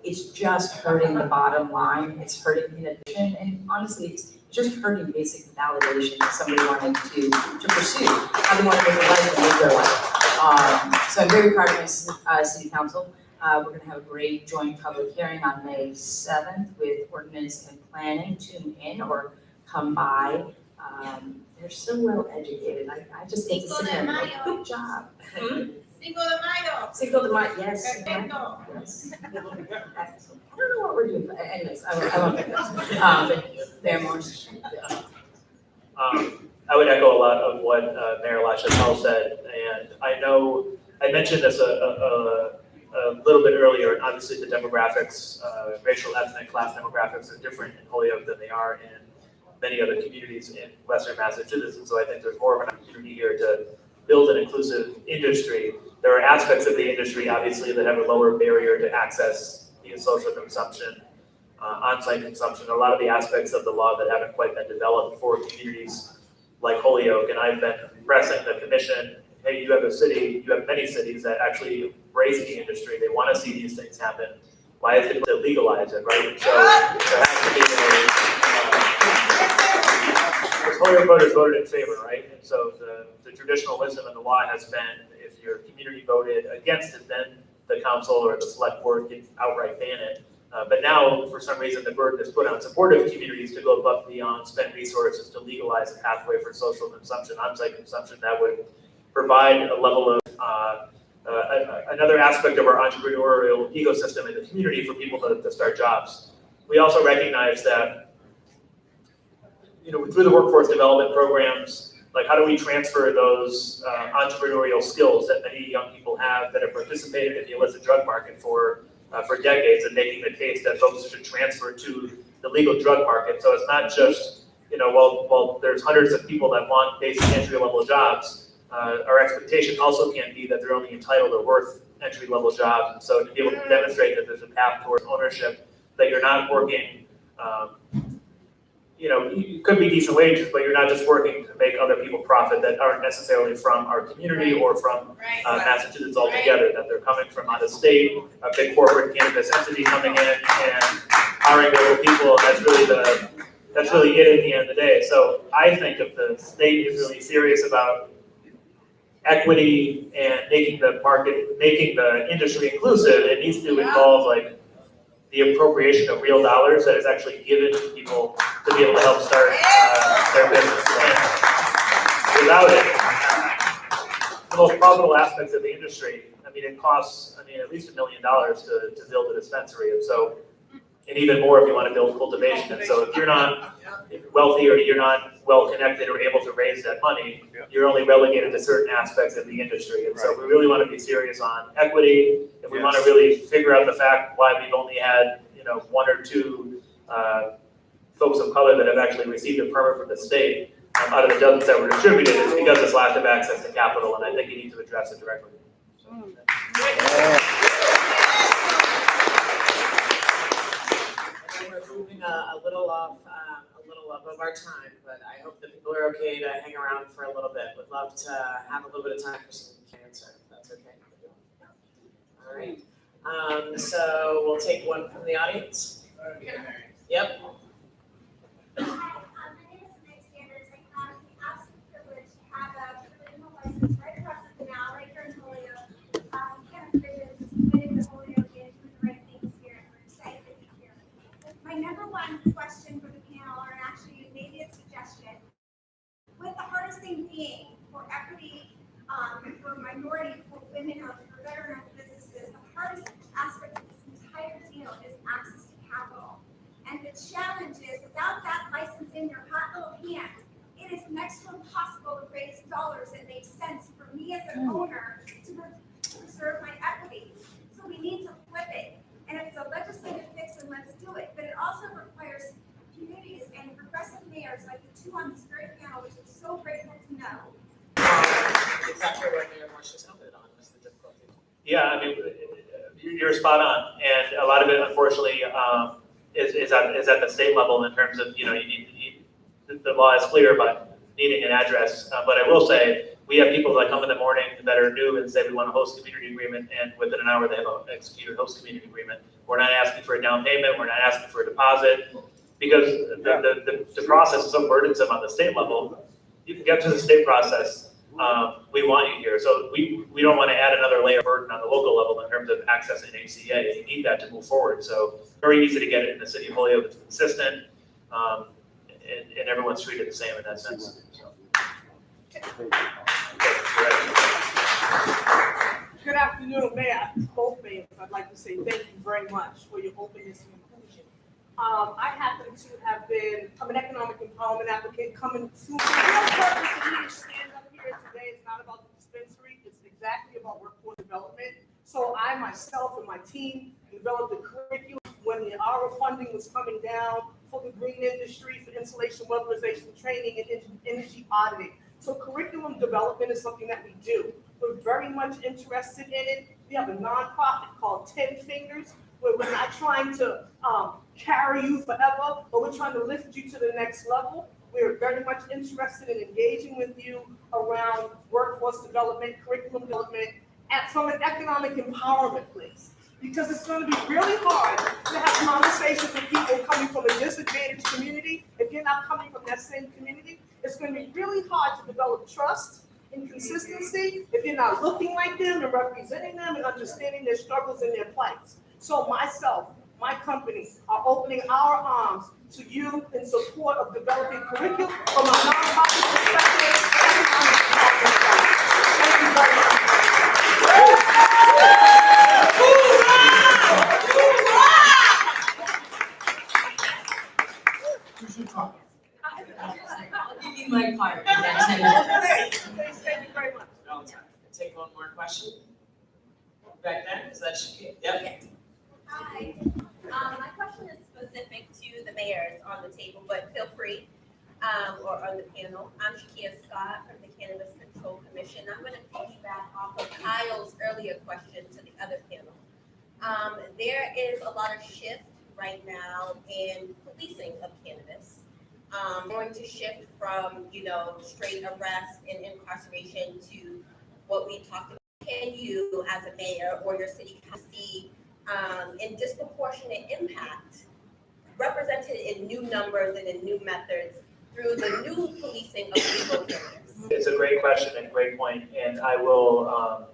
it's just hurting the bottom line. It's hurting innovation, and honestly, it's just hurting basic validation that somebody wanted to pursue, how they want to make a life and live their life. So I'm very proud of my city council. We're going to have a great joint public hearing on May 7th with ordinance and planning. Tune in or come by. They're so well educated. I just think to sit there and be like, good job.
Cinco de Mayo.
Cinco de Mayo, yes.
Perfecto.
Yes. I don't know what we're doing, but anyways, I won't get that. Mayor Morris.
I would echo a lot of what Mayor LaChapelle said, and I know I mentioned this a little bit earlier, and obviously the demographics, racial, ethnic, class demographics are different in Holyoke than they are in many other communities in Western Massachusetts, and so I think there's more of an opportunity here to build an inclusive industry. There are aspects of the industry, obviously, that have a lower barrier to access via social consumption, on-site consumption, a lot of the aspects of the law that haven't quite been developed for communities like Holyoke, and I've been pressing the commission, hey, you have a city, you have many cities that actually embrace the industry, they want to see these things happen. Why is it to legalize it, right? So there has to be because Holyoke voters voted in favor, right? And so the traditional wisdom in the law has been, if your community voted against it, then the council or the select board can outright ban it. But now, for some reason, the burden is put on supportive communities to go above and beyond, spend resources to legalize a pathway for social consumption, on-site consumption that would provide a level of another aspect of our entrepreneurial ecosystem in the community for people to start jobs. We also recognize that, you know, through the workforce development programs, like how do we transfer those entrepreneurial skills that many young people have that have participated in the illicit drug market for decades, and making the case that folks should transfer to the legal drug market. So it's not just, you know, while there's hundreds of people that want basic entry-level jobs, our expectation also can't be that they're only entitled or worth entry-level jobs. And so to be able to demonstrate that there's a path towards ownership, that you're not working, you know, it could be decent wages, but you're not just working to make other people profit that aren't necessarily from our community or from Massachusetts altogether, that they're coming from out of state, a big corporate cannabis entity coming in and hiring local people. That's really it at the end of the day. So I think if the state is really serious about equity and making the industry inclusive, it needs to involve like the appropriation of real dollars that is actually given to people to be able to help start their business. And without it, the most profitable aspects of the industry, I mean, it costs, at least $1 million to build a dispensary. And so, and even more if you want to build cultivation. And so if you're not wealthy or you're not well connected or able to raise that money, you're only relegated to certain aspects of the industry. And so if we really want to be serious on equity, if we want to really figure out the fact why we've only had, you know, 1 or 2 folks of color that have actually received a permit from the state out of the dozens that were distributed, it's because of lack of access to capital, and I think you need to address it directly.
We're moving a little off love of our time, but I hope that people are okay to hang around for a little bit. Would love to have a little bit of time for some cancer, if that's okay. All right, so we'll take one from the audience. Yep.
My name is Nick Sanders. I have the absolute privilege to have a criminal license right across the canal, right here in Holyoke. Kevin Bridges is committed to Holyoke and doing the right things here, and we're excited to be here. My number one question for the panel, or actually maybe a suggestion, with the hardest thing being for equity, for minority, for women, or for veteran businesses, the hardest aspect of this entire deal is access to capital. And the challenge is, without that license in your hot little hand, it is next to impossible to raise dollars that make sense for me as an owner to preserve my equity. So we need to flip it. And if it's a legislative fix, then let's do it. But it also requires communities and progressive mayors like the two on this very panel, which is so grateful to know.
Exactly what Mayor Marsh just commented on was the difficulty.
Yeah, I mean, you're spot on, and a lot of it, unfortunately, is at the state level in terms of, you need the law is clear about needing an address. But I will say, we have people that come in the morning that are new and say we want a host community agreement, and within an hour they have an executed host community agreement. We're not asking for a down payment. We're not asking for a deposit, because the process is so burdensome on the state level. You can get to the state process. We want you here. So we don't want to add another layer of burden on the local level in terms of accessing HCA. You need that to move forward. So very easy to get it in the city of Holyoke. It's consistent, and everyone's treated the same in that sense. So.
Good afternoon, Mayor. Both mayors, I'd like to say thank you very much for your openness and inclusion. I happen to have been, I'm an economic empowerment advocate coming to, the real purpose of me to stand up here today is not about the dispensary, it's exactly about workforce development. So I myself and my team developed a curriculum when the ARA funding was coming down for the green industry, for insulation, weatherization training, and energy auditing. So curriculum development is something that we do. We're very much interested in it. We have a nonprofit called 10 Fingers, where we're not trying to carry you forever, but we're trying to lift you to the next level. We're very much interested in engaging with you around workforce development, curriculum development, and from an economic empowerment place. Because it's going to be really hard to have conversations with people coming from a disadvantaged community. If you're not coming from that same community, it's going to be really hard to develop trust and consistency if you're not looking like them and representing them and understanding their struggles and their plights. So myself, my company are opening our arms to you in support of developing curriculum from a nonprofit perspective. Thank you very much.
I'll give you my card.
Thank you very much.
Take one more question. Back then, is that she? Yep.
Hi. My question is specific to the mayors on the table, but feel free, or on the panel. I'm Shakia Scott from the Cannabis Control Commission. I'm going to piggyback off of Kyle's earlier question to the other panel. There is a lot of shift right now in policing of cannabis. Going to shift from, straight arrest and incarceration to what we talked about. Can you, as a mayor or your city council, see in disproportionate impact represented in new numbers and in new methods through the new policing of legal cannabis?
It's a great question and a great point, and I will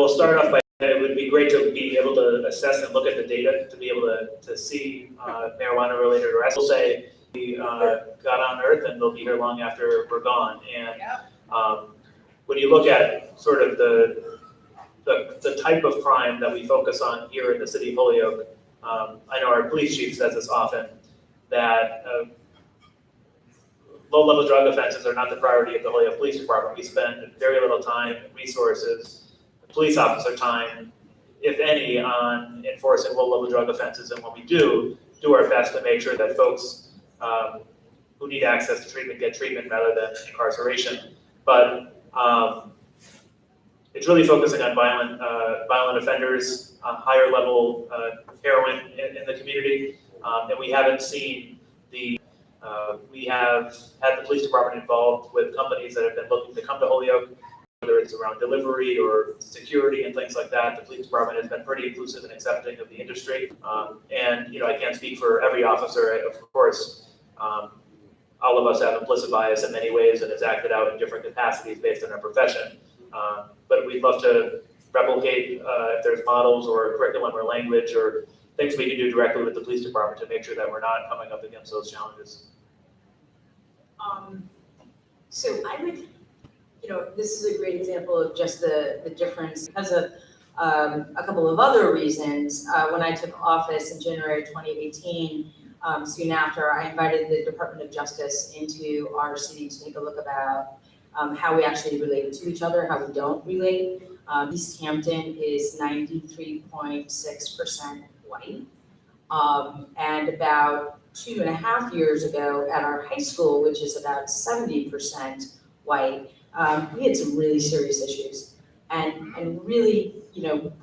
start off by saying it would be great to be able to assess and look at the data to be able to see marijuana-related arrests. We'll say we got on Earth and they'll be here long after we're gone. And when you look at sort of the type of crime that we focus on here in the city of Holyoke, I know our police chief says this often, that low-level drug offenses are not the priority of the Holyoke Police Department. We spend very little time, resources, police officer time, if any, on enforcing low-level drug offenses. And when we do our best to make sure that folks who need access to treatment get treatment rather than incarceration. But it's really focusing on violent offenders, higher level heroin in the community, and we haven't seen We have had the police department involved with companies that have been looking to come to Holyoke, whether it's around delivery or security and things like that. The police department has been pretty inclusive and accepting of the industry. And, I can't speak for every officer, of course. All of us have implicit bias in many ways and it's acted out in different capacities based on our profession. But we'd love to replicate if there's models or curriculum or language or things we can do directly with the police department to make sure that we're not coming up against those challenges.
So I would, this is a great example of just the difference because of a couple of other reasons. When I took office in January 2018, soon after, I invited the Department of Justice into our city to take a look about how we actually relate to each other, how we don't relate. East Hampton is 93.6% white. And about 2.5 years ago at our high school, which is about 70% white, we had some really serious issues. And really,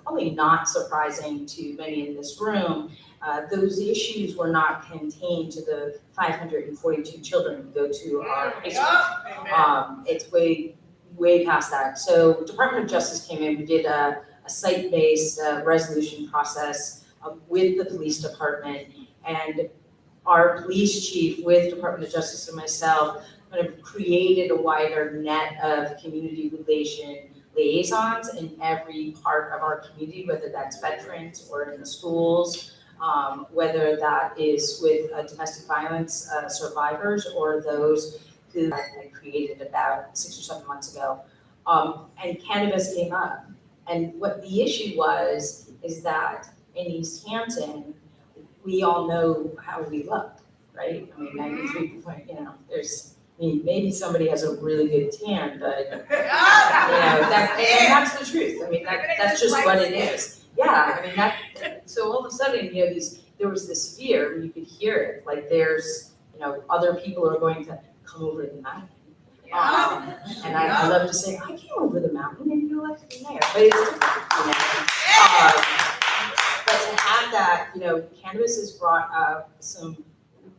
probably not surprising to many in this room, those issues were not contained to the 542 children who go to our high school. It's way past that. So Department of Justice came in, we did a site-based resolution process with the police department, and our police chief with Department of Justice and myself kind of created a wider net of community liaisons in every part of our community, whether that's veterans or in the schools, whether that is with domestic violence survivors or those who I created about 6 or 7 months ago. And cannabis came up. And what the issue is that in East Hampton, we all know how we look, right? I mean, 93%, maybe somebody has a really good tan, but, that's the truth. I mean, that's just what it is. Yeah, I mean, so all of a sudden, there was this fear, and you could hear it, like there's, other people are going to come over the mountain. And I love to say, I came over the mountain and you're elected mayor, but it's different, But to have that, cannabis has brought up some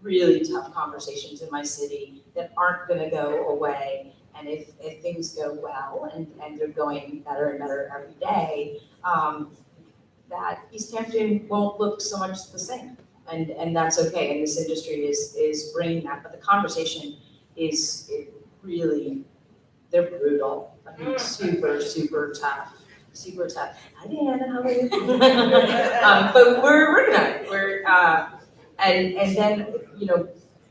really tough conversations in my city that aren't gonna go away. And if things go well, and they're going better and better every day, that East Hampton won't look so much the same. And that's okay, and this industry is bringing that, but the conversation is really, they're brutal. I mean, super tough. Hi, Diana, how are you? But we're working on it. And then,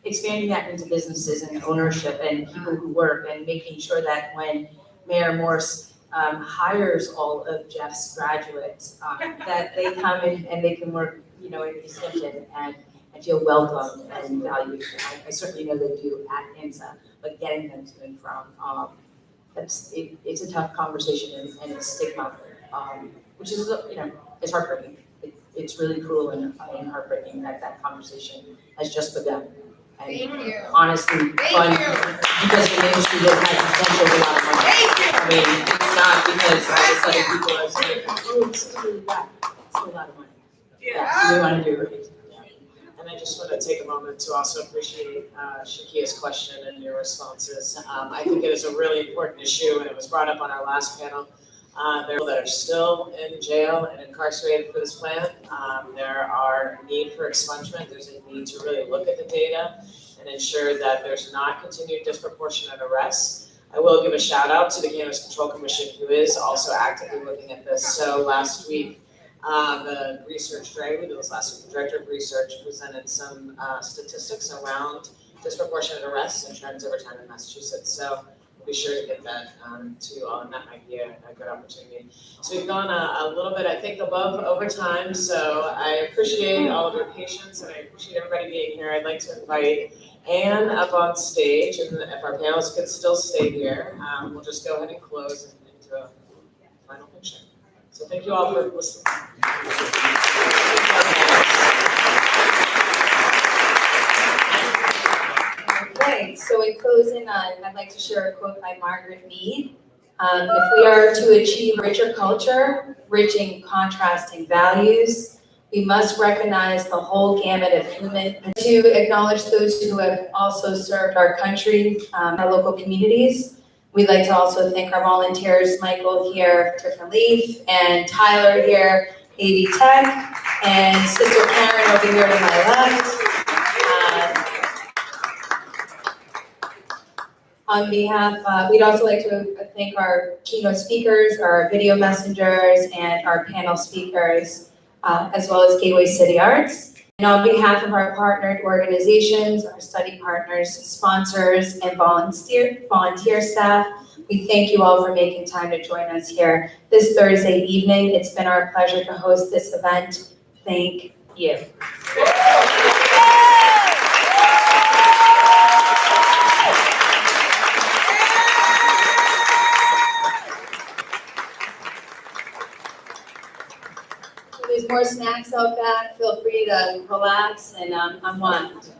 expanding that into businesses and ownership and people who work and making sure that when Mayor Morse hires all of Jeff's graduates, that they come in and they can work, in East Hampton and feel welcome and valued. I certainly know they do at INSA, but getting them to and from, it's a tough conversation and a stigma, which is, it's heartbreaking. It's really cruel and heartbreaking that conversation has just begun. And honestly, fun because the industry doesn't have potential a lot of money. I mean, it's not because all of a sudden people are saying, oh, this is really bad. It's a lot of money. Yeah, so we want to do it right.
And I just want to take a moment to also appreciate Shakia's question and your responses. I think it is a really important issue, and it was brought up on our last panel. There are people that are still in jail and incarcerated for this plan. There are need for expungement. There's a need to really look at the data and ensure that there's not continued disproportionate arrests. I will give a shout out to the Cannabis Control Commission, who is also actively looking at this. So last week, the research director of research presented some statistics around disproportionate arrests and trends over time in Massachusetts. So we'll be sure to get that to you all, and that might be a good opportunity. So we've gone a little bit, I think, above over time. So I appreciate all of your patience, and I appreciate everybody being here. I'd like to invite Anne up on stage, and if our panelists could still stay here, we'll just go ahead and close and do a final picture. So thank you all for listening.
Okay, so in closing, I'd like to share a quote by Margaret Mead. If we are to achieve richer culture, rich in contrasting values, We must recognize the whole gamut of human, to acknowledge those who have also served our country, our local communities. We'd like to also thank our volunteers, Michael here, Different Leaf, and Tyler here, AV Tech, and Sister Karen over here to my left. On behalf, we'd also like to thank our keynote speakers, our video messengers, and our panel speakers, as well as Gateway City Arts. And on behalf of our partnered organizations, our study partners, sponsors, and volunteer staff, we thank you all for making time to join us here this Thursday evening. It's been our pleasure to host this event. Thank you. There's more snacks out back. Feel free to relax and unwind.